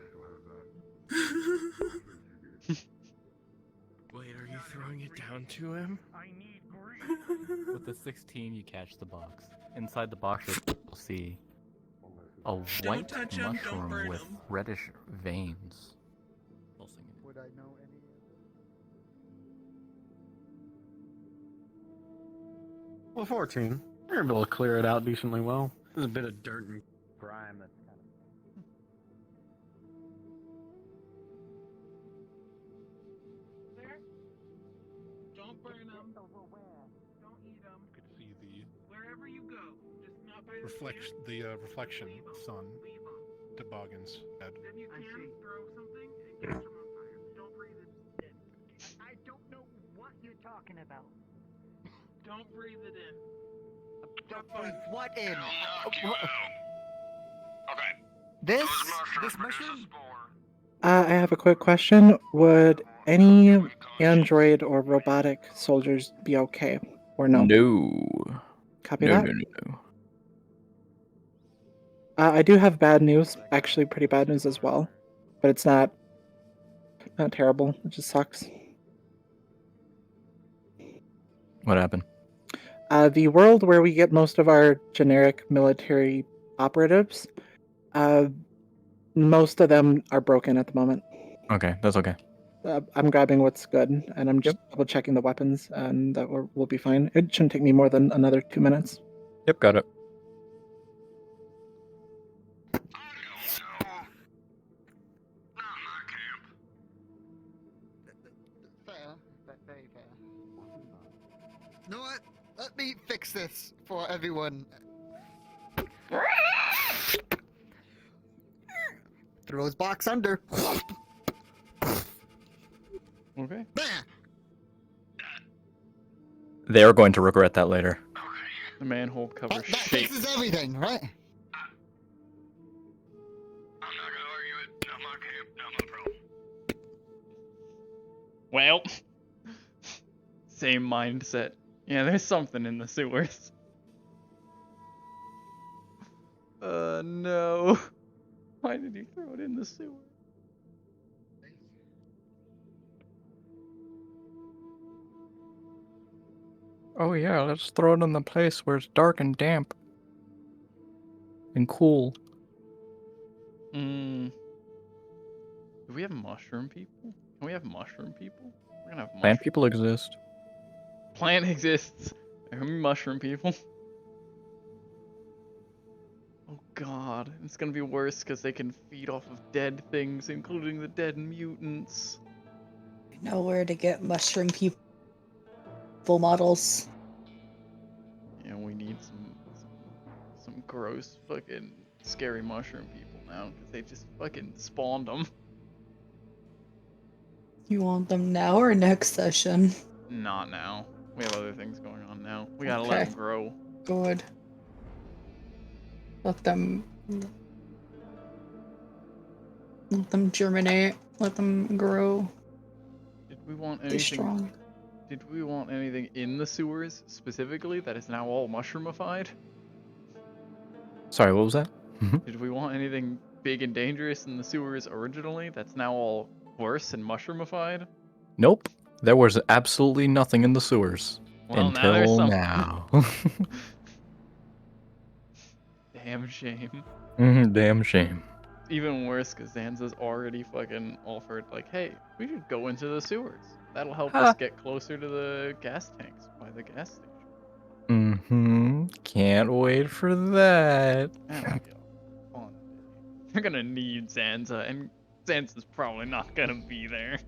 Wait, are you throwing it down to him? With the 16, you catch the box. Inside the box, you'll see a white touch 'em, don't mushroom burn with 'em. reddish veins. Pulsing in it. Would I know any? Well, 14. You're able to clear it out decently well. There's a bit of dirt and grime that's kind of. There. Don't burn them. Don't eat them. You could see the Wherever you go, just not by the reflection sun toboggan's head. Then you can throw something and catch them on fire. Don't breathe it in. I don't know what you're talking about. Don't breathe it in. Don't breathe what in? Okay. This mushroom? I have a quick question. Would any android or robotic soldiers be okay, or no? No. Copy No, that. no. I do have bad news. Actually, pretty bad news as well, but it's not terrible. It just sucks. What happened? The world where we get most of our generic military operatives, most of them are broken at the moment. Okay, that's okay. I'm grabbing what's good, and I'm just double checking the weapons, and that we'll be fine. It shouldn't take me more than another 2 minutes. Yep, got it. Fair. Very fair. You know what? Let me fix this for everyone. Throw his box under. Okay. Bah! They are going to regret that later. The manhole cover That shakes. fixes everything, right? Well, same mindset. Yeah, there's something in the sewers. No. Why did he throw it in the sewer? Oh yeah, let's throw it in the place where it's dark and damp. And cool. Do we have mushroom people? Can we have mushroom people? We're gonna have mushroom. Plant people exist. Plant exists. There can be mushroom people. Oh god, it's gonna be worse because they can feed off of dead things, including the dead mutants. Know where to get mushroom people models. Yeah, we need some gross fucking scary mushroom people now because they just fucking spawned them. You want them now or next session? Not now. We have other things going on now. We gotta let Okay. them grow. Good. Let them germinate. Let them grow. Did we want Be anything? strong. Did we want anything in the sewers specifically that is now all mushroomified? Sorry, what was that? Did we want anything big and dangerous in the sewers originally that's now all worse and mushroomified? Nope. There was absolutely nothing in the sewers. Well, now there's until something. now. Damn shame. Damn shame. Even worse, because Zanza's already fucking offered, like, hey, we should go into the sewers. That'll help us get closer to the gas tanks by the gas station. Can't wait for that. That'll be a fun day. You're gonna need Zanza, and Zanza's probably not gonna be there.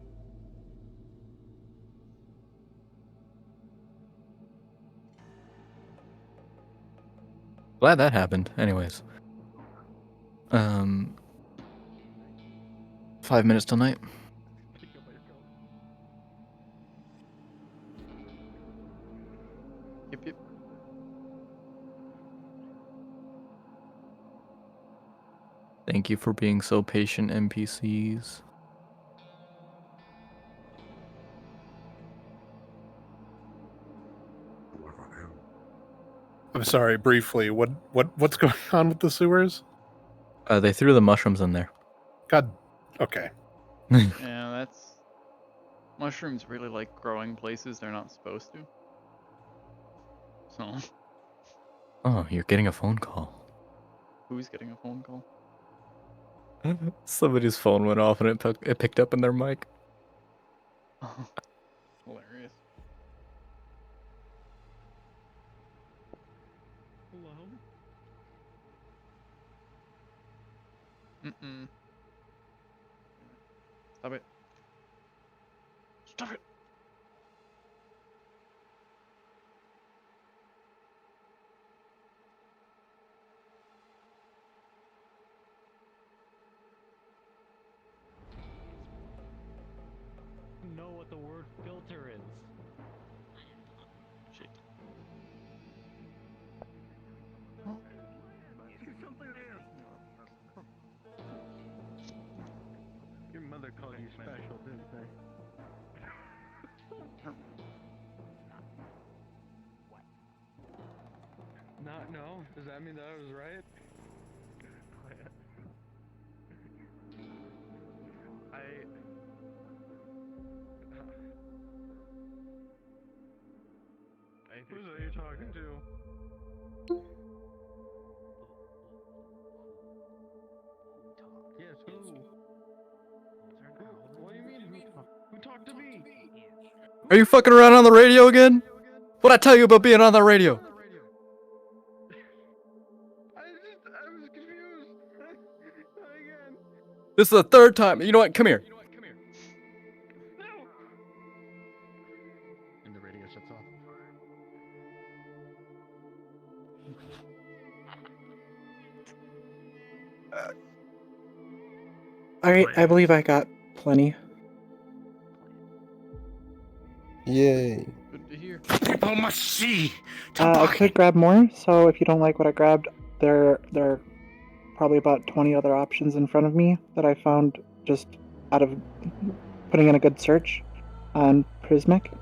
Glad that happened. Anyways. 5 minutes till night. Yep, yep. Thank you for being so patient, NPCs. I'm sorry, briefly. What's going on with the sewers? They threw the mushrooms in there. God. Okay. Yeah, that's mushrooms really like growing places they're not supposed to. So Oh, you're getting a phone call. who's getting a phone call? Somebody's phone went off and it picked up in their mic. Hilarious. Hello? Mm-mm. Stop it. Stop it. Know what the word filter is. Shit. Your mother called you special, didn't they? Not no? Does that mean that I was right? Who's that you're talking to? Yes, who? What do you mean, who talked to me? Are you fucking around on the radio again? What'd I tell you about being on the radio? I was confused. Again. This is the third time. You know what? Come here. And the radio shuts off. Alright, I believe I got plenty. Yay. Good to hear. People must see. I could grab more, so if you don't like what I grabbed, there are probably about 20 other options in front of me that I found just out of putting in a good search on Prismic.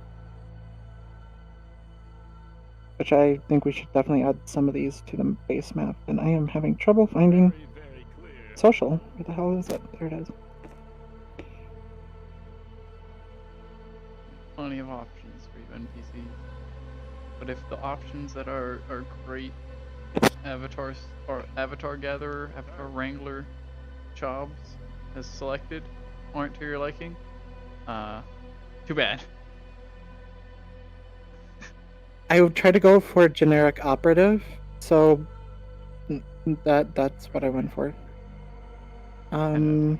Which I think we should definitely add some of these to the base map, and I am having trouble finding social. Where the hell is it? There it is. Plenty of options for you NPCs. But if the options that are great avatars or avatar gatherer, avatar wrangler jobs as selected aren't to your liking, too bad. I would try to go for generic operative, so that's what I went for. Amazing.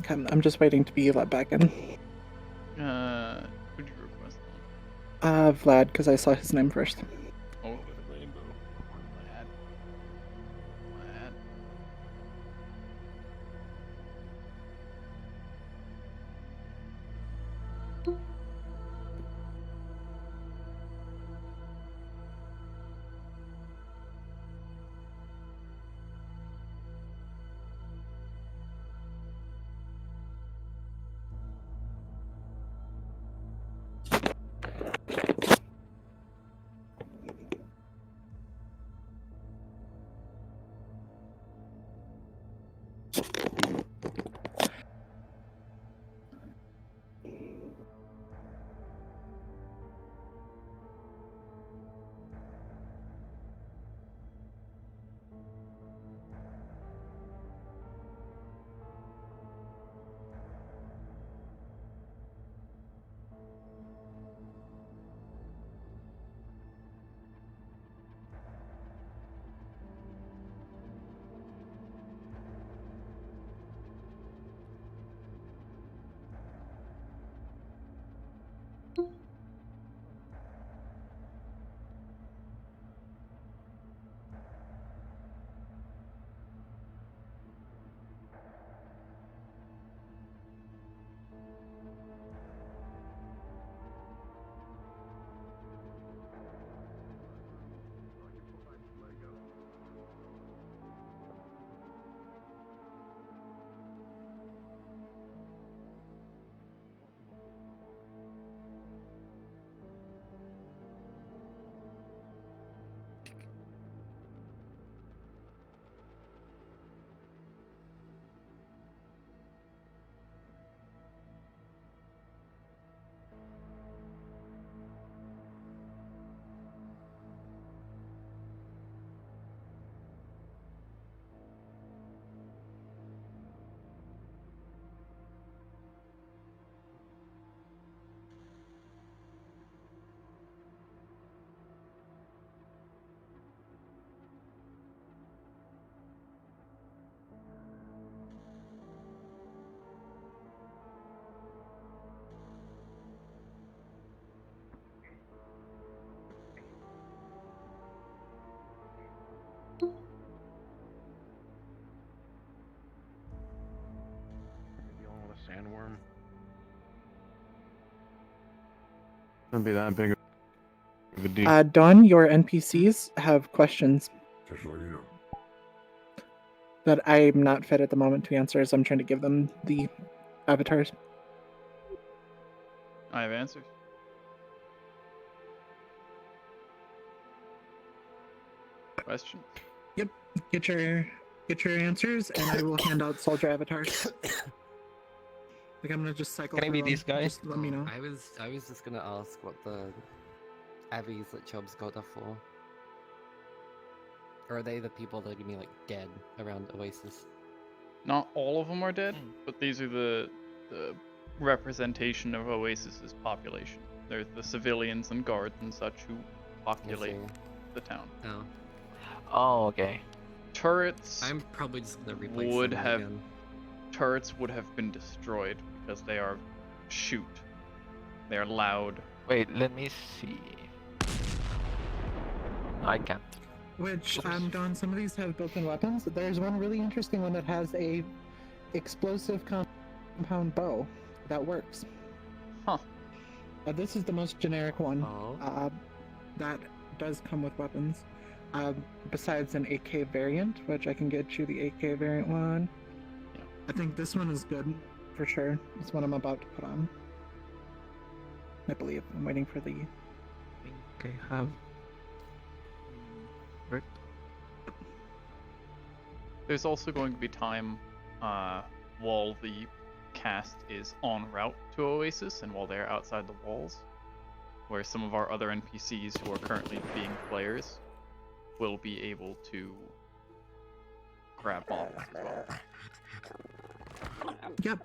Okay, I'm just waiting to be let back in. Who'd you request Vlad, because I saw his name first. on? Oh, Wouldn't be that big of a deal. Don, your NPCs have questions Just so you know. that I'm not fit at the moment to answer, as I'm trying to give them the avatars. I have answers. Questions? Yep. Get your answers, and I will hand out soldier avatars. Like, I'm gonna just cycle. Can I be through them. these guys? Just let me know. I was just gonna ask what the Avies that Chubbs got are for. Or are they the people that are gonna be like dead around Oasis? Not all of them are dead, but these are the representation of Oasis's population. There's the civilians and guards and such who populate the town. Oh. Oh, okay. Turrets I'm probably just gonna replace would them have again. turrets would have been destroyed because they are shoot. They are loud. Wait, let me see. I can't. Which, Don, some of these have built-in weapons. There's one really interesting one that has a explosive compound bow that works. Huh. This is the most generic one. That does come with weapons. Besides an AK variant, which I can get you the AK variant one. I think this one is good, for sure. It's one I'm about to put on. I believe. I'm waiting for the... Okay, have... Right. There's also going to be time while the cast is en route to Oasis and while they're outside the walls, where some of our other NPCs who are currently being players will be able to grab bottles as well. Yep.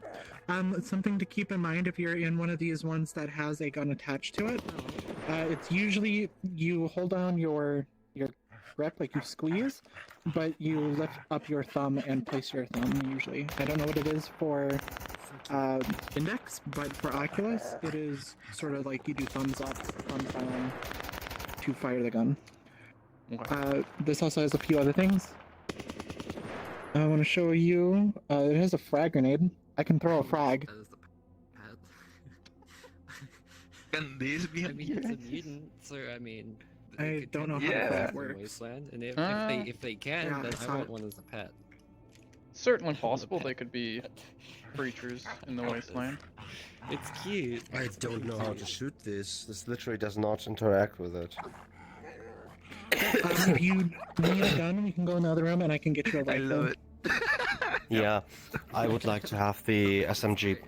Something to keep in mind if you're in one of these ones that has a gun attached to it. It's usually you hold down your grip, like you squeeze, but you lift up your thumb and place your thumb usually. I don't know what it is for index, but for Oculus, it is sort of like you do thumbs up, thumbs down to fire the gun. This also has a few other things. I want to show you. It has a frag grenade. I can throw a frag. Can these be I mean, it's a mutant, so I mean. I don't know how that works. Wasteland, and if they can, yeah, then I I saw want it. one as a pet. Certainly possible they could be creatures in the wasteland. It's cute. I don't know how to shoot this. This literally does not interact with it. If you need a gun, we can go in the other room and I can get you a rifle. I love it. Yeah, I would like to have the SMG.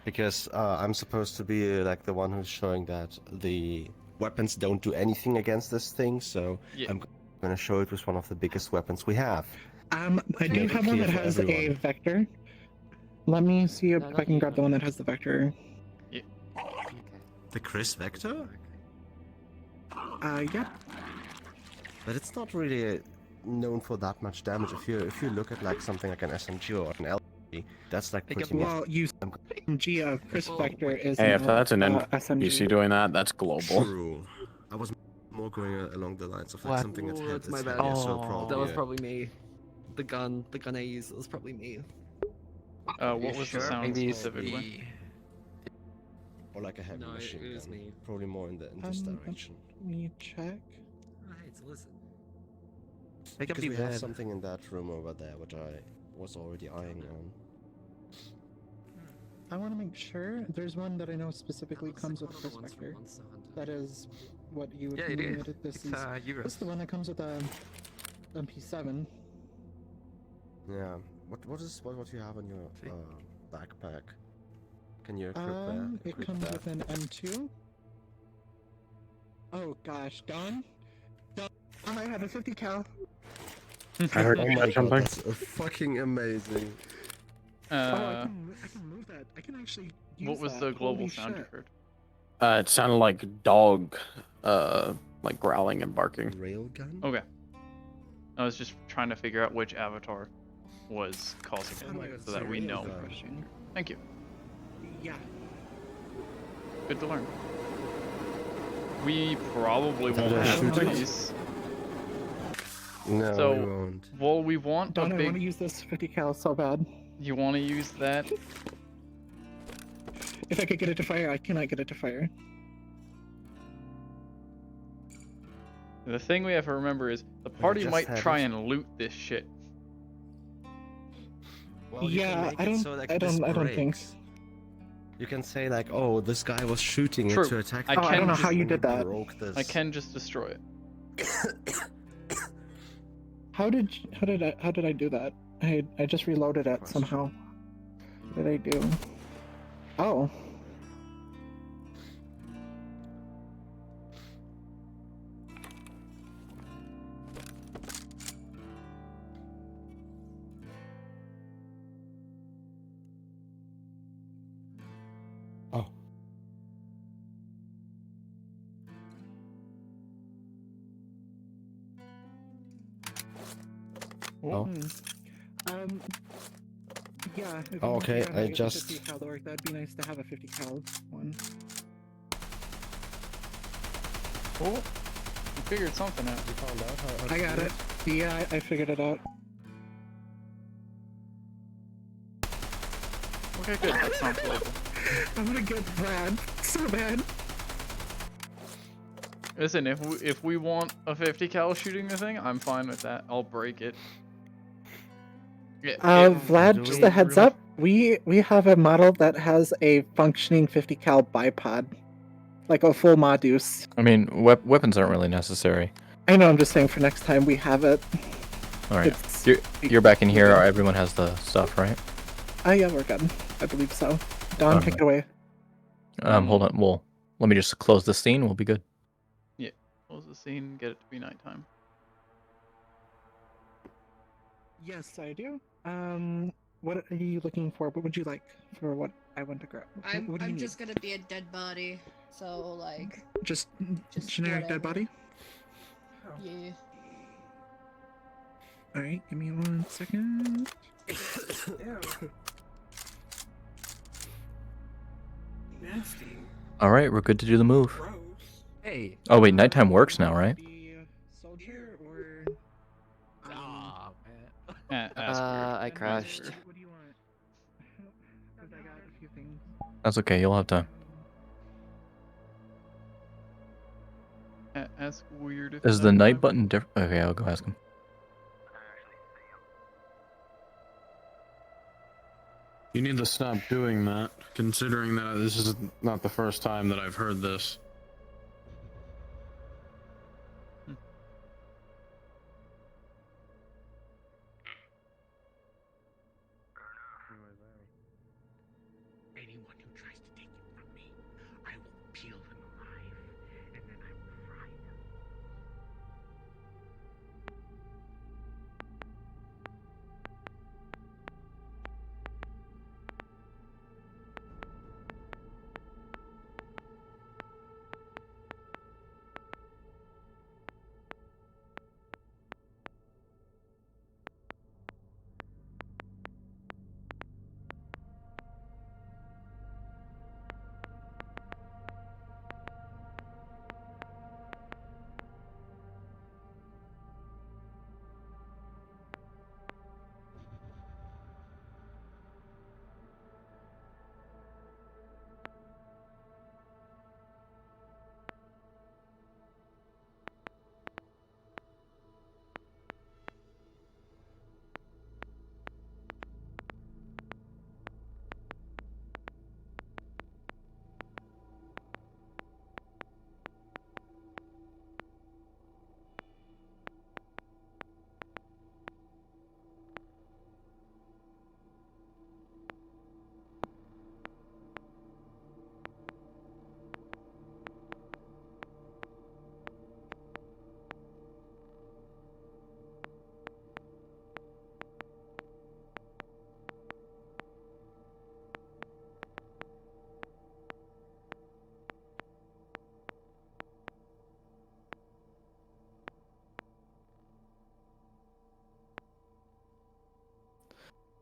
Because I'm supposed to be like the one who's showing that the weapons don't do anything against this thing, so I'm gonna show it with one of the biggest weapons we have. I do have one that has a vector. Let me see if I can grab the one that has the vector. The Chris Vector? Yeah. But it's not really known for that much damage. If you look at like something like an SMG or an LMG, that's like pretty much. Well, you SMG Chris Vector is. Hey, if that's an SMG. NPC doing that, that's global. True. I was more going along the lines of like What? something that had That's my its bad. head, so probably. That was probably me. The gun I used was probably me. What was the sound specifically? Or like a heavy No, machine it was gun. me. Probably more in this direction. Let me check. Alright, so listen. Because can be we have bad. something in that room over there, which I was already eyeing on. I want to make sure. There's one that I know specifically comes with Chris Vector. That is what you would Yeah, it is. need. This It's, is Eurus. this is the one that comes with a MP7. Yeah. What do you have in your backpack? Can you equip that? It Equip comes that? with an M2. Oh gosh, Don, I have a 50 cal. I heard Oh you my said god, something. that's fucking amazing. I can move that. I can actually use What was that. the global Holy sound you shit. heard? It sounded like dog, like growling and barking. Railgun? Okay. I was just trying to figure out which avatar was causing it, so that we know. Thank you. Yeah. Good to learn. We probably Is that won't a have shooter? these. No, So, we won't. well, we want Don, a I big. want to use this 50 cal so bad. You want to use that? If I could get it to fire, I cannot get it to fire. The thing we have to remember is the We party just might had try it. and loot this shit. Well, you can Yeah, make I it don't. so, like, I this don't think. breaks. You can say like, oh, this guy was shooting True. it to attack. I the can I don't know bridge how and you we did that. Broke this. I can just destroy it. How did I do that? I just reloaded it somehow. What did I do? Oh. Oh. Oh. Yeah. if Oh, you okay, figure out how I to get the just- 50 cal to work, that'd be nice to have a 50 cal one. Oh, you figured something out. You found out how I to got do it. Yeah, I figured it out. Okay, good. That sounds doable. I'm gonna get Brad so bad. Listen, if we want a 50 cal shooting the thing, I'm fine with that. I'll break it. Yeah, Vlad, do just we a heads really- up. We have a model that has a functioning 50 cal bipod, like a full Modus. I mean, weapons aren't really necessary. I know. I'm just saying for next time we have it. All right, It's- you're back in here. Everyone has the stuff, right? Oh yeah, we're good. I believe so. Don, take it away. Hold on. Well, let me just close the scene. We'll be good. Yeah, close the scene, get it to be nighttime. Yes, I do. What are you looking for? What would you like for what I want to grab? I'm What do you need? just gonna be a dead body, so like, Just just generic dead whatever. body. yeah. All right, give me 1 second. Nasty. All right, we're good to do the move. Hey. Oh wait, nighttime works now, right? Soldier or I crashed. what do you want? 'Cause I got a few things. That's okay. You'll have time. Ask weird if Is that the night time- button different? Okay, I'll go ask him. You need to stop doing that, considering that this is not the first time that I've heard this. Anyone who tries to take it from me, I will peel them alive, and then I will fry them.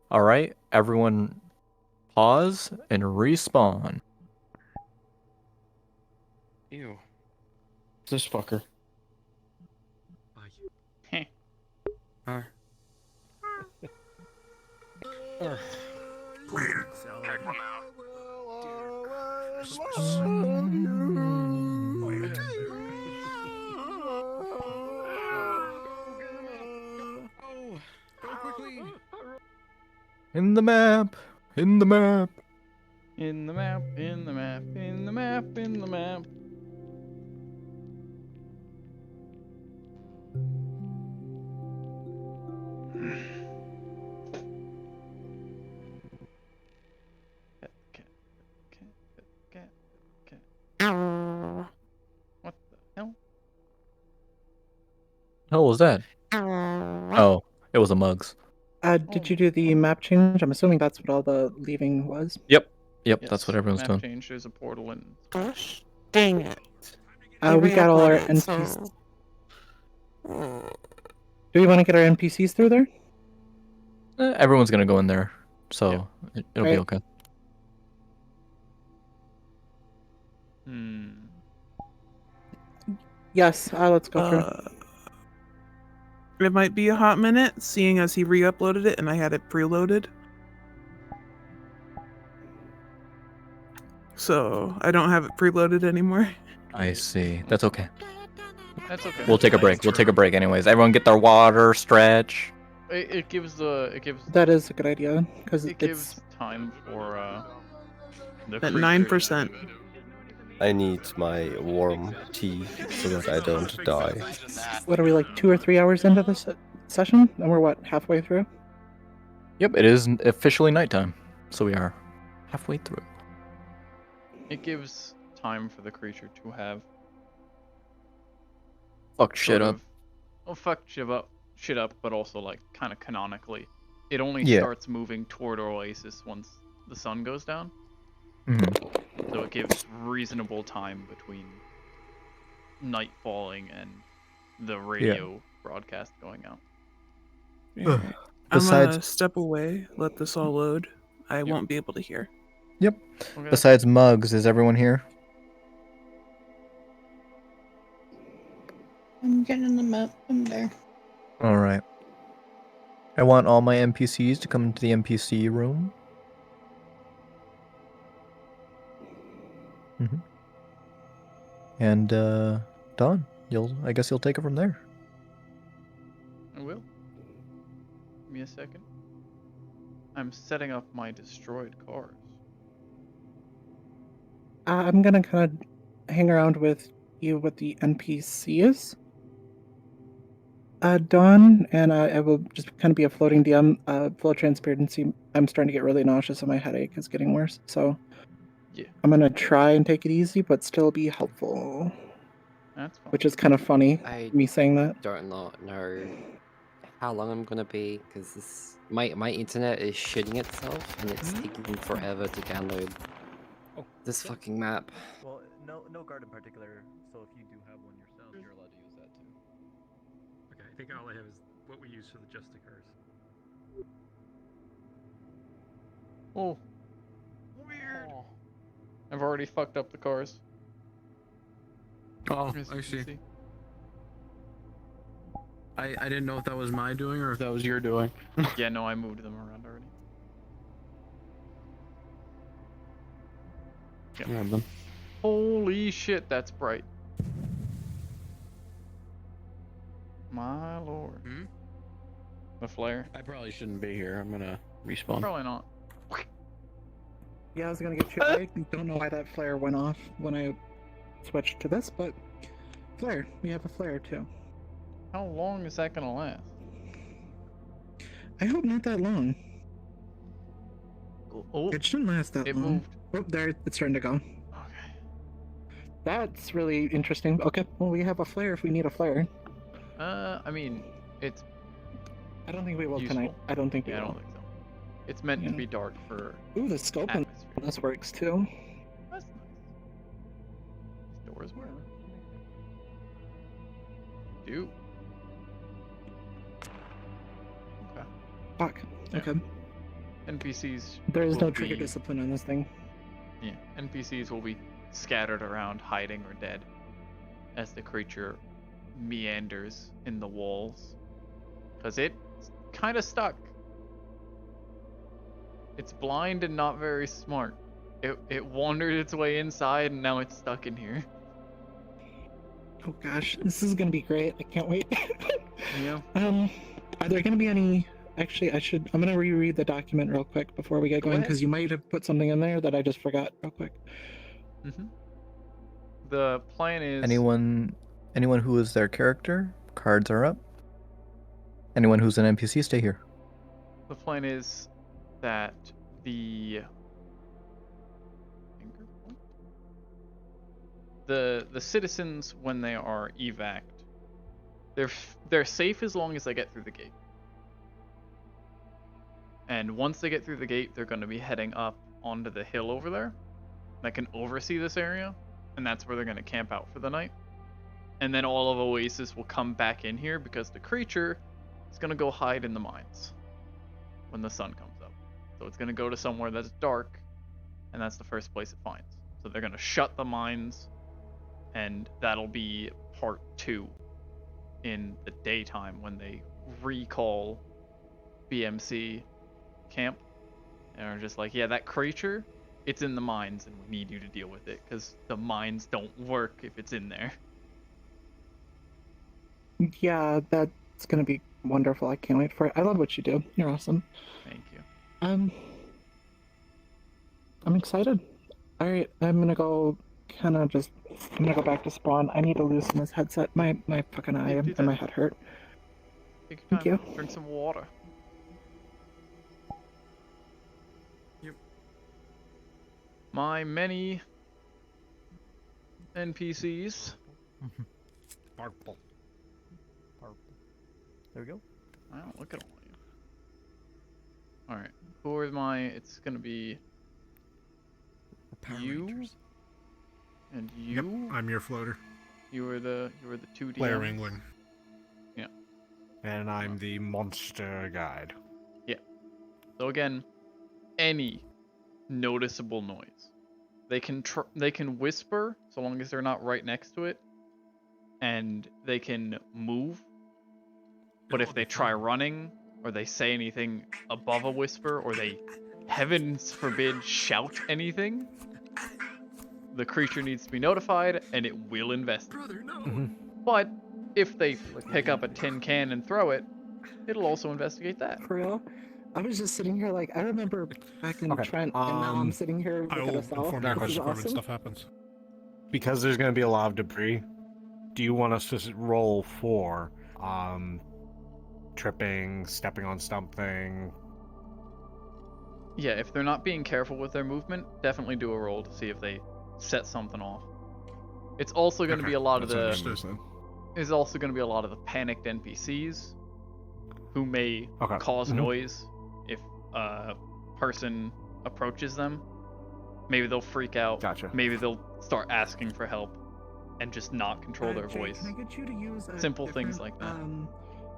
All right, everyone, pause and respawn. Ew. This fucker. Heh. Uh. Check them out. In the map. In the map. In the map, in the map, in the map, in the map. What the hell? hell was that? Oh, it was a mugs. Did you do the map change? I'm assuming that's what all the leaving was. Yep. Yep, Yes, that's what everyone's map doing. change, there's a portal in. Gosh, dang it. We got all our NPCs. Do we want to get our NPCs through there? Everyone's gonna go in there, so it'll be Right. okay. Yes, let's go through. It might be a hot minute, seeing as he re-uploaded it and I had it preloaded. So I don't have it preloaded anymore. I see. That's okay. That's okay. We'll take a break. We'll take a break anyways. Everyone get their water, stretch. It gives the That is a good idea because it it's gives time for the At creature 9%. I need my warm tea so that I don't die. what are we like 2 or 3 hours into this session, and we're what halfway through? Yep, it is officially nighttime, so we are halfway through. It gives time for the creature to have Fuck shit up. Oh, fuck shit up, but also like kind of canonically, it only Yeah. starts moving toward Oasis once the sun goes down. So it gives reasonable time between night falling and the radio broadcast going out. I'm Besides- gonna step away, let this all load. I won't be able to hear. Yep. Okay. Besides mugs, is everyone here? I'm getting the map from there. All right. I want all my NPCs to come into the NPC room. And Don, I guess you'll take it from there. I will. Give me a second. I'm setting up my destroyed cars. I'm gonna kind of hang around with you with the NPCs. Dawn, and I will just kind of be a floating DM. Full transparency, I'm starting to get really nauseous and my headache is getting worse. So yeah, I'm gonna try and take it easy, but still be helpful. That's fine. Which is kind of funny, me saying that. Don't know how long I'm gonna be because this my internet is shitting itself and it's taking forever to download this fucking map. Well, no guard in particular. So if you do have one yourself, you're allowed to use that too. Okay, I think all I have is what we use for the Justicars. Oh. Weird. I've already fucked up the cars. Oh, As I you can see. I didn't know if that was my doing or if that was your doing. Yeah, no, I moved them around already. Yep. Yeah, then. Holy shit, that's bright. My lord. The flare. I probably shouldn't be here. I'm gonna respawn. Probably not. Yeah, I was gonna get you. I don't know why that flare went off when I switched to this, but flare. We have a flare too. How long is that gonna last? I hope not that long. Oh, it shouldn't last that it long. moved. Oh, there, it's starting to go. Okay. That's really interesting. Okay, well, we have a flare if we need a flare. I mean, it's. I don't think we will useful. tonight. I don't think we Yeah, I will. don't think so. It's meant to be dark for. Ooh, the scope on this works too. That's nice. These doors work. Do. Okay. Fuck. Yeah. Okay. NPCs. There is will no trigger be- discipline on this thing. Yeah, NPCs will be scattered around, hiding or dead, as the creature meanders in the walls, because it's kind of stuck. It's blind and not very smart. It wandered its way inside and now it's stuck in here. Oh gosh, this is gonna be great. I can't wait. Yeah. Are there gonna be any Actually, I'm gonna reread the document real quick before we get Go going, ahead. because you might have put something in there that I just forgot real quick. The plan is Anyone who is their character, cards are up. Anyone who's an NPC, stay here. the plan is that the citizens, when they are evac'd, they're safe as long as they get through the gate. And once they get through the gate, they're going to be heading up onto the hill over there that can oversee this area, and that's where they're going to camp out for the night. And then all of Oasis will come back in here because the creature is going to go hide in the mines when the sun comes up. So it's going to go to somewhere that's dark, and that's the first place it finds. So they're going to shut the mines, and that'll be part 2 in the daytime when they recall BMC camp. And are just like, yeah, that creature, it's in the mines, and we need you to deal with it, because the mines don't work if it's in there. Yeah, that's gonna be wonderful. I can't wait for it. I love what you do. You're awesome. Thank you. I'm excited. All right, I'm gonna go back to spawn. I need to loosen this headset. My fucking eye and my head hurt. Take your Thank time. you. Drink some water. Yep. My many NPCs. Purple. There we go. Wow, look at all of you. Alright, who are my... It's gonna be... you? And you? Yep, I'm your floater. You were the 2D. Blair England. Yeah. And I'm the monster guide. Yeah. So again, any noticeable noise. They can whisper so long as they're not right next to it. And they can move. But if they try running, or they say anything above a whisper, or they, heavens forbid, shout anything, the creature needs to be notified, and it will investigate. Brother, no. But if they pick up a tin can and throw it, it'll also investigate that. For real? I was just sitting here like, I remember back in Trent, and now I'm sitting here I looking will at myself. inform you This when is awesome. stuff happens. Because there's going to be a lot of debris, do you want us to roll for tripping, stepping on something? Yeah, if they're not being careful with their movement, definitely do a roll to see if they set something off. It's also going to be a lot of the... It's also going to be a lot of the panicked NPCs who may cause noise if a person approaches them. Maybe they'll freak out. Gotcha. Maybe they'll start asking for help and just not control their Jay, voice. Can I get you to use a Simple things different, like that.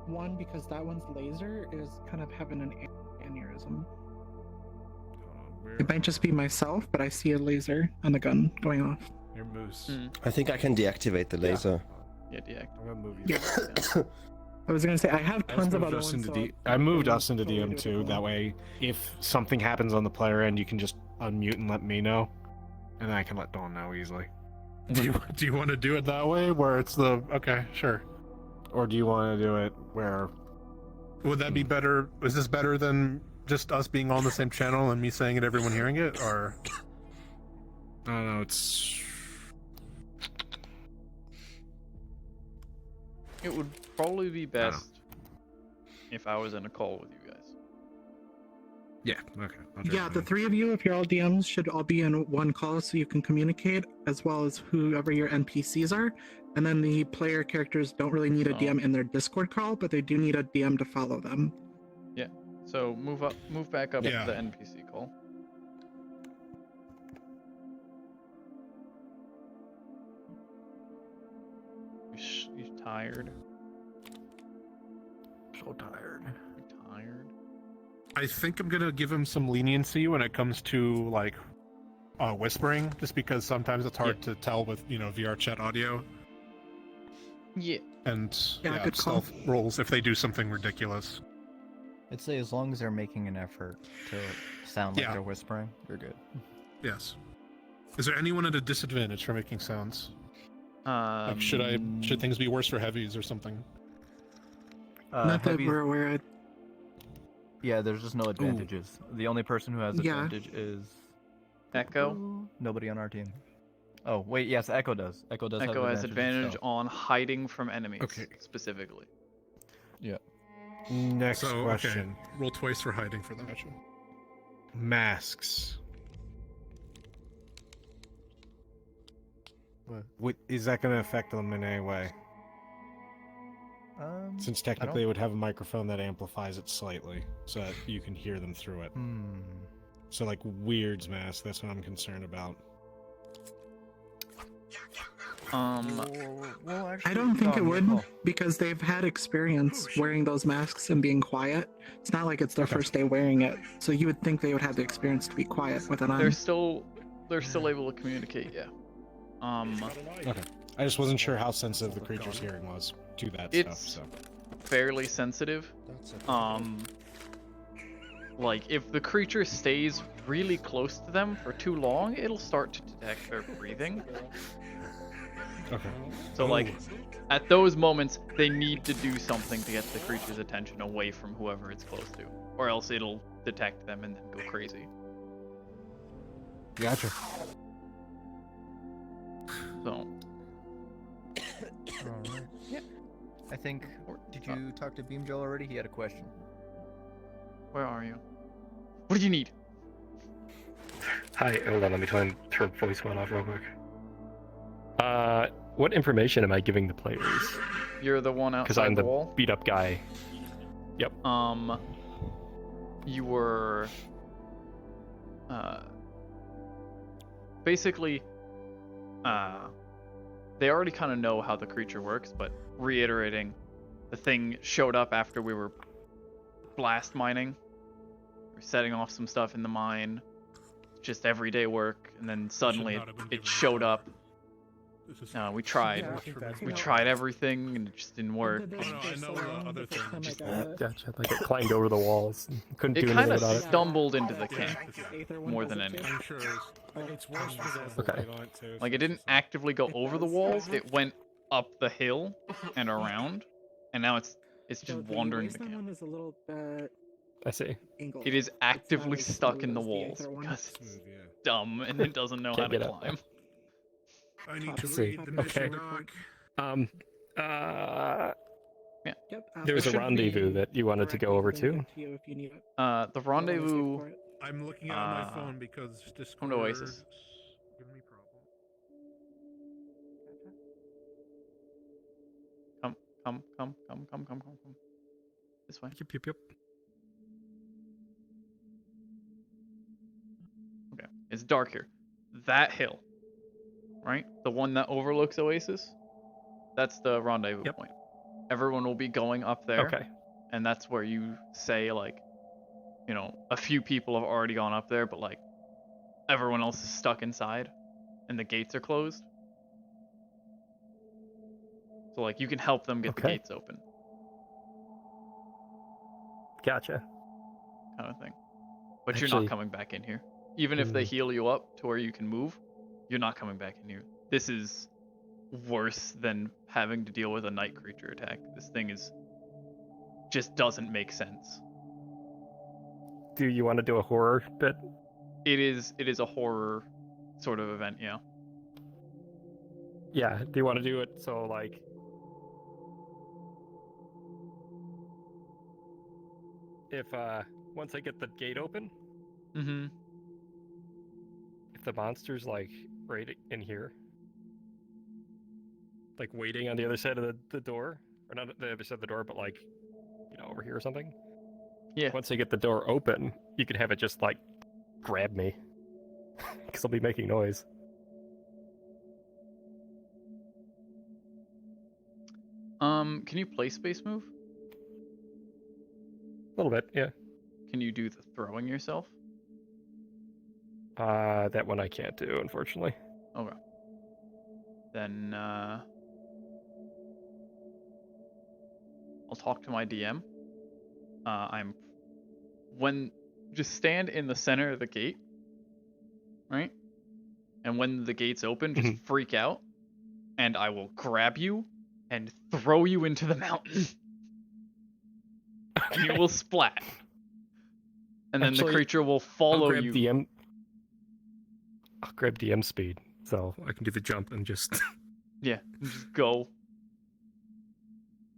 One, because that one's laser is kind of having an aneurysm. It might just be myself, but I see a laser on the gun going off. Your moose. I think I can deactivate the laser. Yeah, deactivate. I'm gonna move you. I was gonna say I have tons of other ones. I moved us into DM2. That way, if something happens on the player end, you can just unmute and let me know, and then I can let Dawn know easily. Do you want to do it that way, where it's the okay, sure? Or do you want to do it where? Would that be better? Is this better than just us being on the same channel and me saying it, everyone hearing it, or? I don't know. It's. It would probably be best if I was in a call with you guys. Yeah. Okay. Yeah, the three of you, if you're all DMs, should all be in one call so you can communicate, as well as whoever your NPCs are. And then the player characters don't really need a DM in their Discord call, but they do need a DM to follow them. Yeah. So move back up Yeah. to the NPC call. You tired? So tired. You tired? I think I'm gonna give him some leniency when it comes to like whispering, just because sometimes it's hard to tell with VR chat audio. Yeah. And Yeah, good call. stealth rolls if they do something ridiculous. I'd say as long as they're making an effort to sound like Yeah. they're whispering, you're good. Yes. Is there anyone at a disadvantage for making sounds? Like, should things be worse for heavies or something? Not that we're aware of. Yeah, there's just no advantages. The only person who has Yeah. advantage is Echo. nobody on our team. Oh wait, yes, Echo does. Echo does. Echo have has advantage advantage itself. on hiding from enemies, Okay. specifically. Yeah. Next So, question. okay. Roll twice for hiding for that. Masks. Is that going to affect them in any way? Since technically it would have a microphone that amplifies it slightly, so that you can hear them through it. So like Weird's mask, that's what I'm concerned about. I don't think it would, because they've had experience wearing those masks and being quiet. It's not like it's their first day wearing it, so you would think they would have the experience to be quiet with it on. They're still able to communicate. Yeah. Okay. I just wasn't sure how sensitive the creature's hearing was to that It's stuff. fairly sensitive. Like if the creature stays really close to them for too long, it'll start to detect their breathing. Okay. So like, at those moments, they need to do something to get the creature's attention away from whoever it's close to, or else it'll detect them and then go crazy. Gotcha. So. Alright. Yeah. I think. Did you talk to Beam Joe already? He had a question. Where are you? What do you need? Hi, hold on, let me try and turn voice one off real quick. What information am I giving the players? You're the one Because outside I'm the the wall. beat up guy. Yep. You were basically they already kind of know how the creature works, but reiterating, the thing showed up after we were blast mining. We're setting off some stuff in the mine, just everyday work, and then suddenly it showed up. We tried. We tried everything and it just didn't work. I know other things. Gotcha, like it climbed over the walls. Couldn't It do kind anything of about it. stumbled into the camp more than anything. Okay. Like it didn't actively go over the walls, it went up the hill and around, and now it's just wandering the camp. Is a little I see. It is actively stuck in the walls because it's dumb and it doesn't know how Can't to get up. climb. I need I to see. read the Okay. mission doc. Yeah. There's a should rendezvous that you wanted to go over to. The rendezvous. I'm looking at it on my phone because Discord. Come to Oasis. Giving me problems. Come. This way. Yep. Okay. It's dark here. That hill, right? The one that overlooks Oasis. That's the rendezvous point. Everyone will be going up there. Okay. And that's where you say, like, you know, a few people have already gone up there, but like everyone else is stuck inside and the gates are closed. So like you can help them get the gates open. Gotcha. Kind of thing. But you're not Actually- coming back in here. Even if they heal you up to where you can move, you're not coming back in here. This is worse than having to deal with a night creature attack. This thing just doesn't make sense. Do you want to do a horror bit? It is a horror sort of event, yeah. Yeah. Do you want to do it so like? If once I get the gate open, Mm-hmm. if the monster's like right in here, like waiting on the other side of the door, or not the other side of the door, but like, you know, over here or something. Yeah. Once I get the door open, you could have it just like grab me, because I'll be making noise. Can you play space move? A little bit, yeah. Can you do the throwing yourself? That one I can't do, unfortunately. Okay. Then I'll talk to my DM. Just stand in the center of the gate, right? And when the gate's open, just freak out, and I will grab you and throw you into the mountain. And you will splat. And then Actually, the creature will I'll follow grab you. DM. I'll grab DM speed, so I can do the jump and just. Yeah, just go.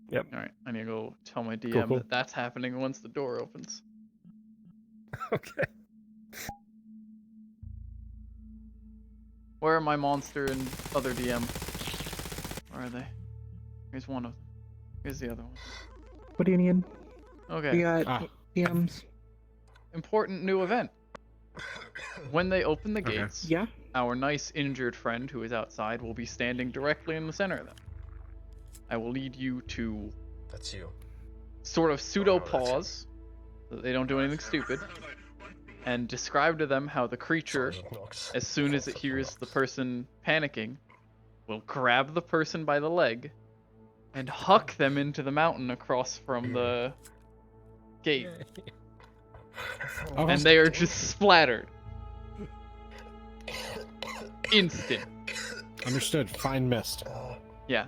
Yep. All right, I need to go tell my DM cool. that that's happening once the door opens. Okay. Where are my monster and other DM? Where are they? Here's one of them. Here's the other one. What do you need? Okay. We got DMs. Important new event. When they open the Okay. gates, Yeah? our nice injured friend who is outside will be standing directly in the center of them. I will lead you to That's you. sort of pseudo pause, so that they don't do anything stupid, and describe to them how the creature, as soon as it hears the person panicking, will grab the person by the leg and huck them into the mountain across from the gate. And they are just splattered. Instant. Understood. Fine mist. Yeah.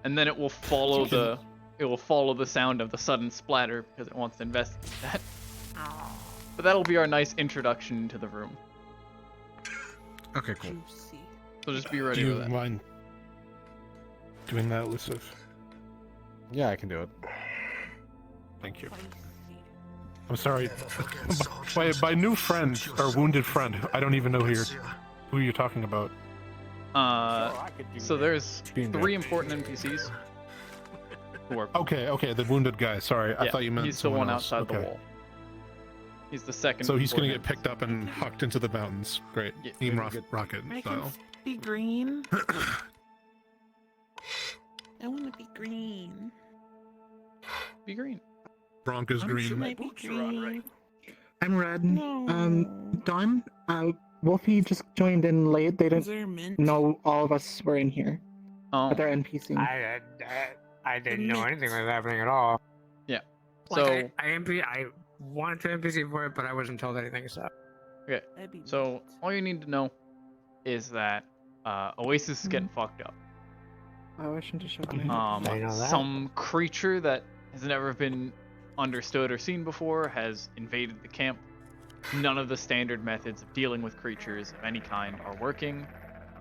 And then it will follow the sound of the sudden splatter because it wants to investigate that. But that'll be our nice introduction to the room. Okay, cool. So just be ready Do for you that. mind doing that, Luciv? Yeah, I can do it. Thank you. I'm sorry. By new friend or wounded friend, I don't even know who you're talking about. So there's 3 important NPCs who are. Okay, the wounded guy. Sorry, I Yeah, thought you meant he's the someone one else. outside the Okay. wall. He's the second. So he's gonna get important picked up and hucked into the mountains. Great. Yeah. Team Very Rocket I style. can be green. I want to be green. Be green. Broncos green. Should I be green? I'm red. Dawn, Wolfie just joined in late. They Is there didn't mint? know all of us were in here. Oh. But they're NPC. I didn't know anything was happening at all. Yeah. Like, So I wanted to NPC for it, but I wasn't told anything. So okay. So all you need to know is that Oasis is getting fucked up. Oh, I shouldn't have showed me. I know that. Some creature that has never been understood or seen before has invaded the camp. None of the standard methods of dealing with creatures of any kind are working.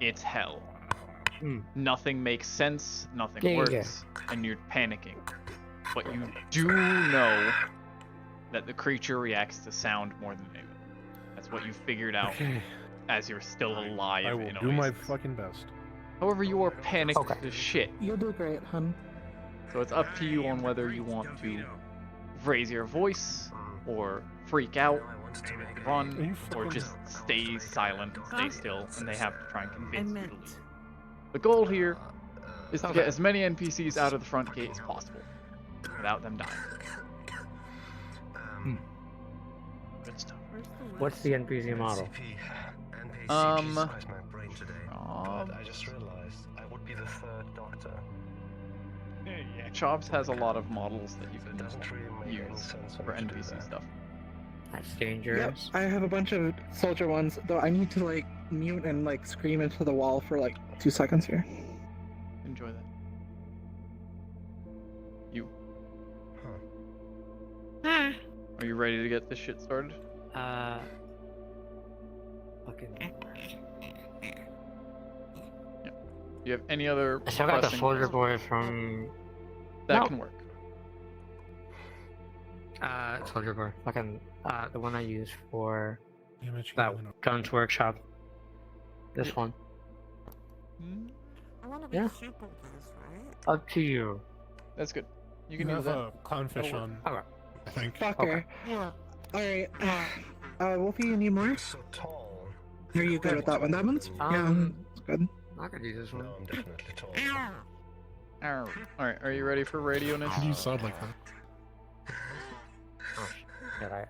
It's hell. Nothing makes sense, nothing Yeah, works, yeah. and you're panicking. But you do know that the creature reacts to sound more than anything. That's what you figured out Okay. as you're still alive I will in do my Oasis. fucking best. However, you are panicked as shit. You'll do great, hun. So it's up to you on whether you want to raise your voice, or freak out, run, or just stay silent and stay still, and they have to try and convince you to leave. The goal here is to get as many NPCs out of the front gate as possible, without them dying. Good stuff. what's the NPC model? I just realized I would be the third doctor. Chops has a lot of models that you can use for NPC stuff. That's Yep, dangerous. I have a bunch of soldier ones, though I need to like mute and like scream into the wall for like 2 seconds here. Enjoy that. You. Are you ready to get this shit started? Fucking. Do you have any other I still got the pressing soldier questions? boy from. That No. can work. Soldier boy. Fucking. The one I use for Damage that Guns Workshop. This one. I want to be Yeah. super buzz, right? Up to you. That's good. You You can have use that. a clownfish That'll on. work. Okay. I think. Fucker. Yeah. Alright, Wolfie, you need more? Are you good with that one? That one's it's good. I could use this one. I'm definitely tall. Alright, are you ready for radio Why now? do you sound like that? Did I?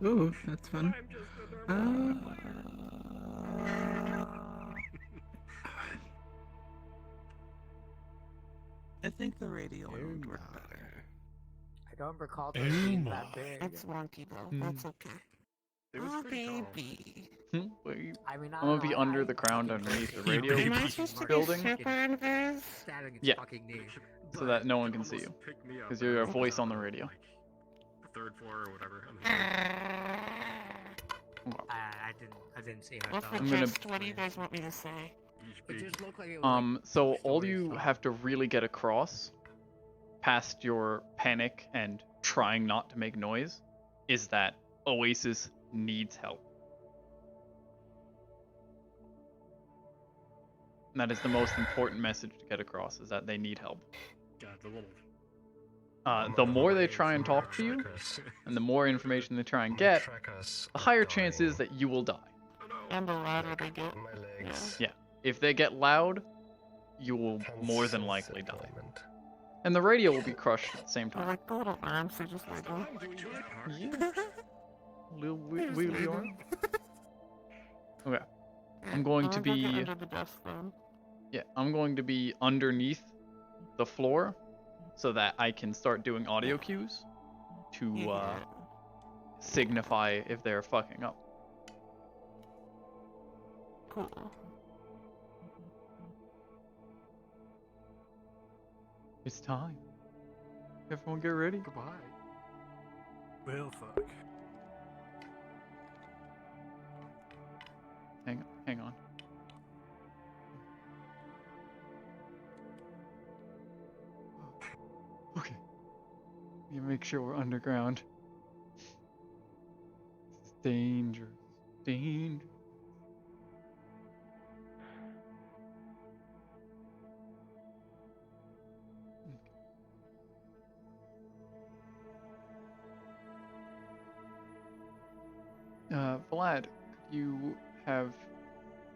Ooh, that's fun. I think the radio would work better. I don't recall Oh this being my. that big. It's wonky though. That's okay. It was Oh, pretty tall. baby. I mean, I'm gonna be under the ground underneath the radio Am I supposed to be building, super invis? stabbing its Yeah. fucking knee. so that no one can see you, because you're a voice on the radio. Third floor or whatever. I didn't see how it What's felt. the I'm gonna- gist? What do you guys want me to say? It just looked like it was So all you have to really get across, past your panic and trying not to make noise, is that Oasis needs help. And that is the most important message to get across, is that they need help. God, the little. The more they try and talk to you, and the more information they try and get, the higher chance is that you will die. And the louder they get. Yeah. If they get loud, you will more than likely die. And the radio will be crushed at the same They're time. like the little arms, they just wiggle. Little wiggly arm. Okay. I'm going to I'm gonna get be. under the desk then. Yeah, I'm going to be underneath the floor, so that I can start doing audio cues to signify if they're fucking up. Cool. It's time. Everyone get ready. Goodbye. Well, fuck. Hang on. Okay. You make sure we're underground. This is dangerous. Danger. Vlad, could you have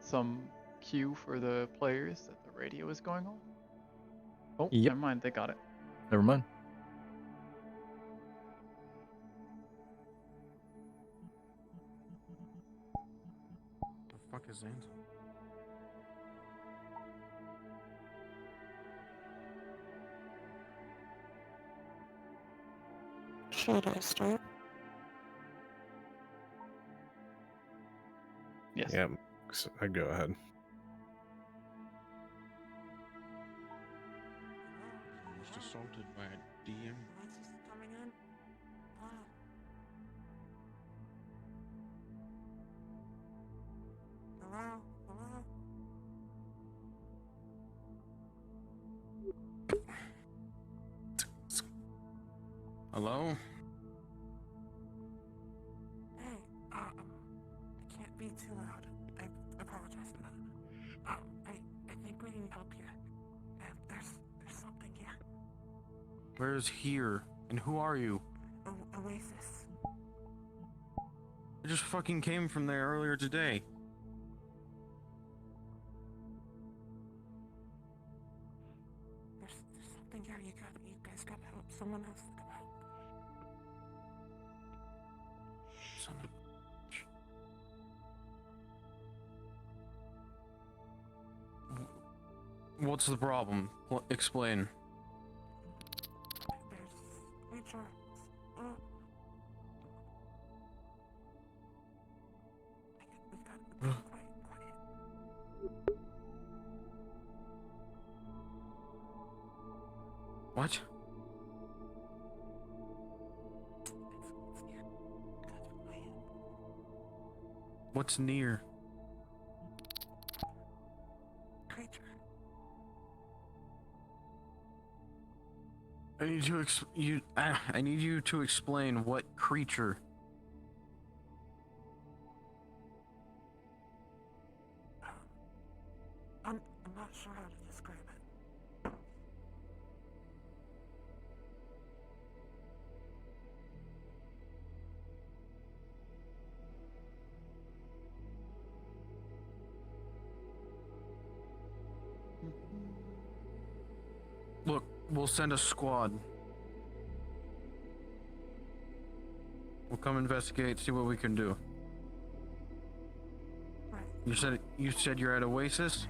some cue for the players that the radio is going on? Oh, Yep. never mind, they got it. Never mind. The fuck is Zanzo? Should I start? Yes. Yeah, I go ahead. Almost assaulted by a DM. Coming in? Hello? Hello? Hello? Hey, I can't be too loud. I apologize for that. I think we need help here. There's something here. Where's here? And who are you? Oasis. I just fucking came from there earlier today. There's something here. You guys gotta help. Someone else gotta help. Son of a bitch. What's the problem? Explain. There's creature. Oh. We've got to be quiet. What? What's near? Creature. I need to I need you to explain what creature. I'm not sure how to describe it. Look, we'll send a squad. We'll come investigate, see what we can do. Right. You said you're at Oasis?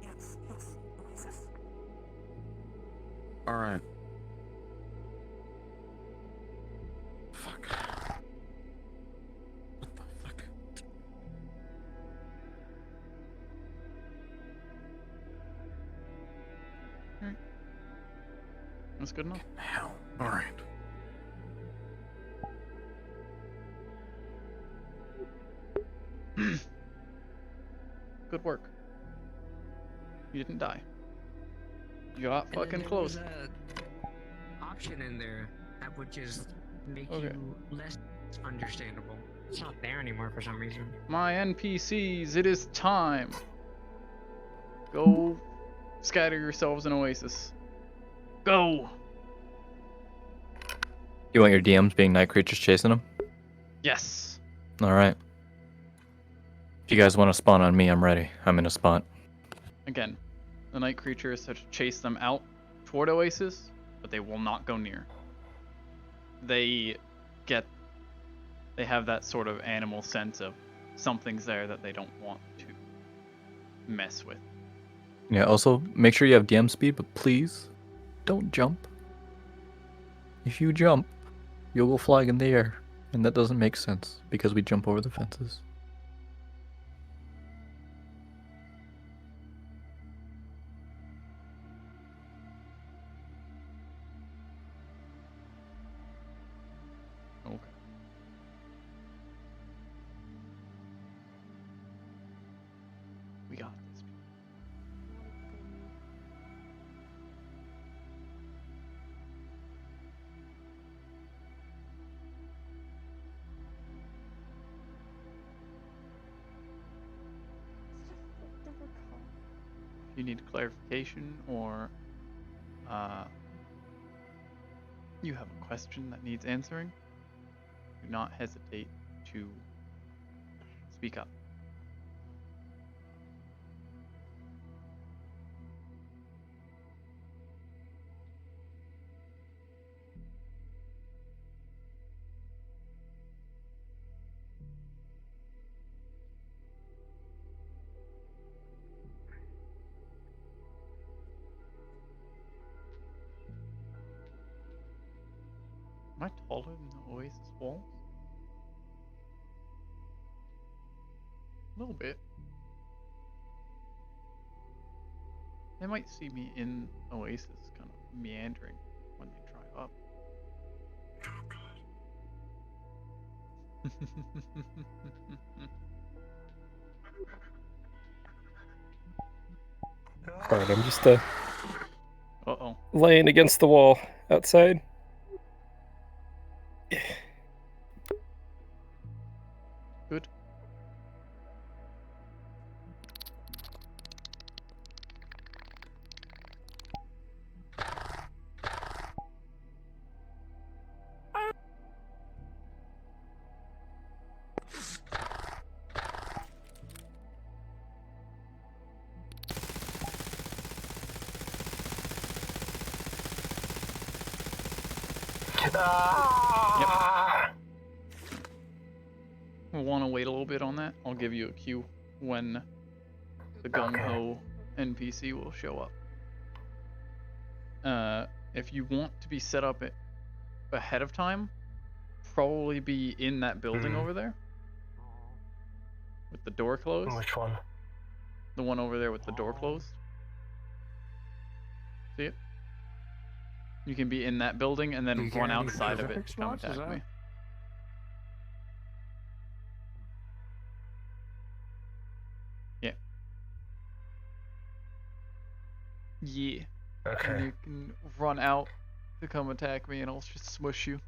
Yes, Oasis. All right. Fuck. That's good enough. Hell. Alright. Good work. You didn't die. You got And then fucking there close. was a option in there that would just make Okay. you less understandable. It's not there anymore for some reason. My NPCs, it is time. Go scatter yourselves in Oasis. Go! You want your DMs being night creatures chasing them? Yes. Alright. If you guys want to spawn on me, I'm ready. I'm in a spot. Again, the night creature is to chase them out toward Oasis, but they will not go near. They have that sort of animal sense of something's there that they don't want to mess with. Yeah, also, make sure you have DM speed, but please, don't jump. If you jump, you'll go flying in the air, and that doesn't make sense, because we jump over the fences. Okay. We got this. If you need clarification or you have a question that needs answering, do not hesitate to speak up. Am I taller than the Oasis walls? A little bit. They might see me in Oasis kind of meandering when they drive up. Alright, I'm just Uh-oh. laying against the wall outside. Good. We'll want to wait a little bit on that. I'll give you a cue when the gung-ho NPC will show up. If you want to be set up ahead of time, probably be in that building over there with the door closed. Which one? The one over there with the door closed. See it? You can be in that building and then run outside of it to come attack me. Yeah. Yeah. Okay. And you can run out to come attack me and I'll just smush you.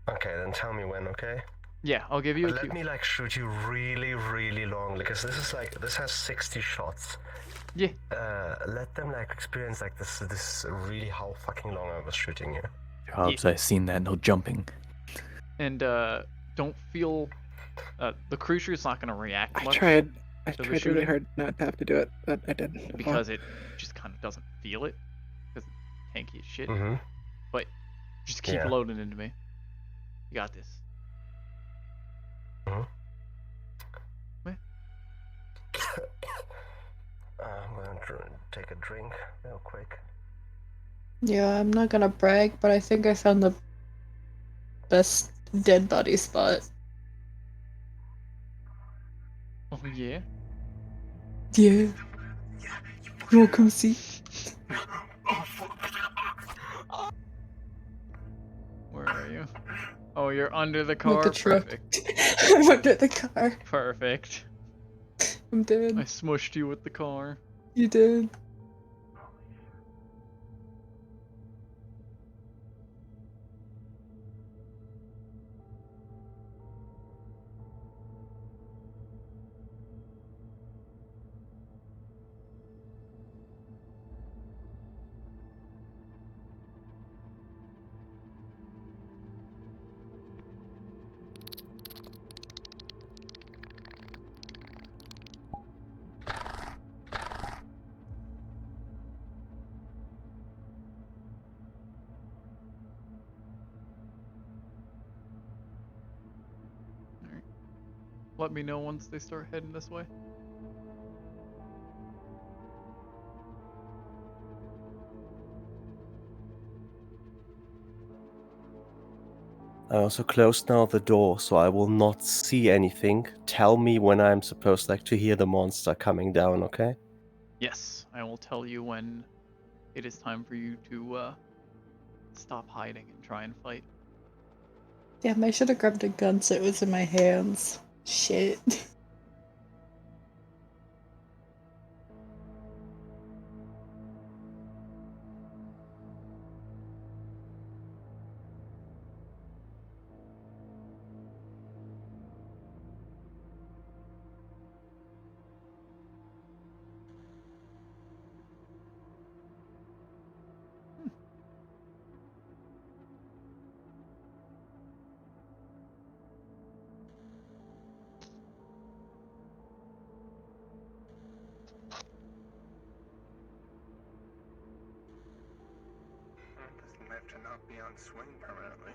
Okay, then tell me when, okay? Yeah, I'll give you a Let cue. me like shoot you really, really long because this has 60 shots. Yeah. Let them like experience like this really how fucking long I was shooting you. Jobs, I've seen that, no jumping. And don't feel the creature's not gonna react I much. tried to the really shooting hard not to have to do it, but I did. because it just kind of doesn't feel it because it's tanky as shit. Mhm. But just keep Yeah. loading into me. You got this. Mhm. Where? I'm going to take a drink real quick. Yeah, I'm not gonna brag, but I think I found the best dead body spot. Oh yeah. Yeah. You wanna come see? you? Oh, you're under the With car? the truck. Perfect. I'm under the car. Perfect. I'm dead. I smushed you with the car. You did. Let me know once they start heading this way. I also closed now the door, so I will not see anything. Tell me when I'm supposed to hear the monster coming down, okay? Yes, I will tell you when it is time for you to stop hiding and try and fight. Damn, I should have grabbed a gun so it was in my hands. Shit. Doesn't have to not be on swing permanently.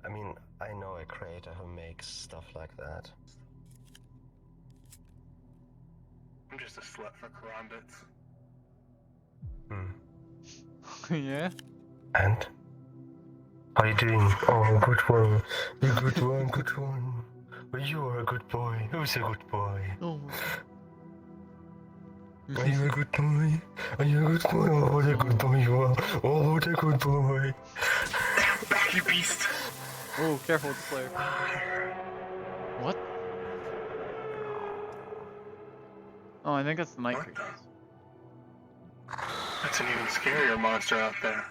I mean, I know a creator who makes stuff like that. I'm just a slut for karambits. Yeah? And? How are you doing? Oh, good one. You good one, good one. Well, you are a good boy. Who's a good boy? Oh. Are you a good boy? Are you a good boy? Oh, what a good boy you are. Oh, what a good boy. Back, you beast! Oh, careful with the flare. What? Oh, I think that's the night creatures. That's an even scarier monster out there.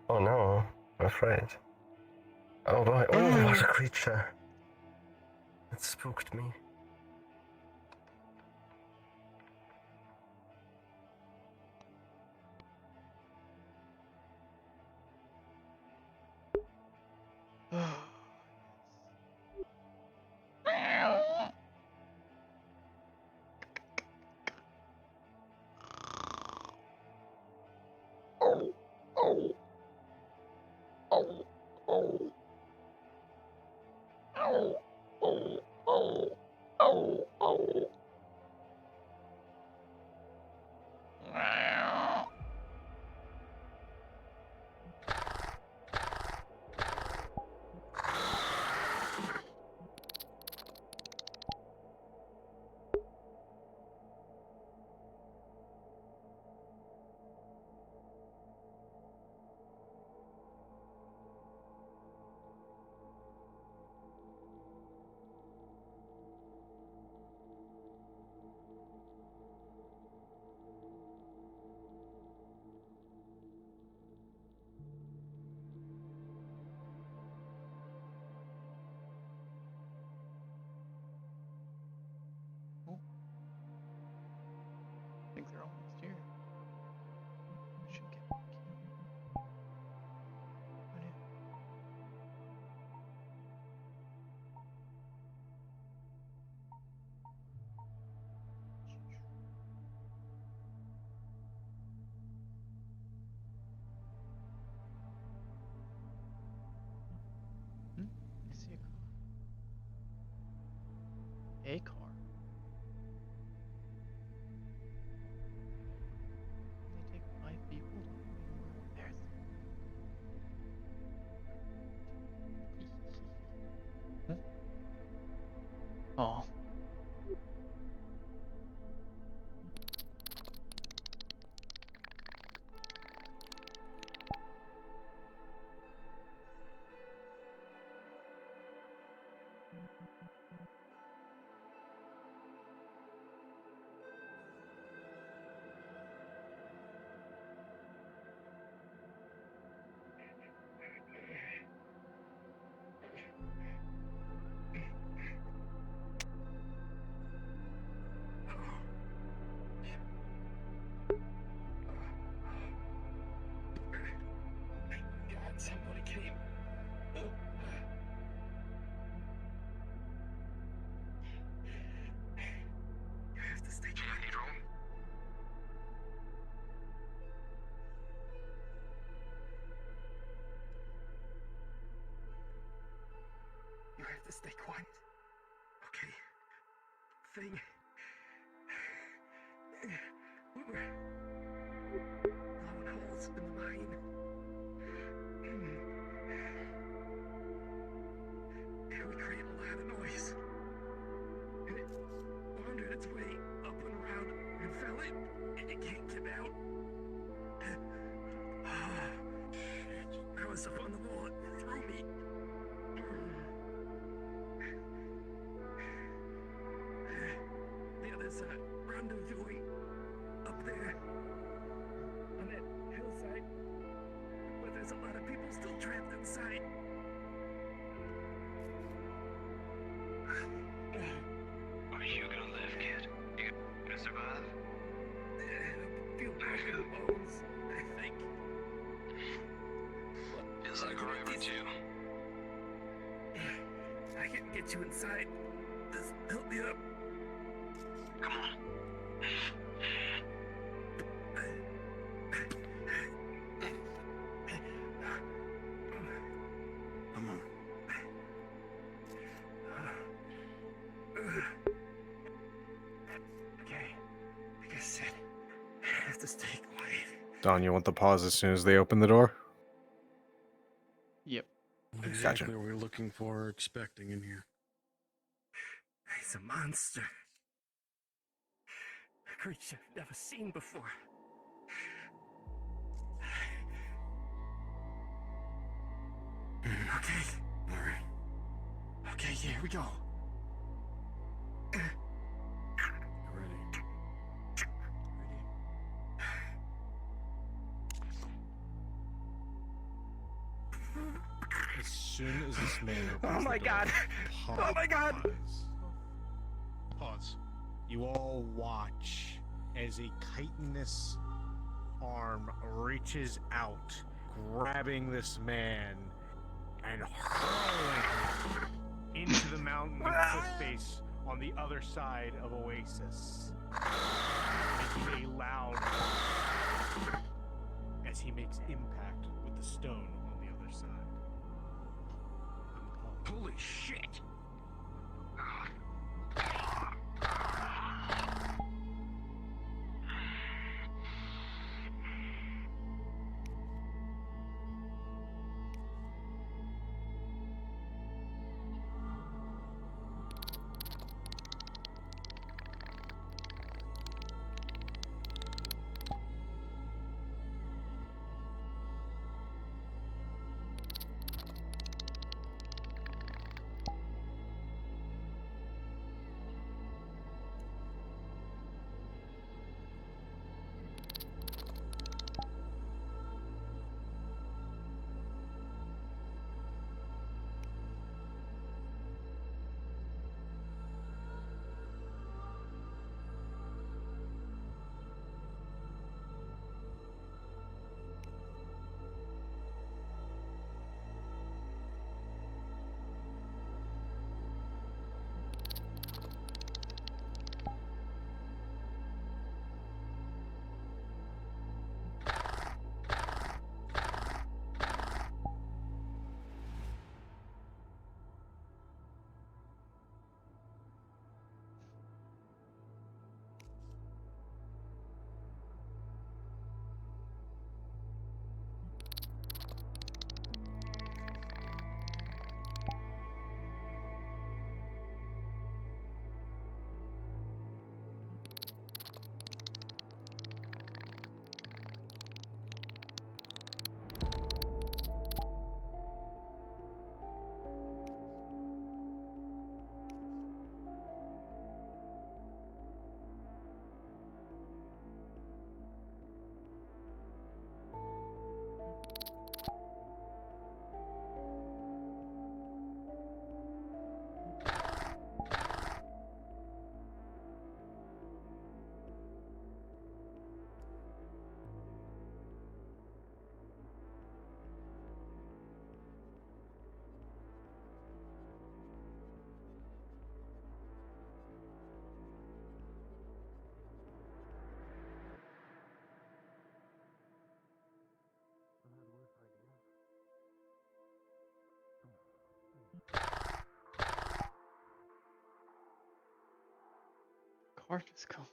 Oh no, I'm afraid. Oh boy, oh, what a creature. It spooked me. I think they're almost here. Should get back here. Run in. I see a car. A car. They take 5 people. There's. Oh. God, somebody came. You have to stay quiet. You have to stay quiet. Okay. Thing. We were blowing holes in the mine. And we created a lot of noise. And it wandered its way up and around and fell in. And it can't get out. I was up on the wall. It threw me. The others are rendezvousing up there on that hillside, but there's a lot of people still trapped inside. Are you gonna live, kid? You gonna survive? I feel broken bones, I think. Feels like a river too. I can get you inside. Just help me up. Come on. Come on. Okay. Like I said, I have to stay quiet. Don, you want the pause as soon as they open the door? Yep. Gotcha. Exactly what we're looking for or expecting in here. He's a monster. A creature I've never seen before. Okay. Alright. Okay, here we go. Ready. As soon as this man opens Oh my the door, god! Oh my god! Pause. You all watch as a chitinous arm reaches out, grabbing this man and hurling him into the mountain cliff face on the other side of Oasis, making a loud as he makes impact with the stone on the other side. Holy shit! heart just go?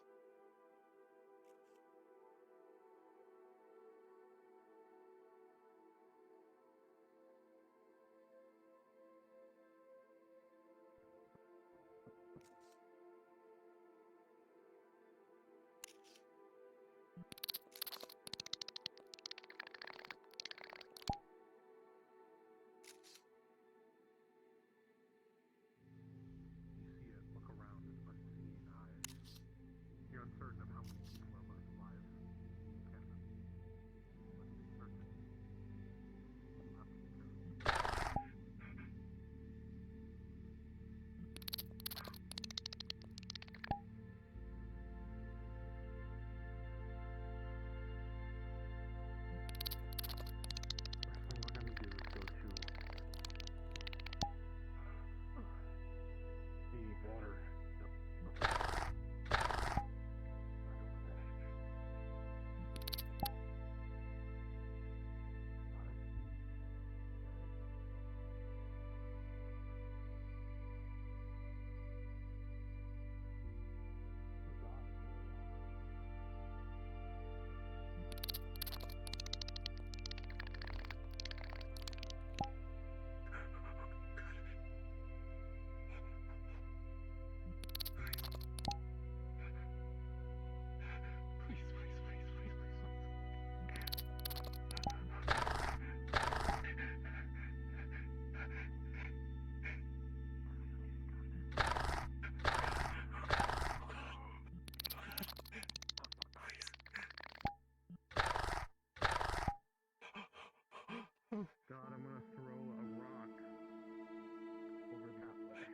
You're uncertain of how many people are left alive. Captain. But you're certain you have to be careful. First thing we're gonna do is go to the water. God, I'm gonna throw a rock over that way.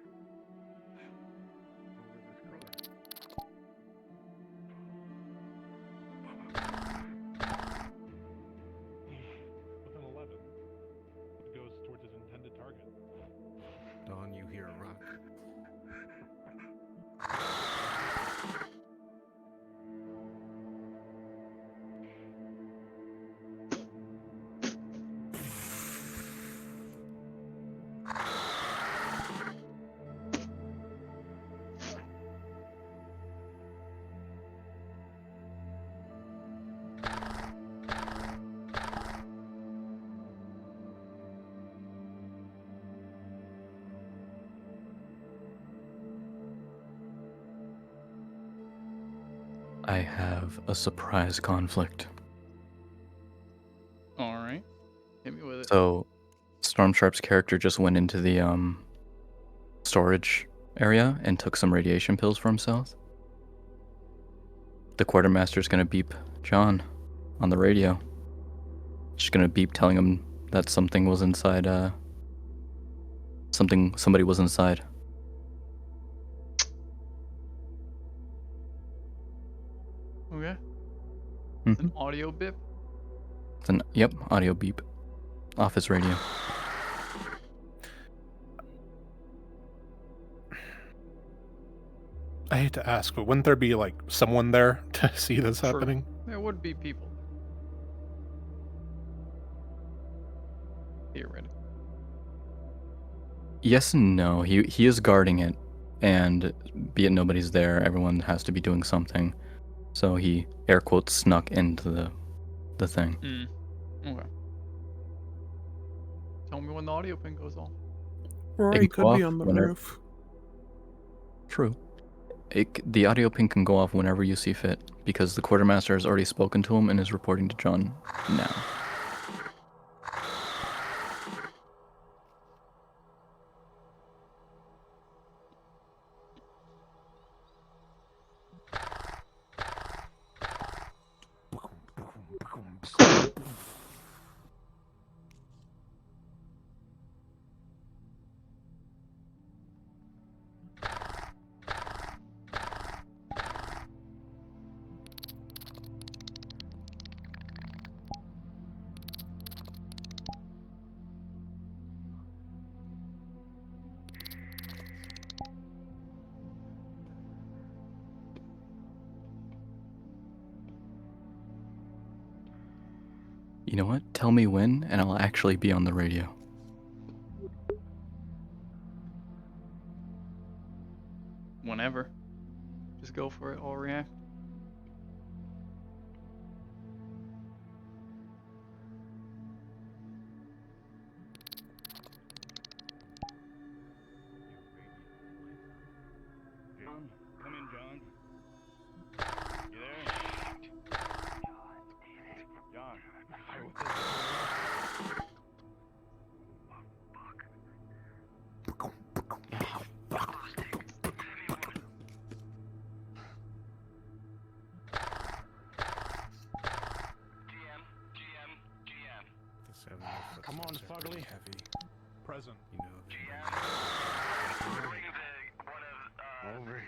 Over this color. With an 11, it goes towards its intended target. Dawn, you hear a rock. I have a surprise conflict. Alright. Hit me with it. So, Storm Sharp's character just went into the storage area and took some radiation pills for himself. The quartermaster's gonna beep John on the radio. Just gonna beep telling him that something was inside. Somebody was inside. Okay. Mhm. It's an audio bip. It's an audio beep off his radio. I hate to ask, but wouldn't there be like someone there to see this True. happening? There would be people. Theoretically. Yes and no. He is guarding it, and be it nobody's there, everyone has to be doing something. So he air quotes snuck into the thing. Okay. Tell me when the audio pin goes off. It Rory can could go be off on the whenever- roof. True. The audio pin can go off whenever you see fit, because the quartermaster has already spoken to him and is reporting to John now. You know what? Tell me when, and I'll actually be on the radio. Whenever. Just go for it. I'll react. John, come in, John. You there? John. Come on, Fugly. Present. You know over here.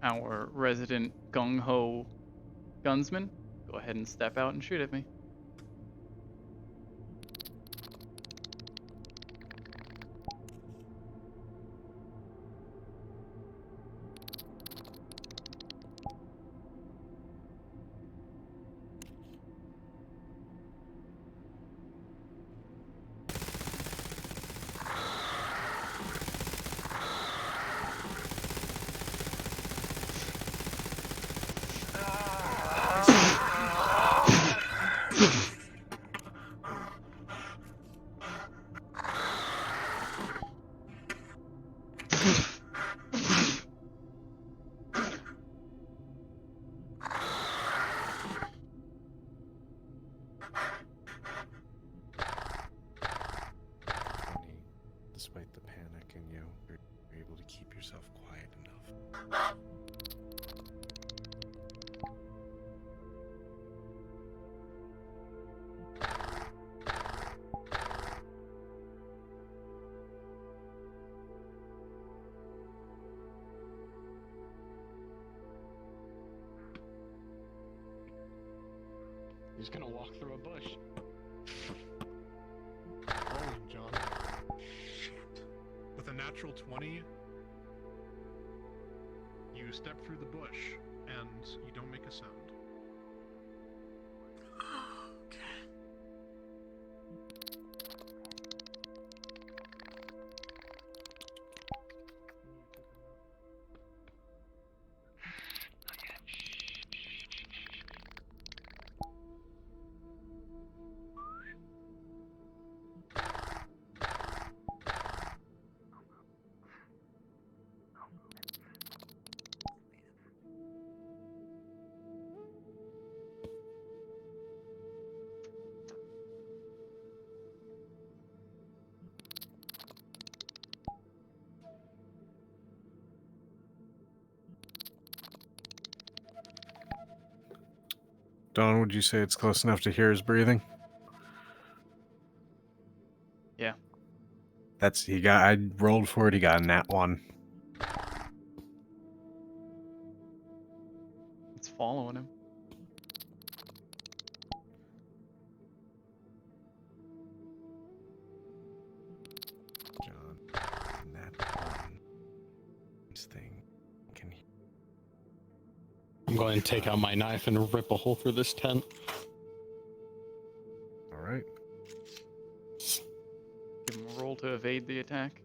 Our resident gung-ho gunsman, go ahead and step out and shoot at me. Despite the panic in you, you're able to keep yourself quiet enough. He's gonna walk through a bush. Rolling, John. With a natural 20, you step through the bush and you don't make a sound. Don, would you say it's close enough to hear his breathing? Yeah. I rolled for it, he got a nat 1. It's following him. John, nat 1. This thing can hear. I'm going to take out my knife and rip a hole through this tent. Alright. Give him a roll to evade the attack.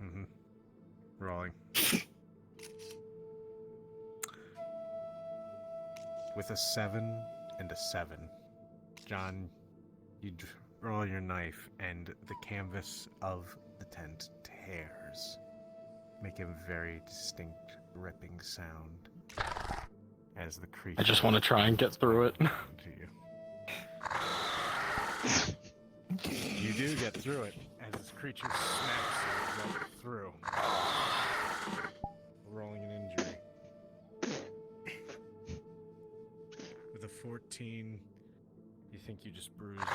Mm-hmm. Rolling. With a 7 and a 7. John, you roll your knife and the canvas of the tent tears. Make a very distinct ripping sound as the creature... I just want to try and get through it. To you. You do get through it as this creature smacks you right through. Rolling an injury. With a 14, you think you just bruised it.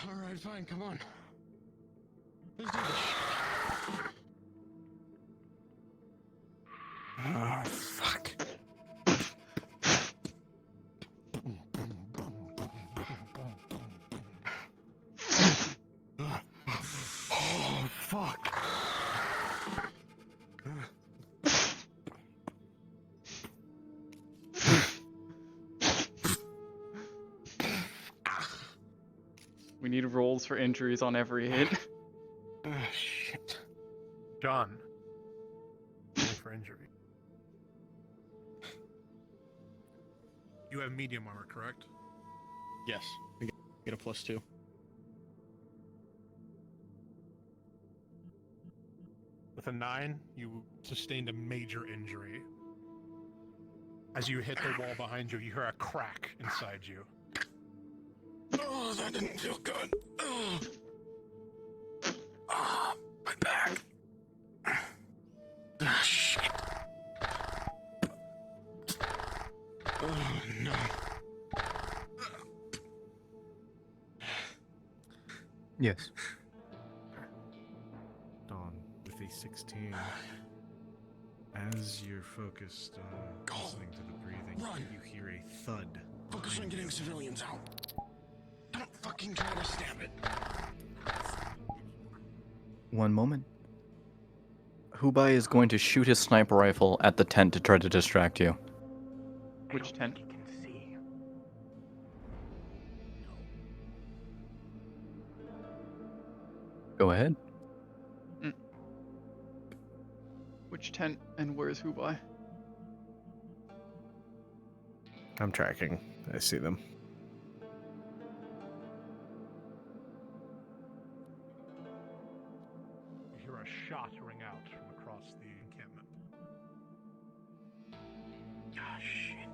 Alright, fine, come on. Let's do this Oh, fuck. Oh, fuck. We need rolls for injuries on every hit. Shit. John. Roll for injury. You have medium armor, correct? Yes. I get a +2. With a 9, you sustained a major injury. As you hit the wall behind you, you hear a crack inside you. Oh, that didn't feel good. Oh, my back. Ah, shit. Oh, no. Yes. Dawn, with a 16. As you're focused on listening to the breathing, Run. you hear a thud. Focus on getting civilians out. Don't fucking try to stab it. One moment. Hubai is going to shoot his sniper rifle at the tent to try to distract you. Which tent? Go ahead. Which tent and where's Hubai? I'm tracking. I see them. You hear a shot ring out from across the encampment. Ah, shit.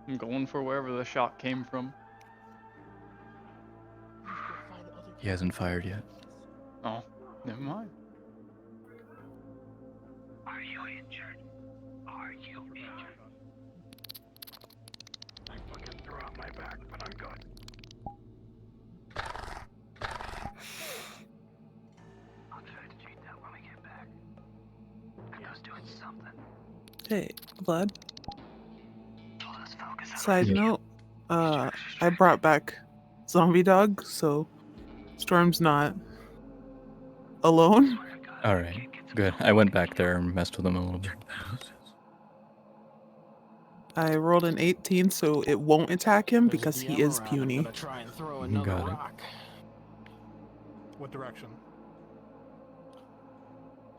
I'm going for wherever the shot came from. He hasn't fired yet. Oh, never mind. Are you injured? Are you injured? I fucking threw out my back, but I'm good. I'll try to treat that when we get back. I was doing something. Hey, Vlad. Let's focus on Side note, I brought back Zombie Dog, so Storm's not alone. Alright, good. I went back there and messed with him a little bit. I rolled an 18, so it won't attack him because he is puny. Got it. What direction?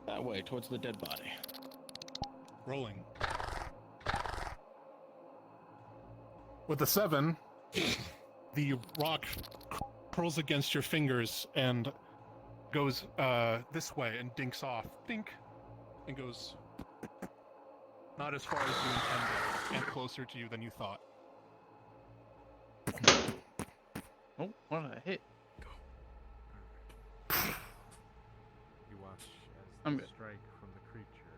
That way, towards the dead body. Rolling. With the 7, the rock curls against your fingers and goes this way and dinks off. Dink! And goes not as far as you intended, and closer to you than you thought. Oh, what a hit. You watch as I'm the good. strike from the creature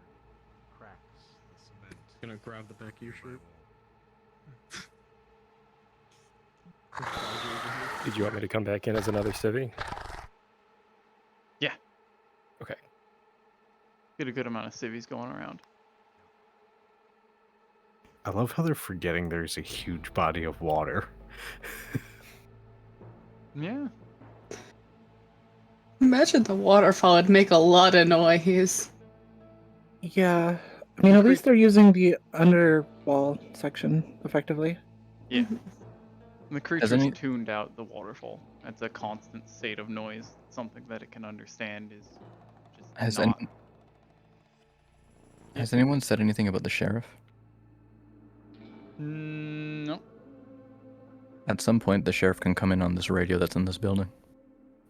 cracks the cement. Gonna grab the back of your shirt. Did you want me to come back in as another civvy? Yeah. Okay. Get a good amount of civvies going around. I love how they're forgetting there's a huge body of water. Yeah. Imagine the waterfall would make a lot of noise. Yeah. I mean, at least they're using the underwall section effectively. Yeah. The creature's any- tuned out the waterfall. It's a constant state of noise. Something that it can understand is just not. Has anyone said anything about the sheriff? No. At some point, the sheriff can come in on this radio that's in this building,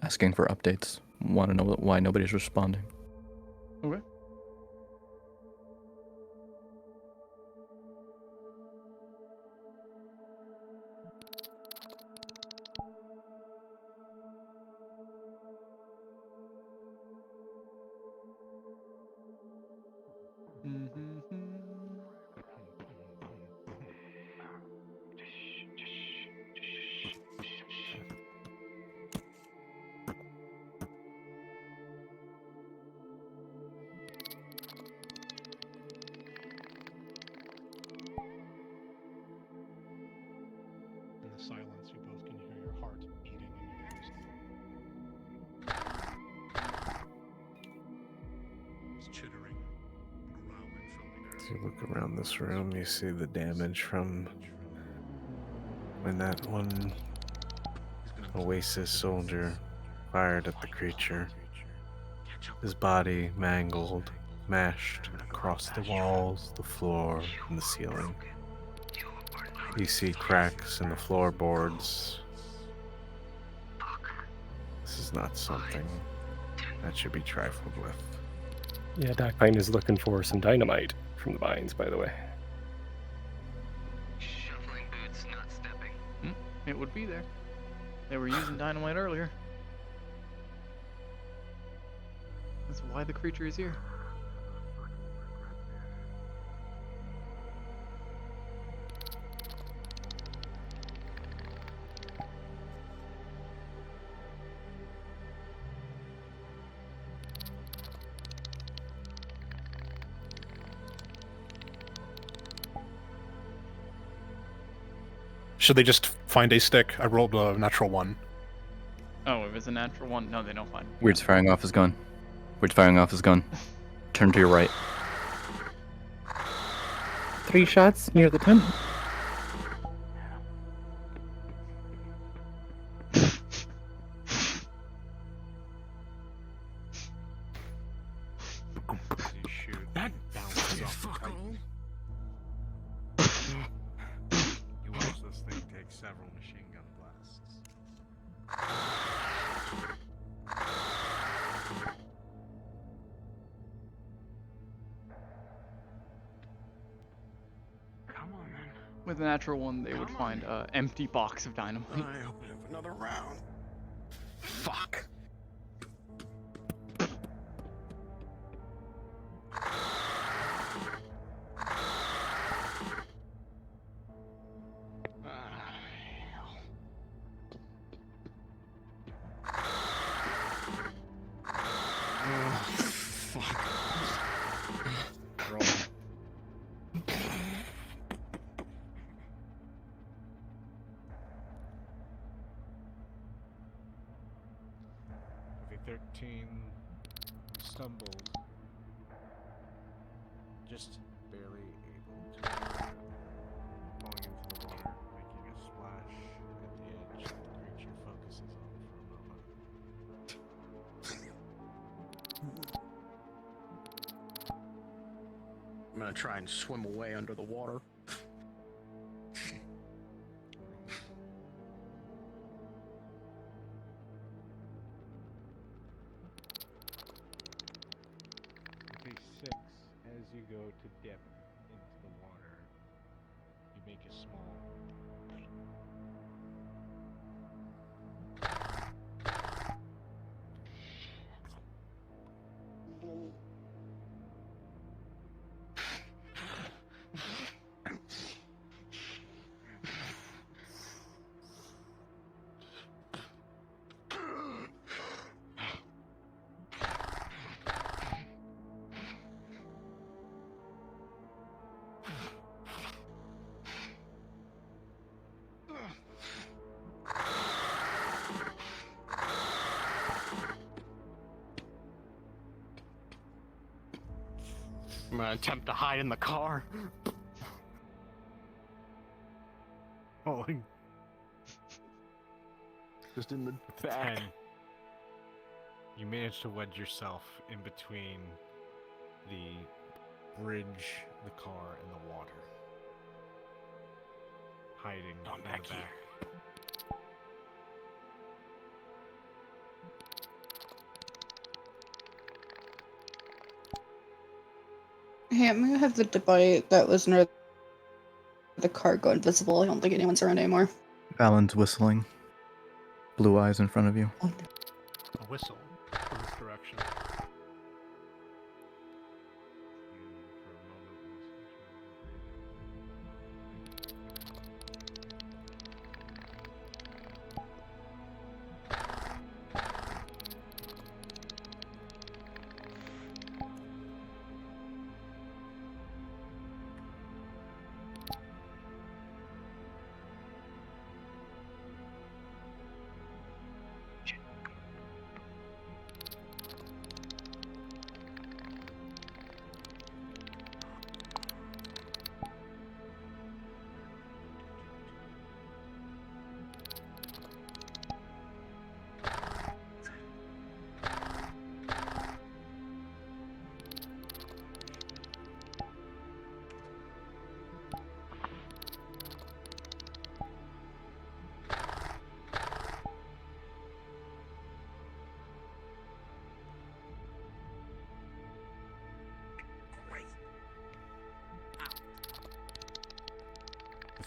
asking for updates. Want to know why nobody's responding. Okay. As you look around this room, you see the damage from when that one Oasis soldier fired at the creature. His body mangled, mashed across the walls, the floor, and the ceiling. You see cracks in the floorboards. This is not something that should be trifled with. Yeah, Darkpine is looking for some dynamite from the mines, by the way. Shuffling boots, not stepping. It would be there. They were using dynamite earlier. That's why the creature is here. Should they just find a stick? I rolled a natural 1. Oh, if it's a natural one, no, they don't find. Weird's firing off his gun. Weird's firing off his gun. Turn to your right. 3 shots near the tent. That bounces off the Titan. You watch this thing take several machine gun blasts. Come on, man. With a natural one, they would find an empty box of dynamite. I open up another round. Fuck. Movie 13 stumbled, just barely able to falling into the water, making a splash at the edge that the creature focuses on for a moment. I'm gonna try and swim away under the water. Okay, 6. As you go to dip into the water, you make a small. I'm gonna attempt to hide in the car. Falling. Just in the With the back. 10, you manage to wedge yourself in between the bridge, the car, and the water. Hiding in the back. Hey, I'm gonna have the debate that was near the car go invisible. I don't think anyone's around anymore. Alan's whistling. Blue eyes in front of you. A whistle from this direction.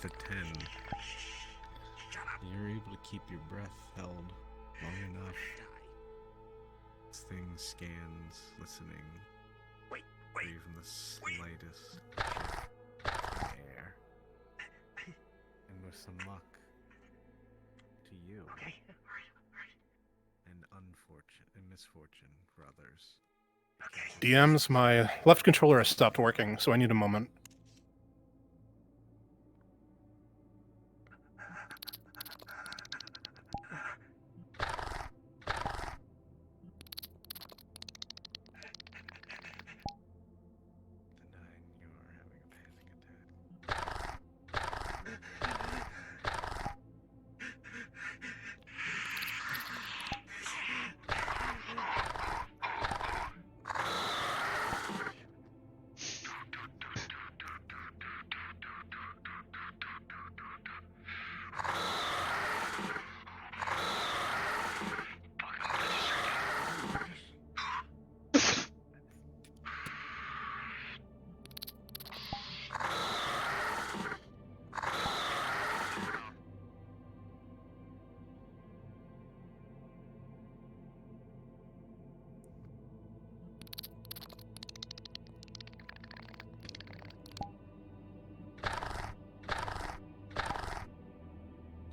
with a 10, you're able to keep your breath held long enough. This thing scans, listening for even the slightest shift in the air. And with some luck, to you, and misfortune for others. DMs, my left controller has stopped working, so I need a moment.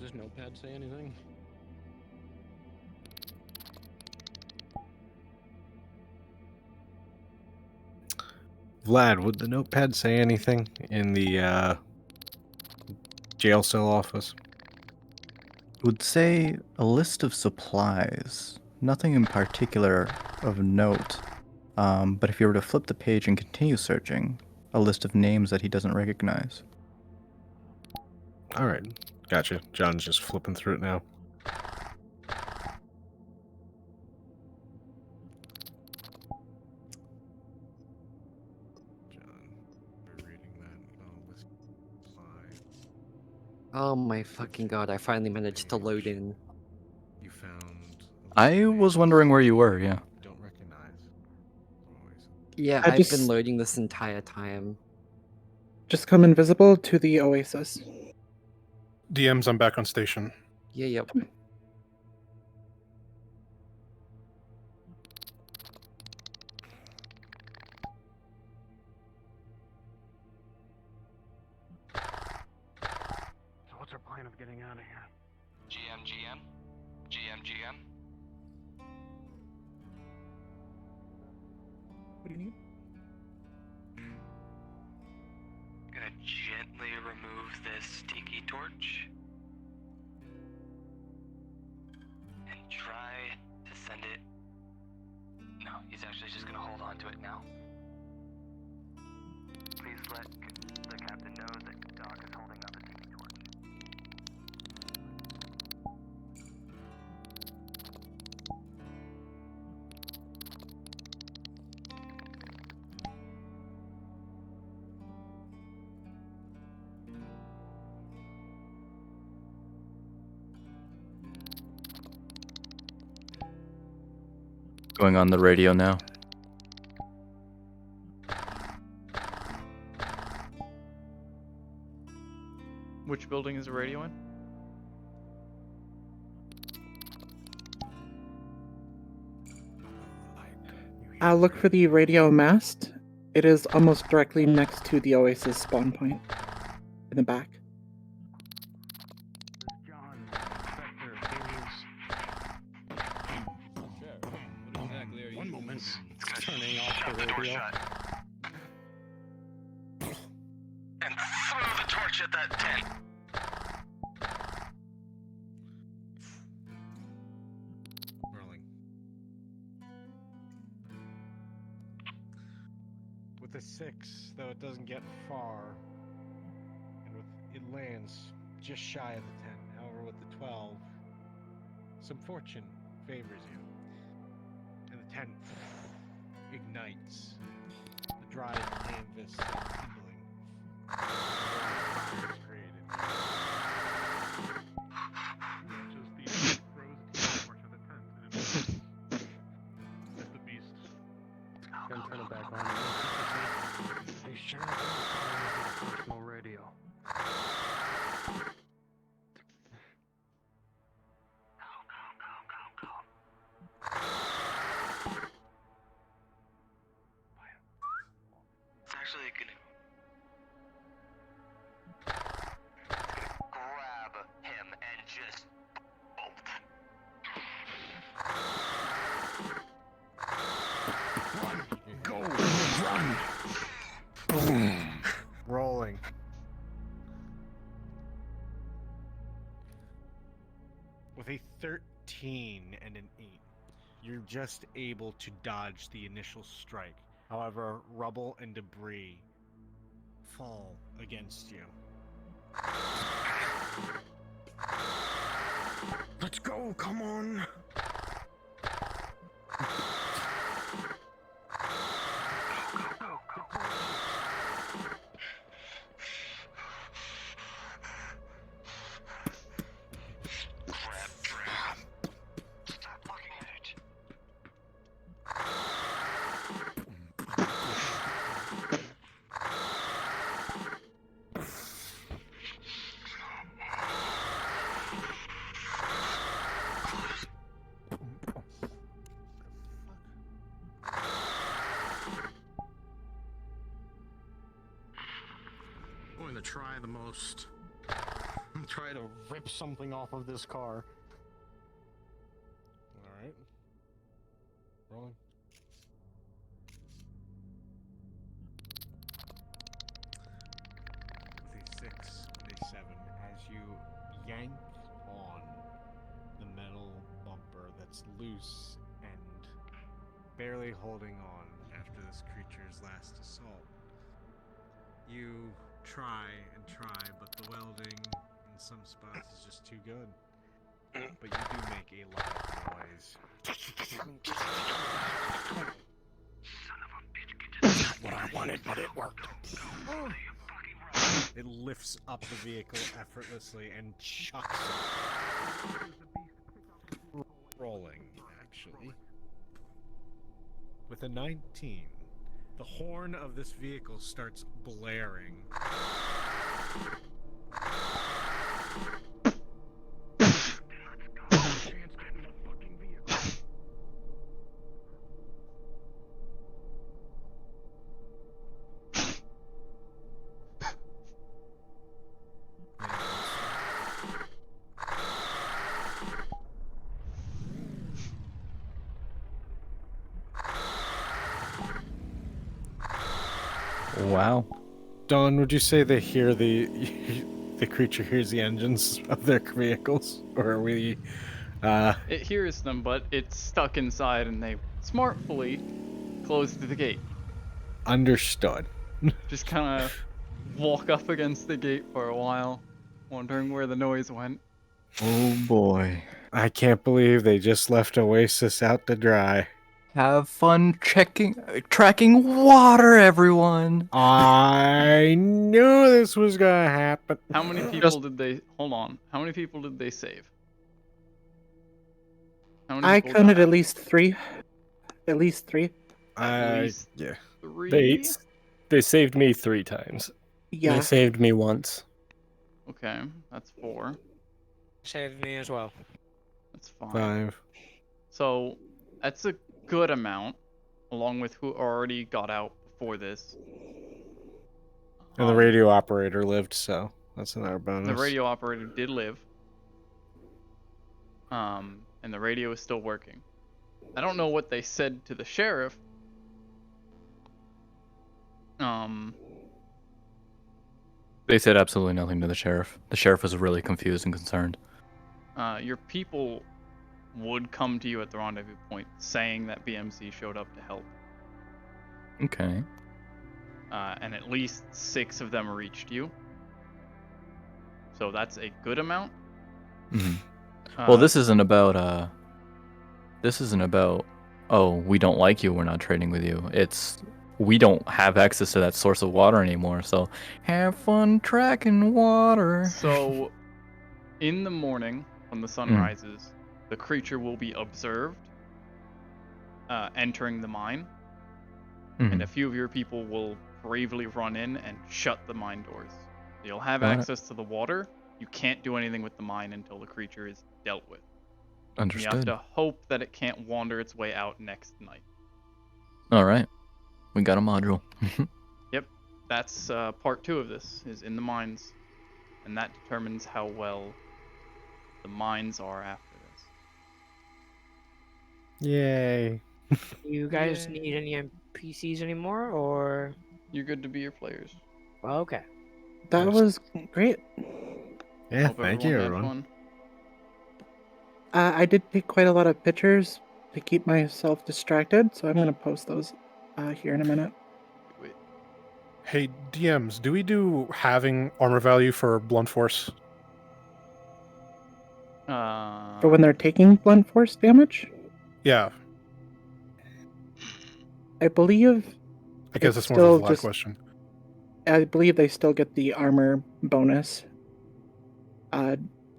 Does Notepad say anything? Vlad, would the notepad say anything in the jail cell office? Would say a list of supplies. Nothing in particular of note. But if you were to flip the page and continue searching, a list of names that he doesn't recognize. All right, gotcha. John's just flipping through it now. Oh my fucking god, I finally managed to load in. You found. I was wondering where you were, yeah. Don't recognize. Yeah, I I've just- been loading this entire time. Just come invisible to the Oasis. DMs, I'm back on station. Yeah, yep. So what's our plan of getting out of here? GM. What do you need? Gonna gently remove this tiki torch and try to send it. No, he's actually just gonna hold on to it now. Please let the captain know that Doc is holding up a tiki torch. Going on the radio now. Which building is the radio in? Look for the radio mast. It is almost directly next to the Oasis spawn point. In the back. One moment. Turning off the radio. And throw the torch at that tent. Rolling. With a 6, though it doesn't get far, and with it lands just shy of the 10. However, with the 12, some fortune favors you, and the 10 ignites. The dry canvas kindling. Fire is created. Just the frozen torch of the tent. And it's the beast. Gonna turn it back on. They sure do call it a personal radio. 13 and an 8. You're just able to dodge the initial strike. However, rubble and debris fall against you. Let's go, come on! I'm going to try the most. Try to rip something off of this car. Alright. Rolling. With a 6 and a 7, as you yank on the metal bumper that's loose and barely holding on after this creature's last assault, you try and try, but the welding in some spots is just too good. But you do make a lot of noise. Not what I wanted, but it worked. It lifts up the vehicle effortlessly and chucks it. Rolling, actually. With a 19, the horn of this vehicle starts blaring. Wow. Don, would you say they hear the creature hears the engines of their vehicles, or are we? It hears them, but it's stuck inside, and they smartfully closed the gate. Understood. Just kind of walk up against the gate for a while, wondering where the noise went. Oh boy. I can't believe they just left Oasis out to dry. Have fun tracking water, everyone. I knew this was gonna happen. How many people did they... Hold on. How many people did they save? How many I people counted got at least 3. At least 3. Yeah. 3? They saved me 3 times. Yeah. They saved me once. Okay, that's 4. Saved me as well. That's 5. 5. So, that's a good amount, along with who already got out before this. And the radio operator lived, so that's another bonus. The radio operator did live. And the radio is still working. I don't know what they said to the sheriff. They said absolutely nothing to the sheriff. The sheriff was really confused and concerned. Your people would come to you at the rendezvous point, saying that BMC showed up to help. Okay. And at least 6 of them reached you. So that's a good amount. Mm-hmm. Well, this isn't about, oh, we don't like you, we're not trading with you. It's, we don't have access to that source of water anymore, so have fun tracking water. So, in the morning, when the sun rises, the creature will be observed entering the mine, and a few of your people will bravely run in and shut the mine doors. You'll have access to the water. You can't do anything with the mine until the creature is dealt with. Understood. You have to hope that it can't wander its way out next night. All right. We got a module. Yep. That's part 2 of this, is in the mines. And that determines how well the mines are after this. Yay. You guys need any NPCs anymore, or? You're good to be your players. Okay. That was great. Yeah, Hope thank you, had everyone. fun. I did take quite a lot of pictures to keep myself distracted, so I'm gonna post those here in a minute. Hey, DMs, do we do halving armor value for blunt force? For when they're taking blunt force damage, Yeah, I believe. I guess it's that's more of a still Vlad just- question. I believe they still get the armor bonus.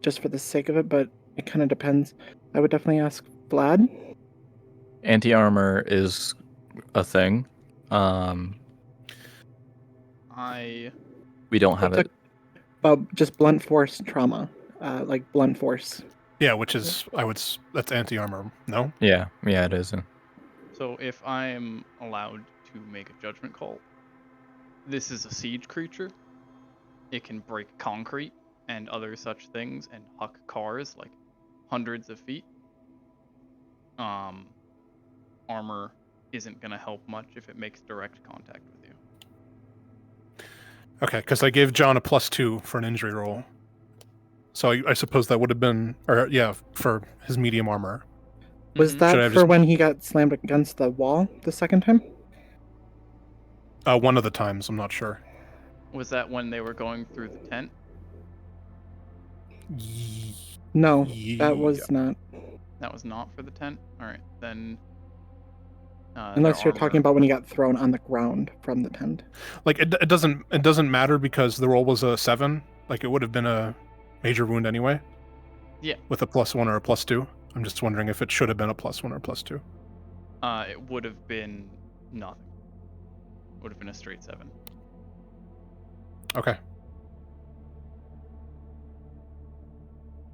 Just for the sake of it, but it kind of depends. I would definitely ask Vlad. Anti-armor is a thing. We don't have it. Just blunt force trauma, like blunt force. Yeah, which is that's anti-armor. No. Yeah, it is. So if I am allowed to make a judgment call, this is a siege creature. It can break concrete and other such things and huck cars like hundreds of feet. Armor isn't gonna help much if it makes direct contact with you. Okay, because I gave John a +2 for an injury roll. So I suppose that would have been, or yeah, for his medium armor. Was that for when he got slammed against the wall the second time? One of the times, I'm not sure. Was that when they were going through the tent? No, that was not. That was not for the tent? Alright, then... Unless you're talking about when he got thrown on the ground from the tent. Like it doesn't matter because the roll was a 7. Like it would have been a major wound anyway. Yeah. With a +1 or a +2. I'm just wondering if it should have been a +1 or a +2. It would have been nothing. It would have been a straight 7. Okay.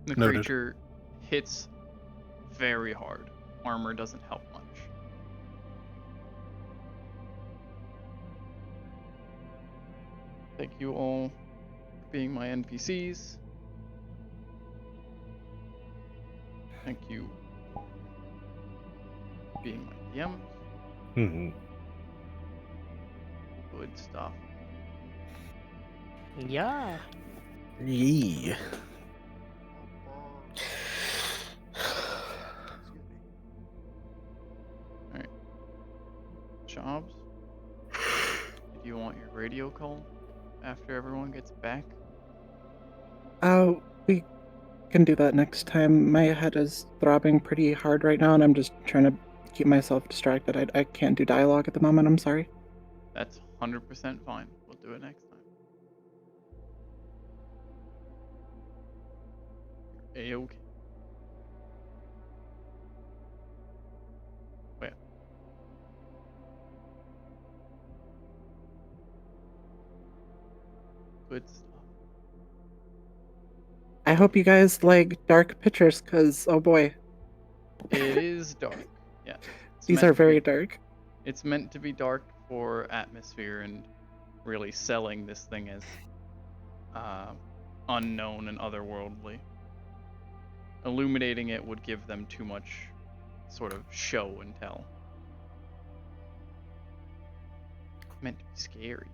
The Noted. creature hits very hard. Armor doesn't help much. Thank you all for being my NPCs. Thank you for being my DM. Mm-hmm. Good stuff. Yeah. Yeah. Alright. Jobs? Do you want your radio call after everyone gets back? We can do that next time. My head is throbbing pretty hard right now, and I'm just trying to keep myself distracted. I can't do dialogue at the moment. I'm sorry. That's 100% fine. We'll do it next time. A-okay. Wait. Good stuff. I hope you guys like dark pictures, cause oh boy, It is dark. Yeah. It's these meant are to very be- dark. It's meant to be dark for atmosphere and really selling this thing as unknown and otherworldly. Illuminating it would give them too much sort of show and tell. Meant to be scary.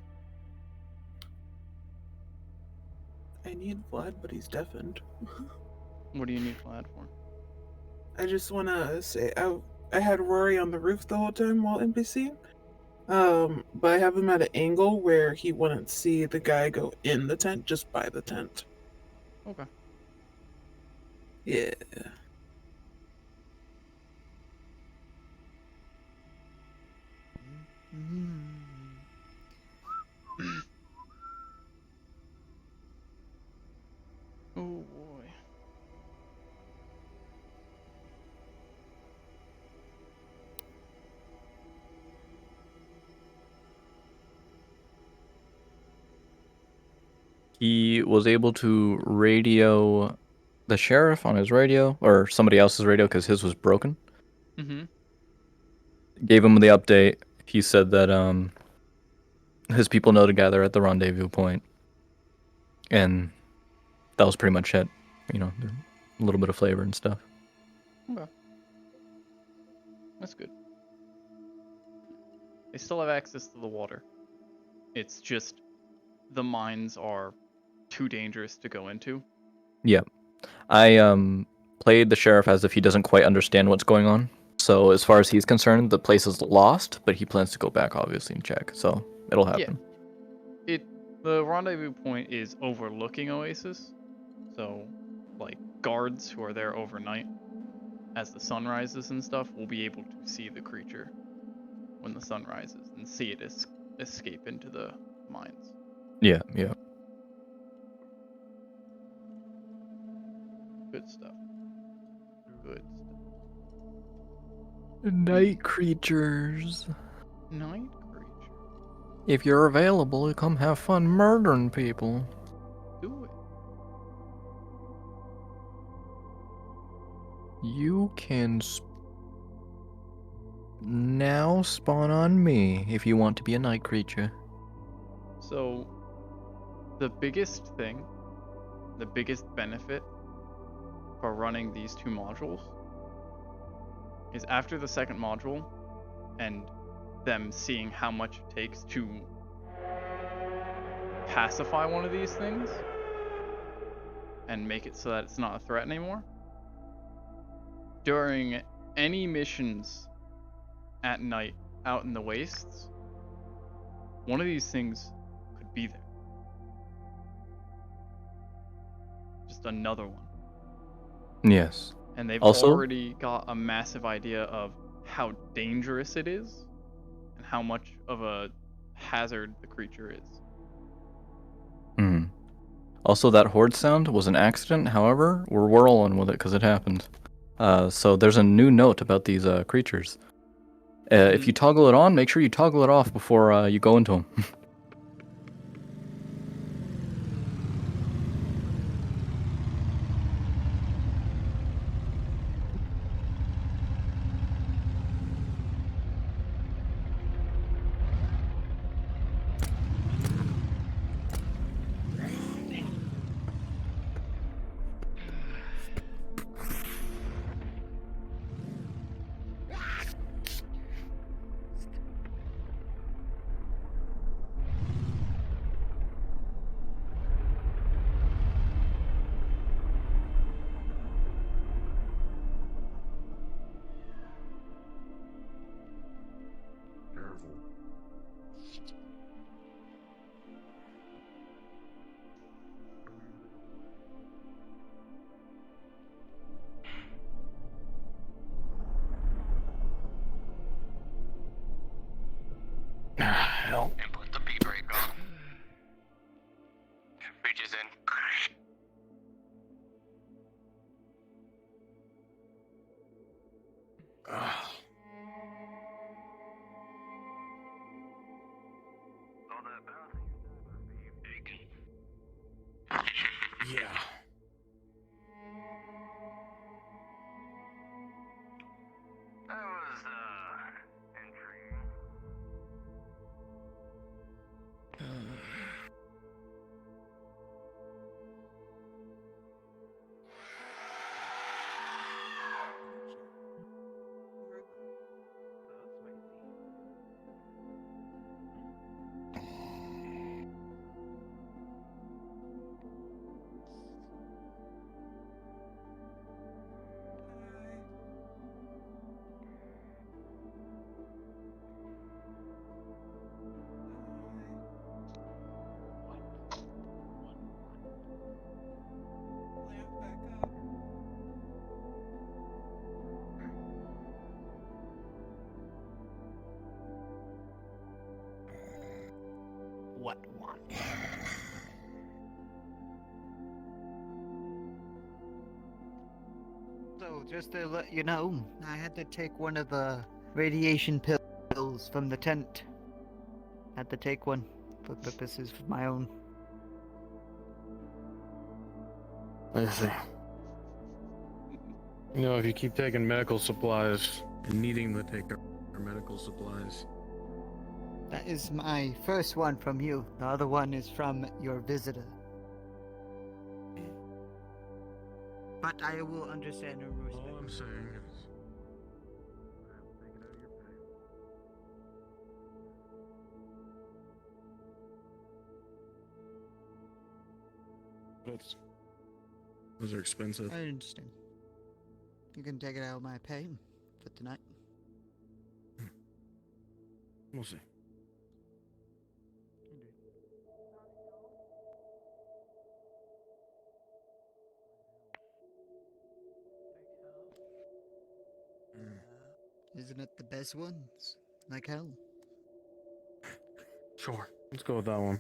I need Vlad, but he's deafened. What do you need Vlad for? I just want to say I had Rory on the roof the whole time while NPCing. But I have him at an angle where he wouldn't see the guy go in the tent, just by the tent. Okay. Yeah. Oh boy. He was able to radio the sheriff on his radio, or somebody else's radio because his was broken. Mm-hmm. Gave him the update. He said that his people know to gather at the rendezvous point, and that was pretty much it. You know, a little bit of flavor and stuff. Okay. That's good. They still have access to the water. It's just the mines are too dangerous to go into. Yeah, I played the sheriff as if he doesn't quite understand what's going on. So as far as he's concerned, the place is lost, but he plans to go back obviously and check. So it'll happen. The rendezvous point is overlooking Oasis, so like guards who are there overnight, as the sun rises and stuff, will be able to see the creature when the sun rises and see it escape into the mines. Yeah, yeah. Good stuff. Good stuff. Night creatures. Night. If you're available, come have fun murdering people. Do it. You can now spawn on me if you want to be a night creature. So, the biggest thing, the biggest benefit for running these two modules is after the second module and them seeing how much it takes to pacify one of these things and make it so that it's not a threat anymore. During any missions at night out in the wastes, one of these things could be there. Just another one. Yes. And they've also, already got a massive idea of how dangerous it is and how much of a hazard the creature is. Also, that horde sound was an accident. However, we're rolling with it because it happened. So there's a new note about these creatures. If you toggle it on, make sure you toggle it off before you go into them. Hell. And put the pee brake on. Reaches in. All that bounty must be taken. Yeah. That was, intriguing. What one? So, just to let you know, I had to take one of the radiation pills from the tent. Had to take one for purposes of my own. I see. You know, if you keep taking medical supplies and needing to take our medical supplies. That is my first one from you. The other one is from your visitor. But I will understand and respect. All I'm saying is, those are expensive. I understand. You can take it out of my pay for tonight. We'll see. Isn't it the best ones? Like hell. Sure. Let's go with that one.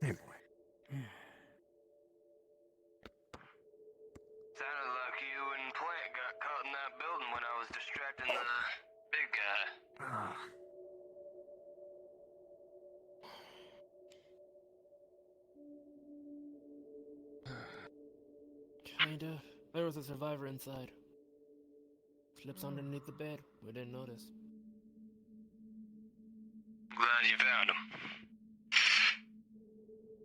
Anyway. Sounded like you and Plant got caught in that building when I was distracting the big guy. Kinda. There was a survivor inside. Slips underneath the bed. We didn't notice. Glad you found him.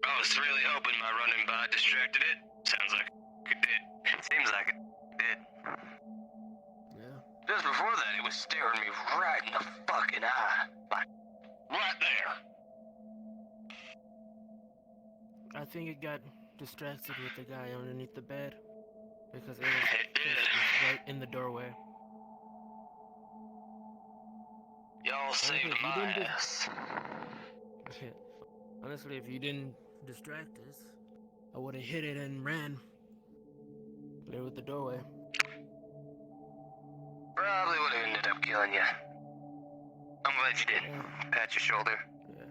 I was really hoping my running by distracted it. Sounds like it did. It seems like it did. Yeah. Just before that, it was staring me right in the fucking eye. Like, right there. I think it got distracted with the guy underneath the bed. Because it was right in the doorway. Y'all saved my ass. Honestly, if you didn't distract us, I would have hit it and ran. There with the doorway. Probably would have ended up killing you. I'm glad you did. Pat your shoulder. Yeah.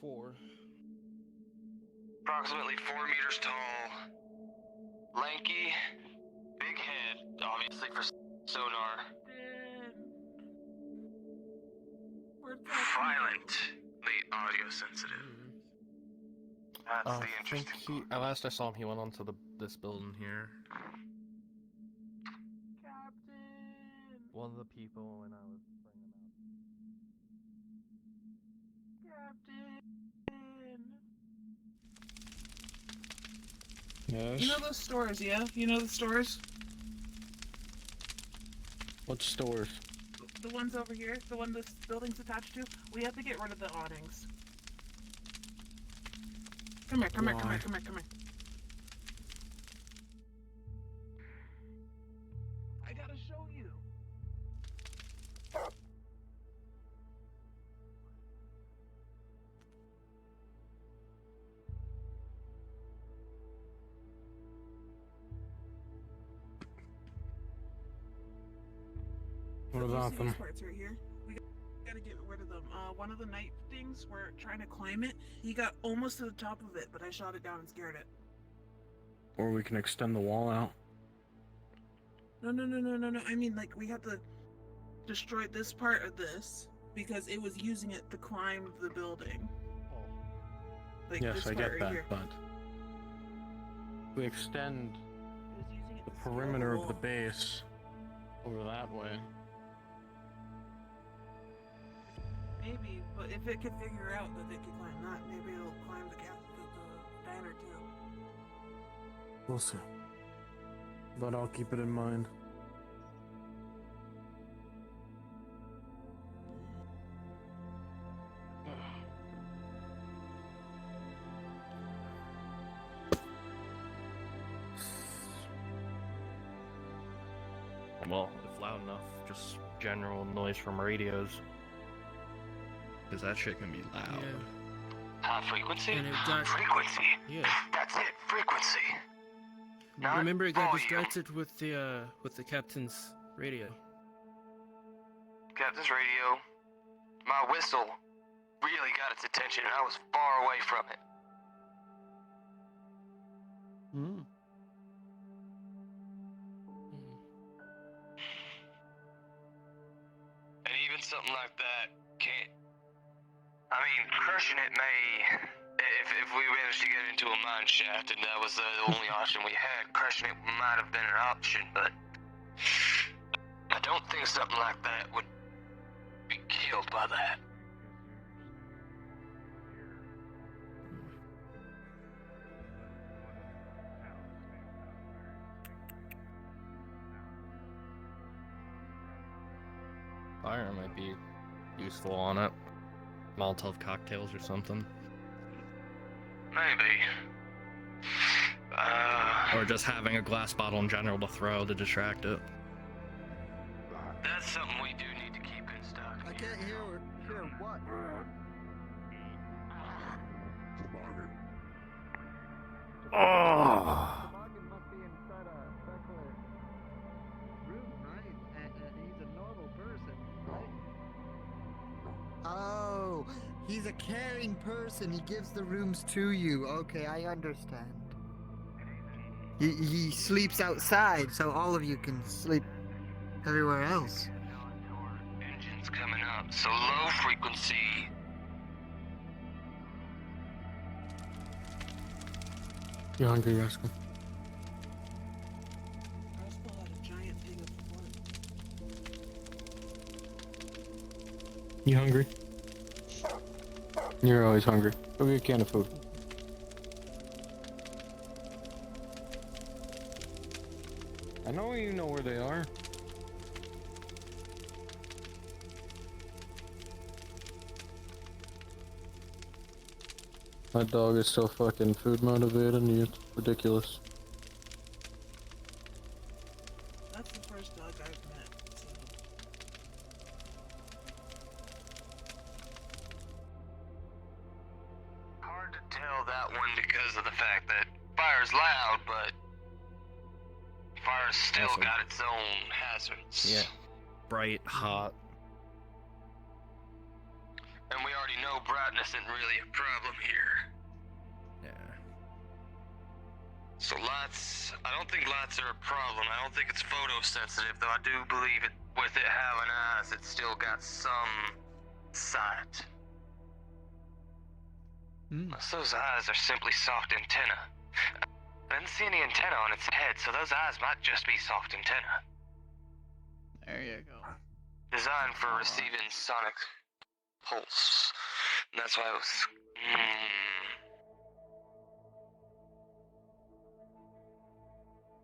Four. Approximately 4 meters tall. Lanky. Big head, obviously for sonar. Violently audio sensitive. That's the interesting part. Last I saw him, he went onto this building here. One of the people when I was bringing him Yes. You know those stores, yeah? You know the stores? What stores? The ones over here, the one this building's attached to? We have to get rid of the awnings. Come here, come here, come here, come here, come here. I gotta show you. What about These them? parts right here. We gotta get rid of them. One of the night things, we're trying to climb it. He got almost to the top of it, but I shot it down and scared it. Or we can extend the wall out. No. I mean, like, we have to destroy this part of this because it was using it to climb the building. Like Yes, this I part get right that, here. but we extend the perimeter of the base over that way. Maybe, but if it could figure out that it could climb that, maybe it'll climb the diner too. We'll see. But I'll keep it in mind. Well, if loud enough, just general noise from radios. Because that shit can be loud. High frequency? And it got- Frequency. Yeah. That's it, frequency. Not Remember, it got volume. distracted with the captain's radio. Captain's radio. My whistle really got its attention and I was far away from it. something like that can't. I mean, crushing it may. If we managed to get into a mine shaft and that was the only option we had, crushing it might have been an option, but I don't think something like that would be killed by that. Fire might be useful on it. Molotov cocktails or something. Maybe. Or just having a glass bottle in general to throw to distract it. That's something we do need to keep in stock. I can't hear what? Oh. Oh, he's a caring person. He gives the rooms to you. Okay, I understand. He sleeps outside, so all of you can sleep everywhere else. Engine's coming up, so low frequency. You hungry, Rascal? You hungry? You're always hungry. Go get a can of food. I know you know where they are. My dog is so fucking food motivated and it's ridiculous. That's the first dog I've met. So. Hard to tell that one because of the fact that fire's loud, but fire's still Also- got its own hazards. Yeah. Bright, hot. And we already know brightness isn't really a problem here. Yeah. So lights, I don't think lights are a problem. I don't think it's photosensitive, though I do believe it, with it having eyes, it's still got some sight. Unless those eyes are simply soft antenna. I didn't see any antenna on its head, so those eyes might just be soft antenna. There you go. Designed for receiving sonic pulse. And that's why it was.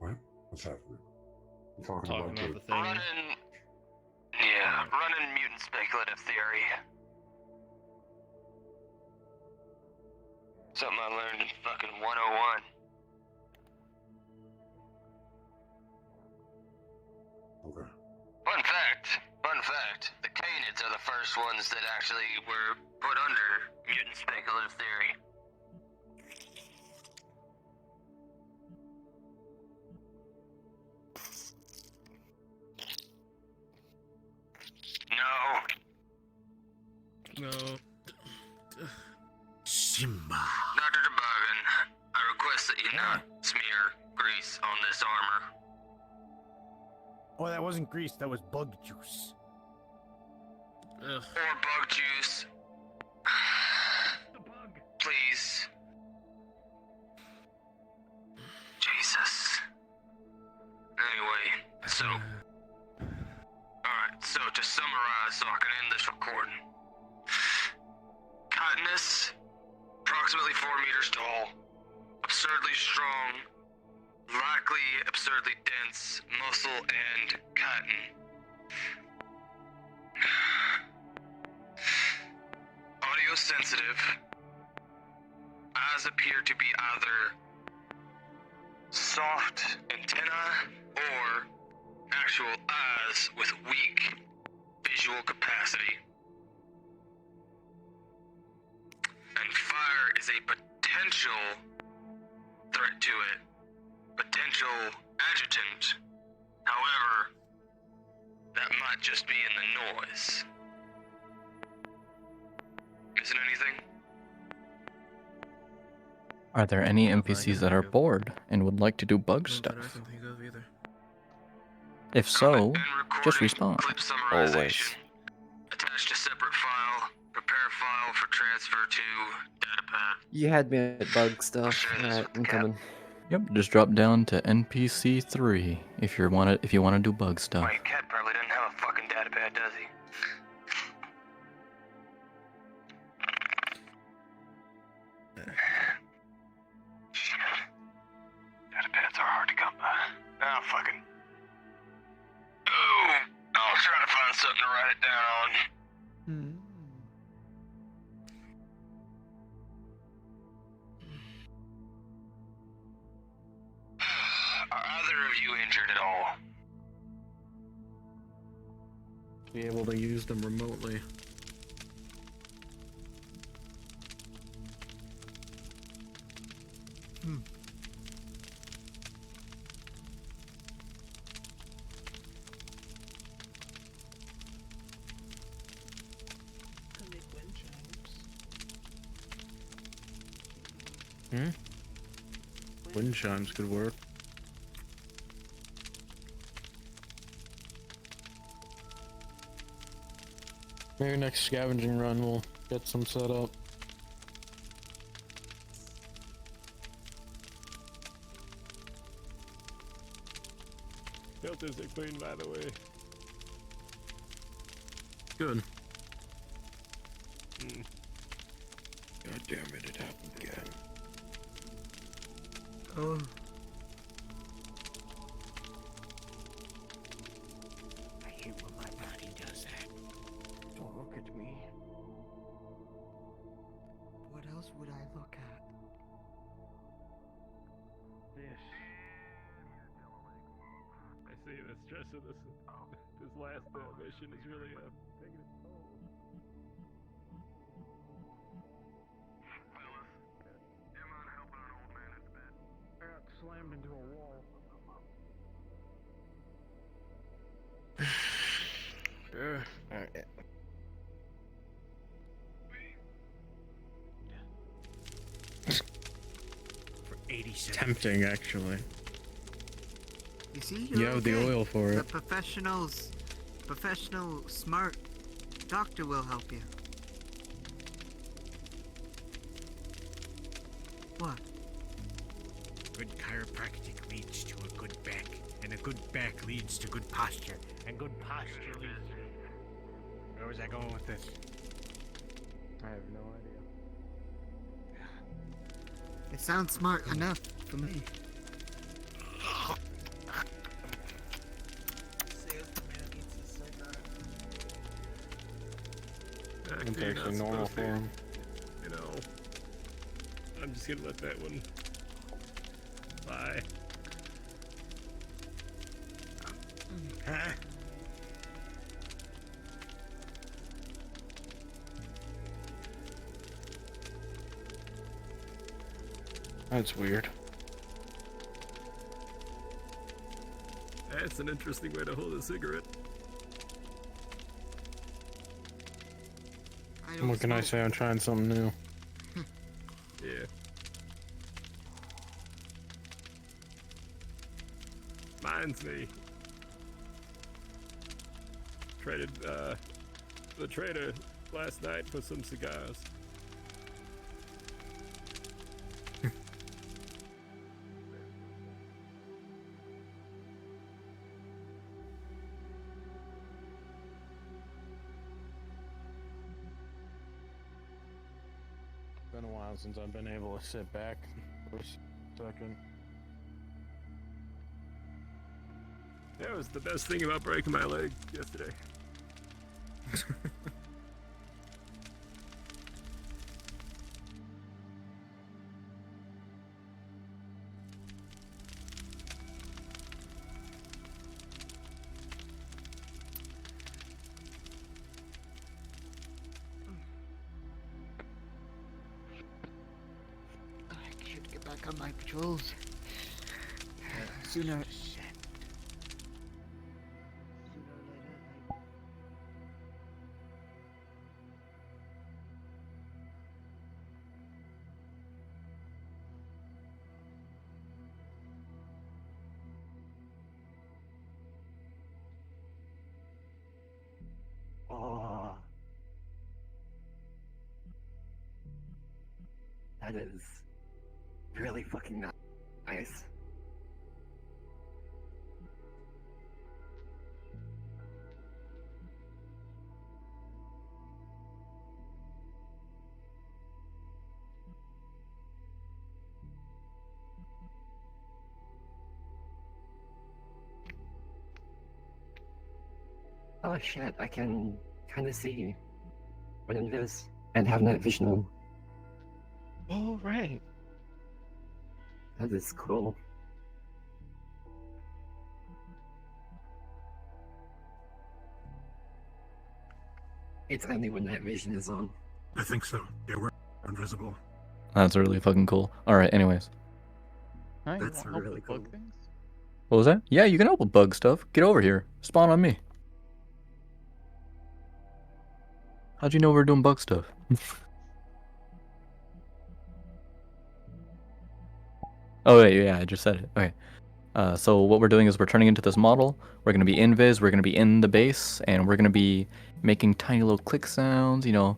What? What's happening? You talking Talking about about the the thing. Running mutant speculative theory. Something I learned in fucking 101. Okay. Fun fact, the canids are the first ones that actually were put under mutant speculative theory. No. Simba. Dr. Toboggan, I request that you not smear grease on this armor. Oh, that wasn't grease, that was bug juice. Ugh. Or bug juice. Please. Jesus. Anyway, so. Alright, so to summarize so I can end this recording. Chitinous, approximately 4 meters tall, absurdly strong, likely absurdly dense muscle and chitin. Audio sensitive. Eyes appear to be either soft antenna or actual eyes with weak visual capacity. And fire is a potential threat to it. Potential adjutant. However, that might just be in the noise. Missing anything? Are there any NPCs that are bored and would like to do bug stuff? If so, just respawn. Clip summarization. Always. attached a separate file. Prepare file for transfer to datapad. You had me at bug stuff. Alright, I'm coming. Yep, just drop down to NPC 3 if you want to do bug stuff. Wait, Cat probably doesn't have a fucking datapad, does he? Shit. Datapads are hard to come by. Oh, fucking. Oh! I was trying to find something to write it down on. Are either of you injured at all? Be able to use them remotely. Wind chimes could work. Maybe next scavenging run we'll get some set up. Filters are clean, by the way. Good. God damn it, it happened again. Oh. I hate when my body does that. Don't look at me. What else would I look at? This. I see the stress of this last mission is really taking its toll. Slammed into a wall. Sure. Alright. For 80 cents. Tempting, actually. You see, You have the oil for The it. professional, smart doctor will help you. What? Good chiropractic leads to a good back, and a good back leads to good posture, and good posture leads to... Where was I going with this? I have no idea. It sounds smart enough for me. It's actually normal for him. You know, I'm just gonna let that one fly. Huh? That's weird. That's an interesting way to hold a cigarette. What can I say? I'm trying something new. Yeah. Reminds me. Traded the trader last night for some cigars. Been a while since I've been able to sit back for a second. That was the best thing about breaking my leg yesterday. I should get back on my patrols. Sooner. Oh, That is really fucking nice. Oh shit, I can kind of see what it is and have night vision. Oh, right. That is cool. It's only when night vision is on. I think so. Yeah, we're invisible. That's really fucking cool. Alright, anyways. Alright, That's you wanna help really with bug cool. things? What was that? Yeah, you can help with bug stuff. Get over here. Spawn on me. How'd you know we were doing bug stuff? Oh wait, yeah, I just said it. Okay. So what we're doing is we're turning into this model. We're gonna be invis, we're gonna be in the base, and we're gonna be making tiny little click sounds, you know,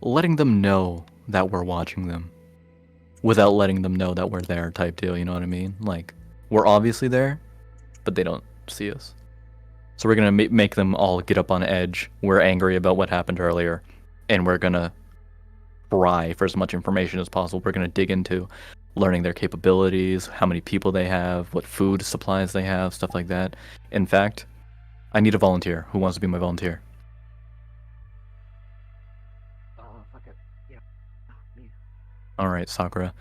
letting them know that we're watching them. Without letting them know that we're there type deal, you know what I mean? Like, we're obviously there, but they don't see us. So we're gonna make them all get up on edge. We're angry about what happened earlier, and we're gonna pry for as much information as possible. We're gonna dig into learning their capabilities, how many people they have, what food supplies they have, stuff like that. In fact, I need a volunteer. Who wants to be my volunteer? Fuck it. Yeah. Me. Alright, Sakura.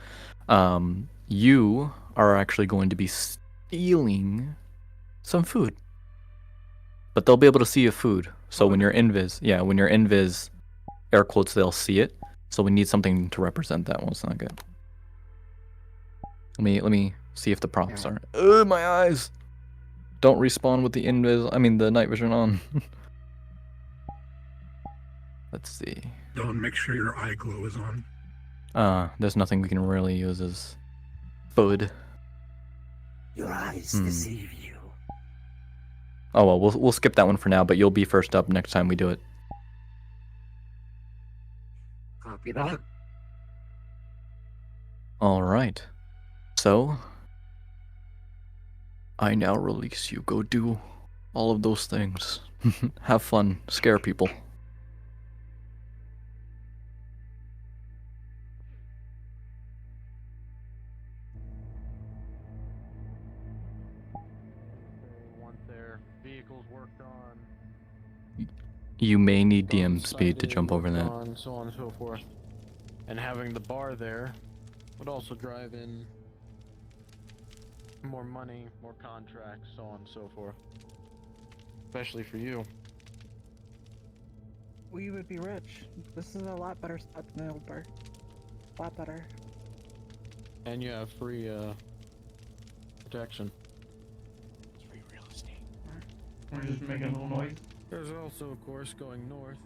You are actually going to be stealing some food. But they'll be able to see your food. So when you're invis, when you're invis, air quotes, they'll see it. So we need something to represent that. One second. Let me see if the prompts are. Ugh, my eyes! Don't respawn with the the night vision on. Let's see. Don't make sure your eye glow is on. There's nothing we can really use as food. Your eyes deceive you. Oh well, we'll skip that one for now, but you'll be first up next time we do it. Copy that. Alright. So, I now release you. Go do all of those things. Have fun. Scare people. Want their vehicles worked on, You may need DM speed to jump over that. on, so on and so forth. And having the bar there would also drive in more money, more contracts, so on and so forth. Especially for you. We would be rich. This is a lot better spot than the old bar. A lot better. And you have free protection. We're just making a little noise. There's also, of course, going north.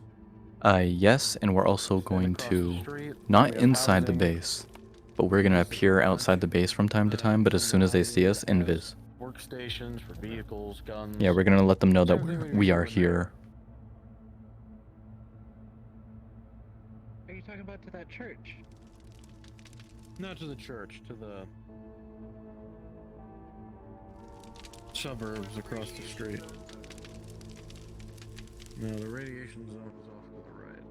Yes, and we're also going to, not inside the base, but we're going to appear outside the base from time to time, but as soon as they see us, invis. Workstations for vehicles, guns. Yeah, we're going to let them know that we are here. Are you talking about to that church? Not to the church, to the suburbs across the street. No, the radiation zone is off to the right.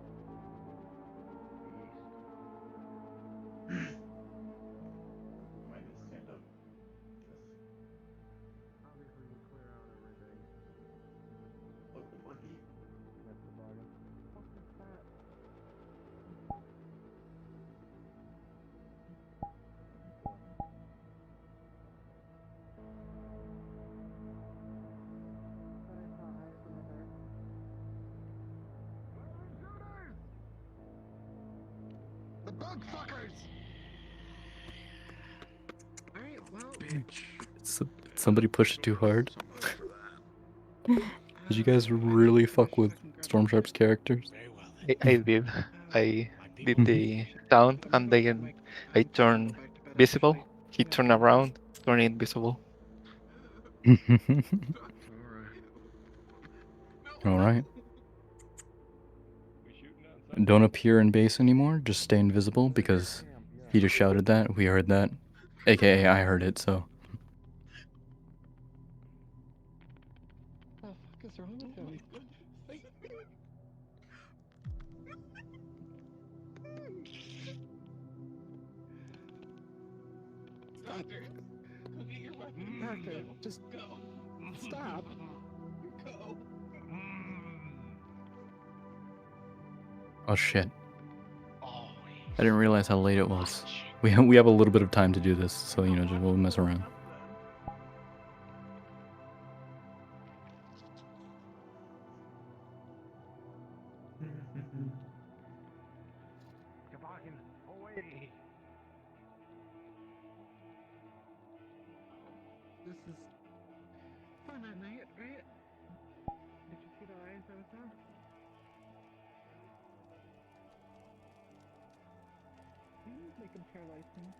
The bug fuckers! Alright, well. Somebody pushed it too hard. Did you guys really fuck with Storm Sharp's characters? I did. I did the sound and then I turned visible. He turned around, turned invisible. Alright. Don't appear in base anymore, just stay invisible because He just shouted that. We heard that. AKA, I heard it, so. What the fuck is wrong with him? Doctor, go get your weapon. Doctor, just go. Stop. Go. Oh shit. I didn't realize how late it was. We have a little bit of time to do this, so you know, just we'll mess around. This is fun at night, right? Did you see the eyes I was on? Can you make him paralyze me?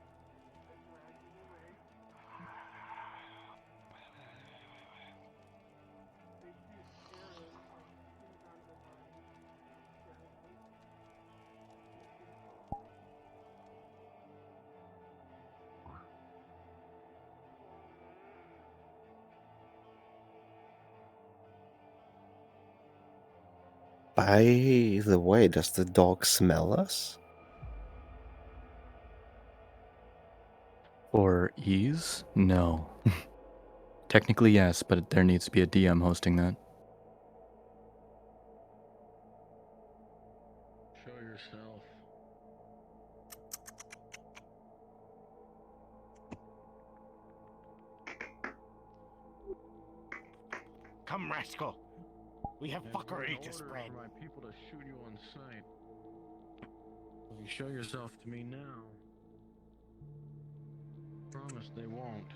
By the way, does the dog smell us? For ease? No. Technically, yes, but there needs to be a DM hosting that. Show yourself. Come, rascal. We have fuckery to Order spread. for my people to shoot you on sight. Will you show yourself to me now? Promise they won't.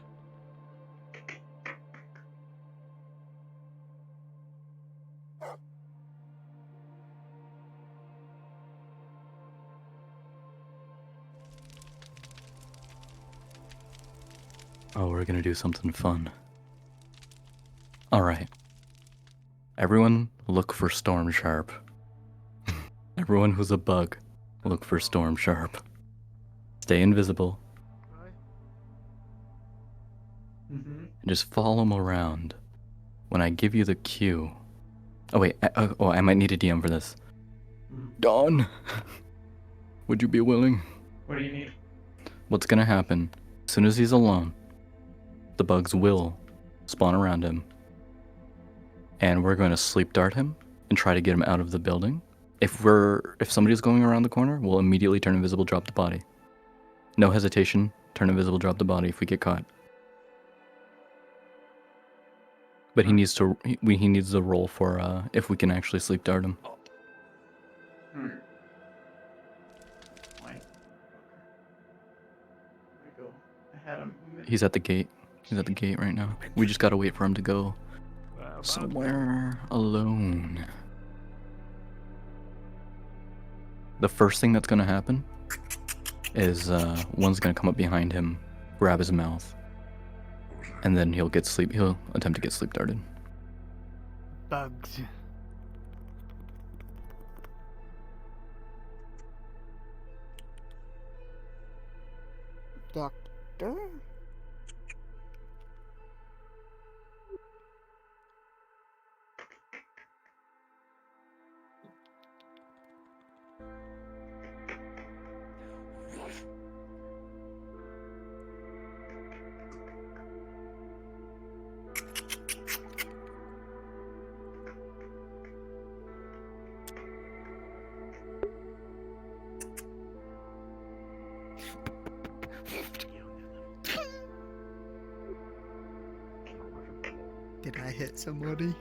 Oh, we're gonna do something fun. Alright. Everyone, look for Storm Sharp. Everyone who's a bug, look for Storm Sharp. Stay invisible. And just follow him around. When I give you the cue. Oh wait, I might need a DM for this. Dawn! Would you be willing? What do you need? What's gonna happen? As soon as he's alone, the bugs will spawn around him. And we're going to sleep dart him and try to get him out of the building. If somebody's going around the corner, we'll immediately turn invisible, drop the body. No hesitation, turn invisible, drop the body if we get caught. But he needs to he needs the roll for if we can actually sleep dart him. He's at the gate. He's at the gate right now. We just gotta wait for him to go somewhere alone. The first thing that's gonna happen is one's gonna come up behind him, grab his mouth, and then he'll attempt to get sleep darted. Bugs. Doctor? Did I hit somebody?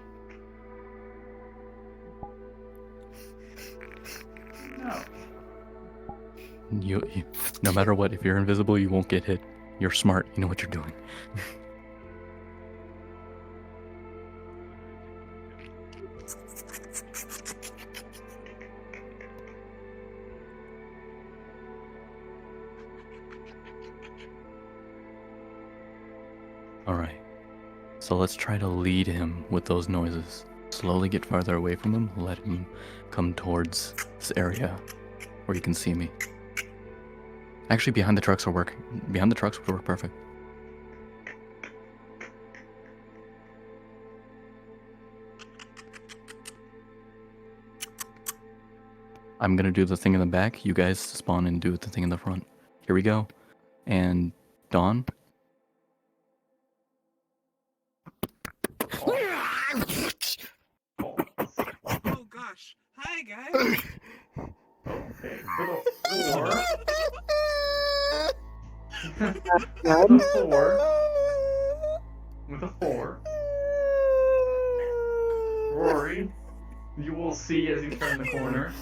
No. You, no matter what, if you're invisible, you won't get hit. You're smart. You know what you're doing. Alright. So let's try to lead him with those noises. Slowly get farther away from him. Let him come towards this area where you can see me. Actually, behind the trucks will work. Behind the trucks would work perfect. I'm gonna do the thing in the back. You guys spawn and do the thing in the front. Here we go. And Dawn. Oh gosh. Hi guys. Okay, for the 4. With a 4. Rory, you will see as you turn the corner.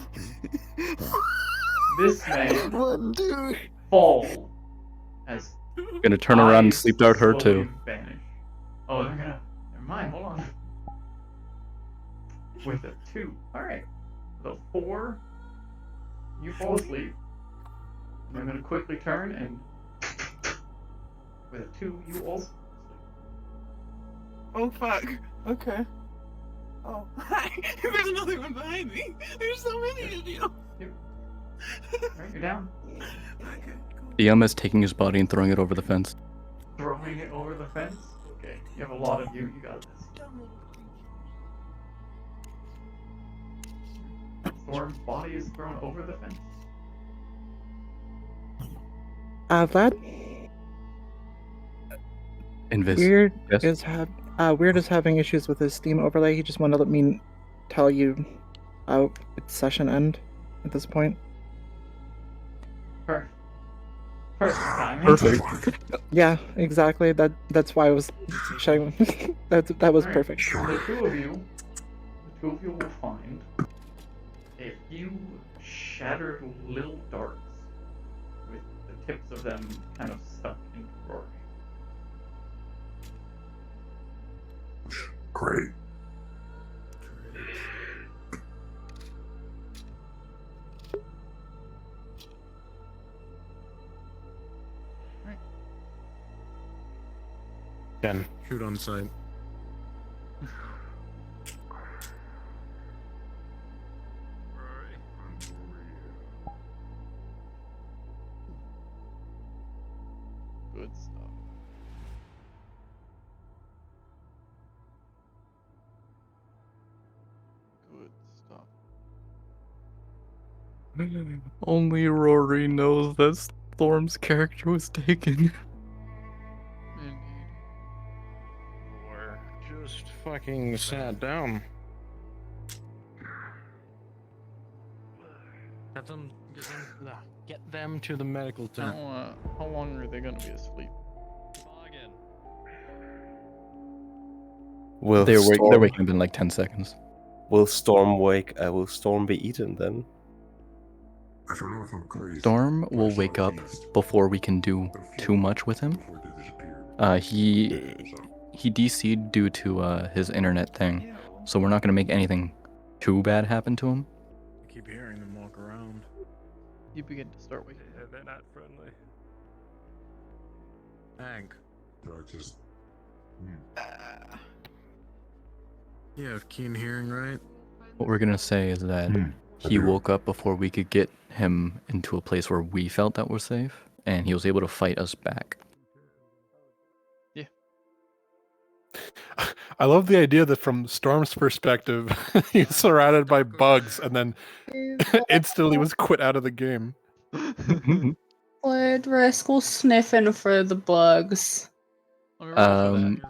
This man fall as Gonna turn around and eyes sleep dart her slowly too. vanish. Oh, they're gonna. Never mind. Hold on. With a 2. All right. The 4. You fall asleep. And I'm gonna quickly turn and. With a 2, you also. Oh fuck. Okay. Oh, hi. There's another one behind me. There's so many of you. Alright, you're down. DM is taking his body and throwing it over the fence. Throwing it over the fence? Okay, you have a lot of you. You got this. Storm's body is thrown over the fence. Vlad? Invis. Weird Yes? Weird is having issues with his Steam overlay. He just wanted to let me tell you it's session end at this point. Perfect. Perfect timing. Perfect. Yeah, exactly. That's why I was showing. that was Alright, perfect. The two of you will find a few shattered little darts with the tips of them kind of stuck into Rory. Great. Then shoot on sight. Good stuff. Good stuff. Only Rory knows that Storm's character was taken. Or just fucking sat down. Get them to the medical tent. How long are they gonna be asleep? Will They're Storm, waking up in like 10 seconds. Will Storm wake? Will Storm be eaten then? I don't know if I'm crazy. Storm will wake up before we can do too much with him. He DC'd due to his internet thing, so we're not gonna make anything too bad happen to him. I keep hearing them walk around. You begin to start waking up. They're not friendly. Hank. I just. You have keen hearing, right? What we're gonna say is that he woke up before we could get him into a place where we felt that we're safe, and he was able to fight us back. I love the idea that from Storm's perspective, he's surrounded by bugs and then instantly was quit out of the game. Would Rascal sniffing for the bugs? 11.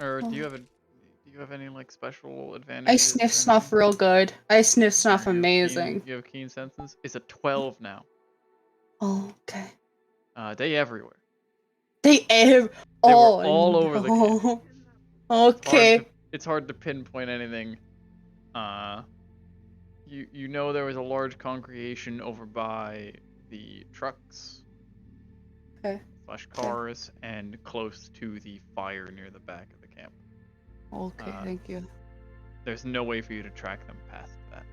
Or do you have any like special advantages? I sniff snuff real good. I sniff snuff amazing. You have keen senses. It's a 12 now. Oh, okay. They everywhere. They were all over the no. Okay. It's hard to pinpoint anything. You know there was a large congregation over by the trucks. Okay. / cars and close to the fire near the back of the camp. Okay, thank you. There's no way for you to track them past that.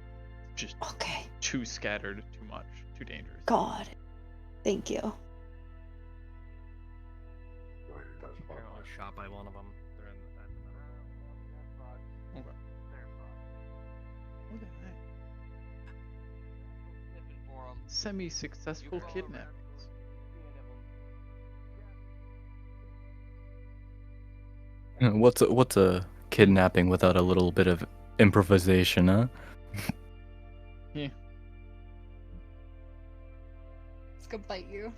Just okay. Too scattered, too much, too dangerous. God. Thank you. I'll shot by one of them. They're in the Okay. Look at semi-successful kidnappings. What's a kidnapping without a little bit of improvisation, huh? Yeah. It's gonna bite you.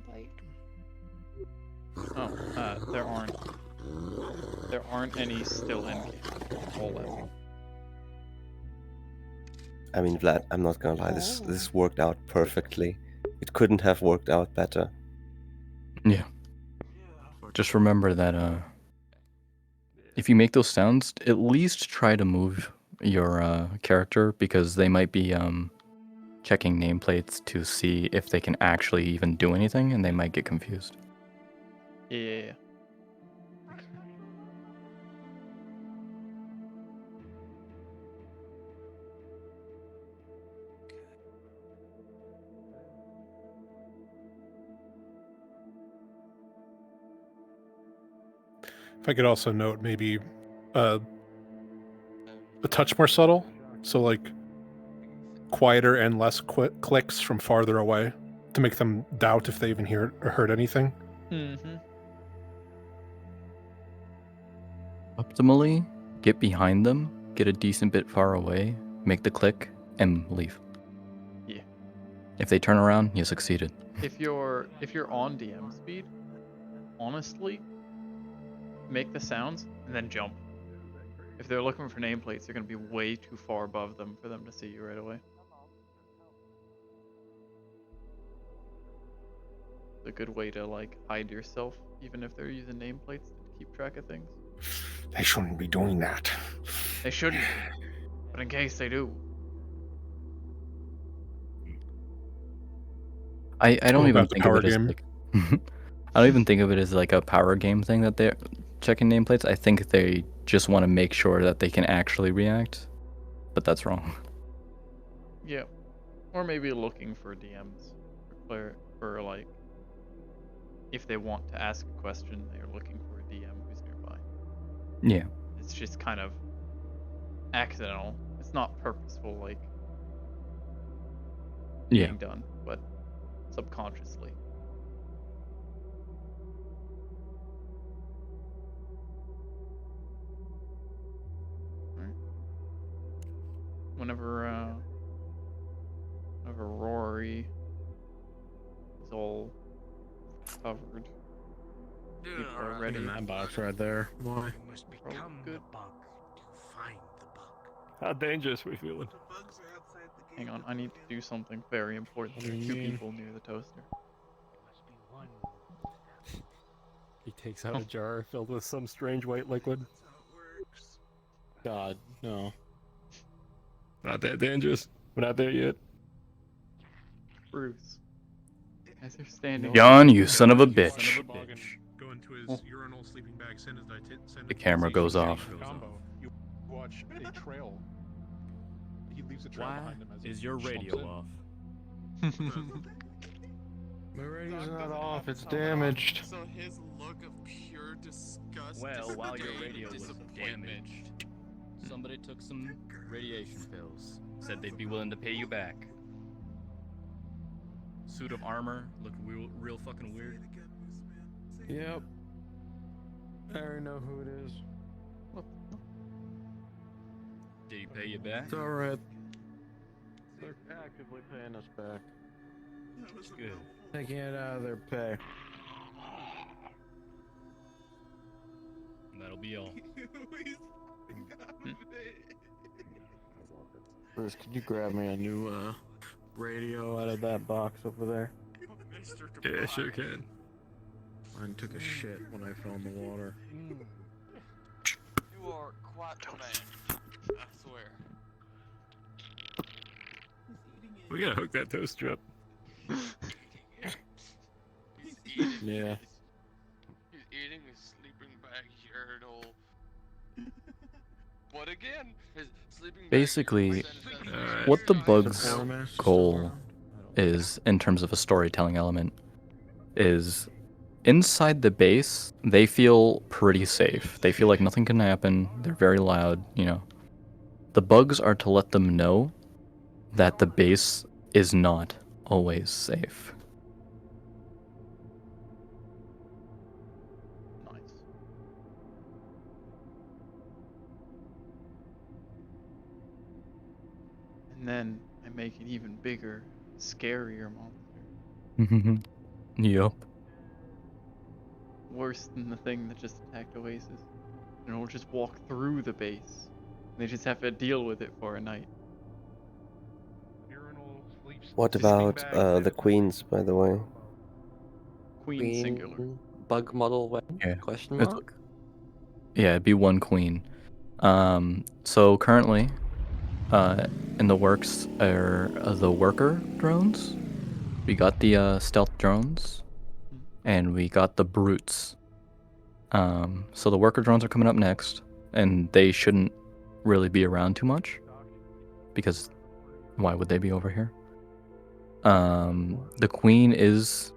Bite. Oh, there aren't any still in game. All left. I mean, Vlad, I'm not gonna lie, this worked out perfectly. It couldn't have worked out better. Yeah. Just remember that if you make those sounds, at least try to move your character, because they might be checking nameplates to see if they can actually even do anything, and they might get confused. Yeah. If I could also note maybe a touch more subtle, so like quieter and less clicks from farther away to make them doubt if they even hear or heard anything. Mm-hmm. Optimally, get behind them, get a decent bit far away, make the click, and leave. Yeah. If they turn around, you succeeded. If you're on DM speed, honestly, make the sounds and then jump. If they're looking for nameplates, you're gonna be way too far above them for them to see you right away. It's a good way to like hide yourself, even if they're using nameplates to keep track of things. They shouldn't be doing that. They shouldn't, but in case they do. I don't even about the think of power it as game? like I don't even think of it as like a power game thing that they're checking nameplates. I think they just want to make sure that they can actually react, but that's wrong. Yeah, or maybe looking for DMs for like if they want to ask a question, they're looking for a DM who's nearby. Yeah. It's just kind of accidental. It's not purposeful, like Yeah. being done, but subconsciously. Alright. Whenever Rory is all covered, people are ready. And that box right there. Why? Good. How dangerous we feeling? Hang on, I need to do something very important. What do There's you 2 mean? people near the toaster. He takes out a jar filled with some strange white liquid. God, no. Not that dangerous. We're not there yet. Bruce. As they're standing. John, you son of a bitch. Go into his urinal, sleeping bag, send The camera goes off. Combo. You watch a trail. He leaves a trail Why behind him as is he your slumps radio in. off? My radio's not off, it's damaged. So his look of pure disgust. Well, while your disdain, radio was disappointment. damaged, somebody took some radiation pills. Said they'd be willing to pay you back. Suit of armor, looked real fucking weird. Yep. I already know who it is. Did he pay you back? It's alright. They're actively paying us back. Good. Taking it out of their pay. That'll be all. Bruce, could you grab me a new radio out of that box over there? Yeah, sure can. Mine took a shit when I fell in the water. You are quite the man. I swear. We gotta hook that toaster up. Yeah. He's eating his sleeping bag urinal. What again? His sleeping bag Basically, what the bug's goal is, in terms of a storytelling element, is inside the base, they feel pretty safe. They feel like nothing can happen. They're very loud, you know. The bugs are to let them know that the base is not always safe. Nice. And then I make an even bigger, scarier monster. Yup. Worse than the thing that just attacked Oasis. And it'll just walk through the base. They just have to deal with it for a night. What about the queens, by the way? Queen singular. Bug model when? Yeah. Question It's- mark? Yeah, it'd be one queen. So currently, in the works are the worker drones. We got the stealth drones, and we got the brutes. So the worker drones are coming up next, and they shouldn't really be around too much, because why would they be over here? The queen is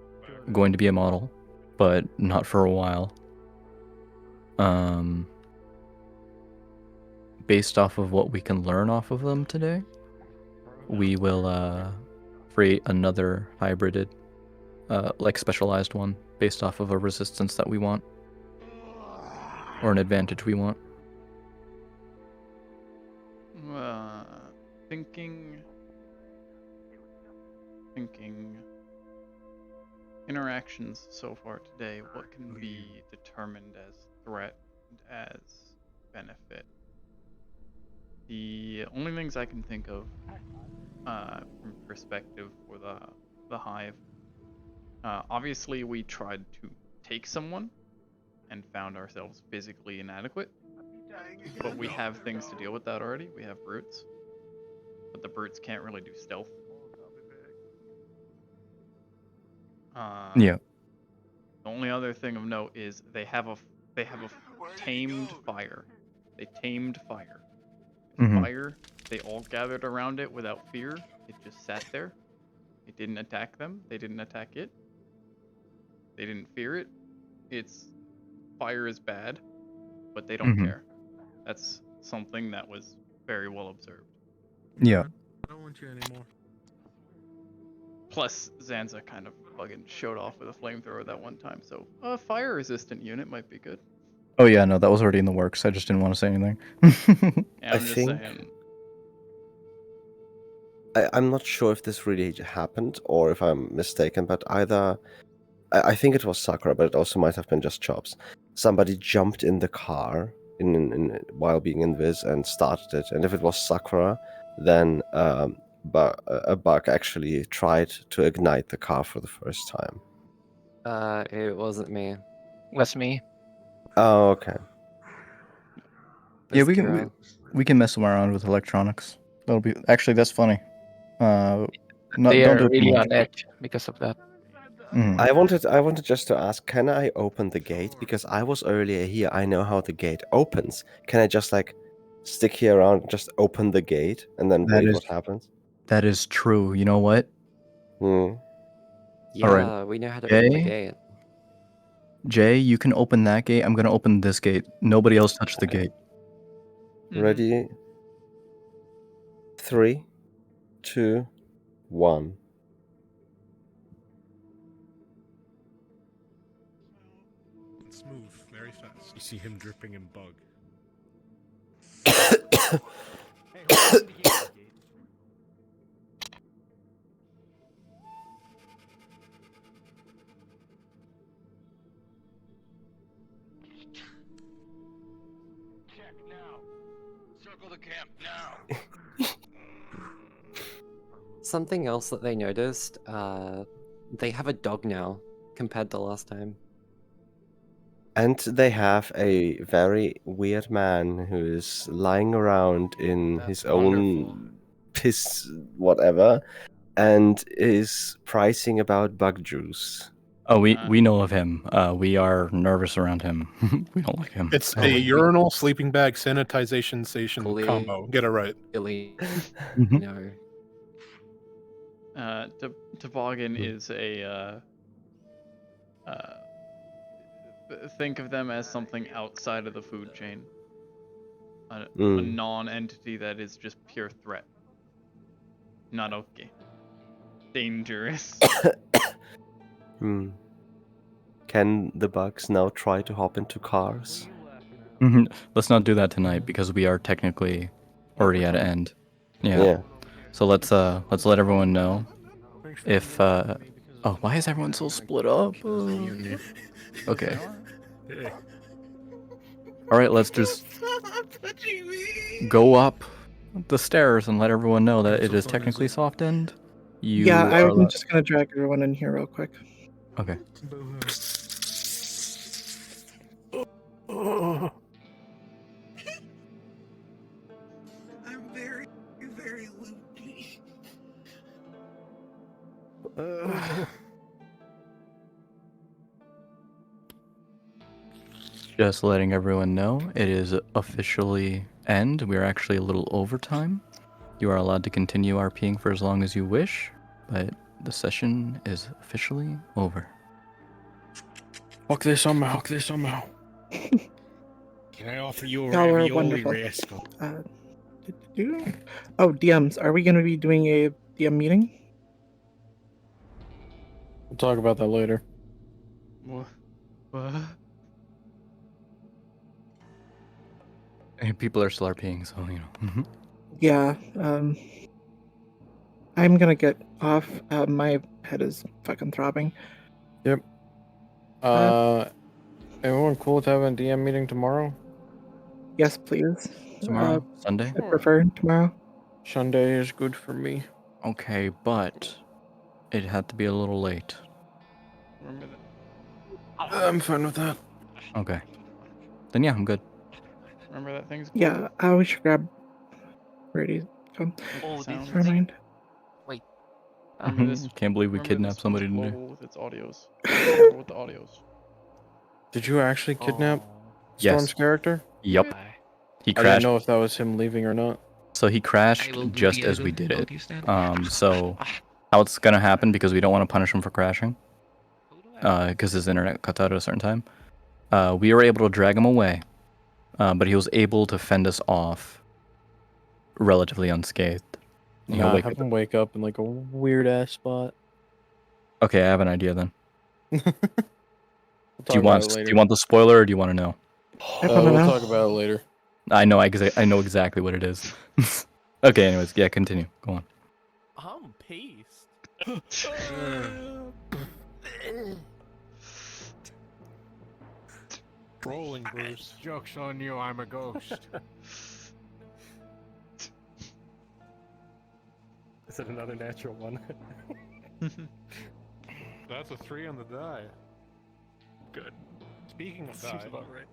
going to be a model, but not for a while. Based off of what we can learn off of them today, we will create another hybrided, like specialized one based off of a resistance that we want, or an advantage we want. Thinking. Interactions so far today, what can be determined as threat and as benefit? The only things I can think of, from perspective for the hive, obviously we tried to take someone and found ourselves physically inadequate, but we have things to deal with that already. We have brutes, but the brutes can't really do stealth. Yeah. The only other thing of note is they have a tamed fire. They tamed fire. Fire, they all gathered around it without fear. It just sat there. It didn't attack them. They didn't attack it. They didn't fear it. Fire is bad, but they don't care. That's something that was very well observed. Yeah. I don't want you anymore. Plus, Zanza kind of fucking showed off with a flamethrower that one time, so a fire resistant unit might be good. Oh yeah, no, that was already in the works. I just didn't want to say anything. Yeah, I'm just saying. I'm not sure if this really happened or if I'm mistaken, but either I think it was Sakura, but it also might have been just Chops. Somebody jumped in the car while being invis and started it, and if it was Sakura, then a bug actually tried to ignite the car for the first time. It wasn't me. It was me. Oh, okay. Yeah, That's Kira. we can mess around with electronics. That'll be actually that's funny. They Don't are do it too really much. on edge because of that. I wanted just to ask, can I open the gate? Because I was earlier here. I know how the gate opens. Can I just like stick here around, just open the gate, and then That wait is- what happens? That is true. You know what? Yeah, Alright. we know how to open the Jay? gate. Jay, you can open that gate. I'm gonna open this gate. Nobody else touch the gate. Ready? 3, 2, 1. Let's move very fast. You see him dripping in bug. Check now. Circle the camp now. Something else that they noticed, they have a dog now compared to last time. And they have a very weird man who is lying around in his own piss, whatever, and is pricing about bug juice. Oh, we know of him. We are nervous around him. We don't like him. It's a urinal, sleeping bag, sanitization station combo. Get it right. No. Toboggan is a think of them as something outside of the food chain. A non-entity that is just pure threat. Not okay. Dangerous. Hmm. Can the bugs now try to hop into cars? Let's not do that tonight because we are technically already at end. Yeah. Yeah. So let's let everyone know if oh, why is everyone so split up? Okay. All right, let's just go up the stairs and let everyone know that it is technically soft end. You Yeah, are I'm just gonna drag everyone in here real quick. Okay. I'm very, very loopy. Just letting everyone know, it is officially end. We are actually a little overtime. You are allowed to continue RPing for as long as you wish, but the session is officially over. Hook this somehow. Hook this somehow. Can I offer you a Y'all are ravioli, wonderful. rascal? Oh, DMs. Are we gonna be doing a DM meeting? We'll talk about that later. What? And people are still RPing, so you know. Yeah. I'm gonna get off. My head is fucking throbbing. Yep. Everyone cool with having a DM meeting tomorrow? Yes, please. Tomorrow? Sunday? I prefer tomorrow. Sunday is good for me. Okay, but it had to be a little late. Remember that. I'm fine with that. Okay. Then yeah, I'm good. Remember that thing's cool. Yeah, we should grab. Ready? Come. Never mind. Wait. Remember this. Can't believe we remember kidnapped this somebody one's today. global with its audios. Remember with the audios. Did you actually kidnap Yes. Storm's character? Yup. He I didn't crashed. know if that was him leaving or not. So he crashed just as we did it. So how it's gonna happen, because we don't want to punish him for crashing, because his internet cuts out at a certain time. We were able to drag him away, but he was able to fend us off relatively unscathed. And he'll Nah, wake have up- him wake up in like a weird ass spot. Okay, I have an idea then. We'll Do talk you about want it later. do you want the spoiler or do you want to know? We'll talk about it later. I know exactly what it is. Okay, anyways, yeah, continue. Go on. I'm pissed. Rolling, Bruce. Joke's on you, I'm a ghost. Is it another natural one? That's a 3 on the die. Good. Speaking of Seems die, about right.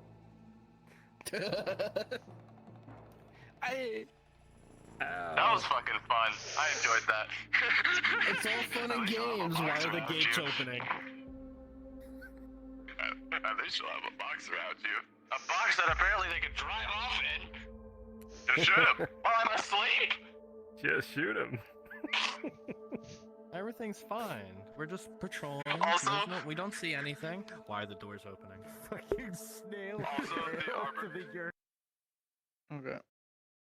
That was fucking fun. I enjoyed that. It's all fun and games. Why are the gates opening? At least you'll have a box around you. A box that apparently they can drive off in. Just shoot him while I'm asleep. Just shoot him. Everything's fine. We're just patrolling. Also- we don't see anything. Why are the doors opening? Fucking snail. Also, the arbor. Okay.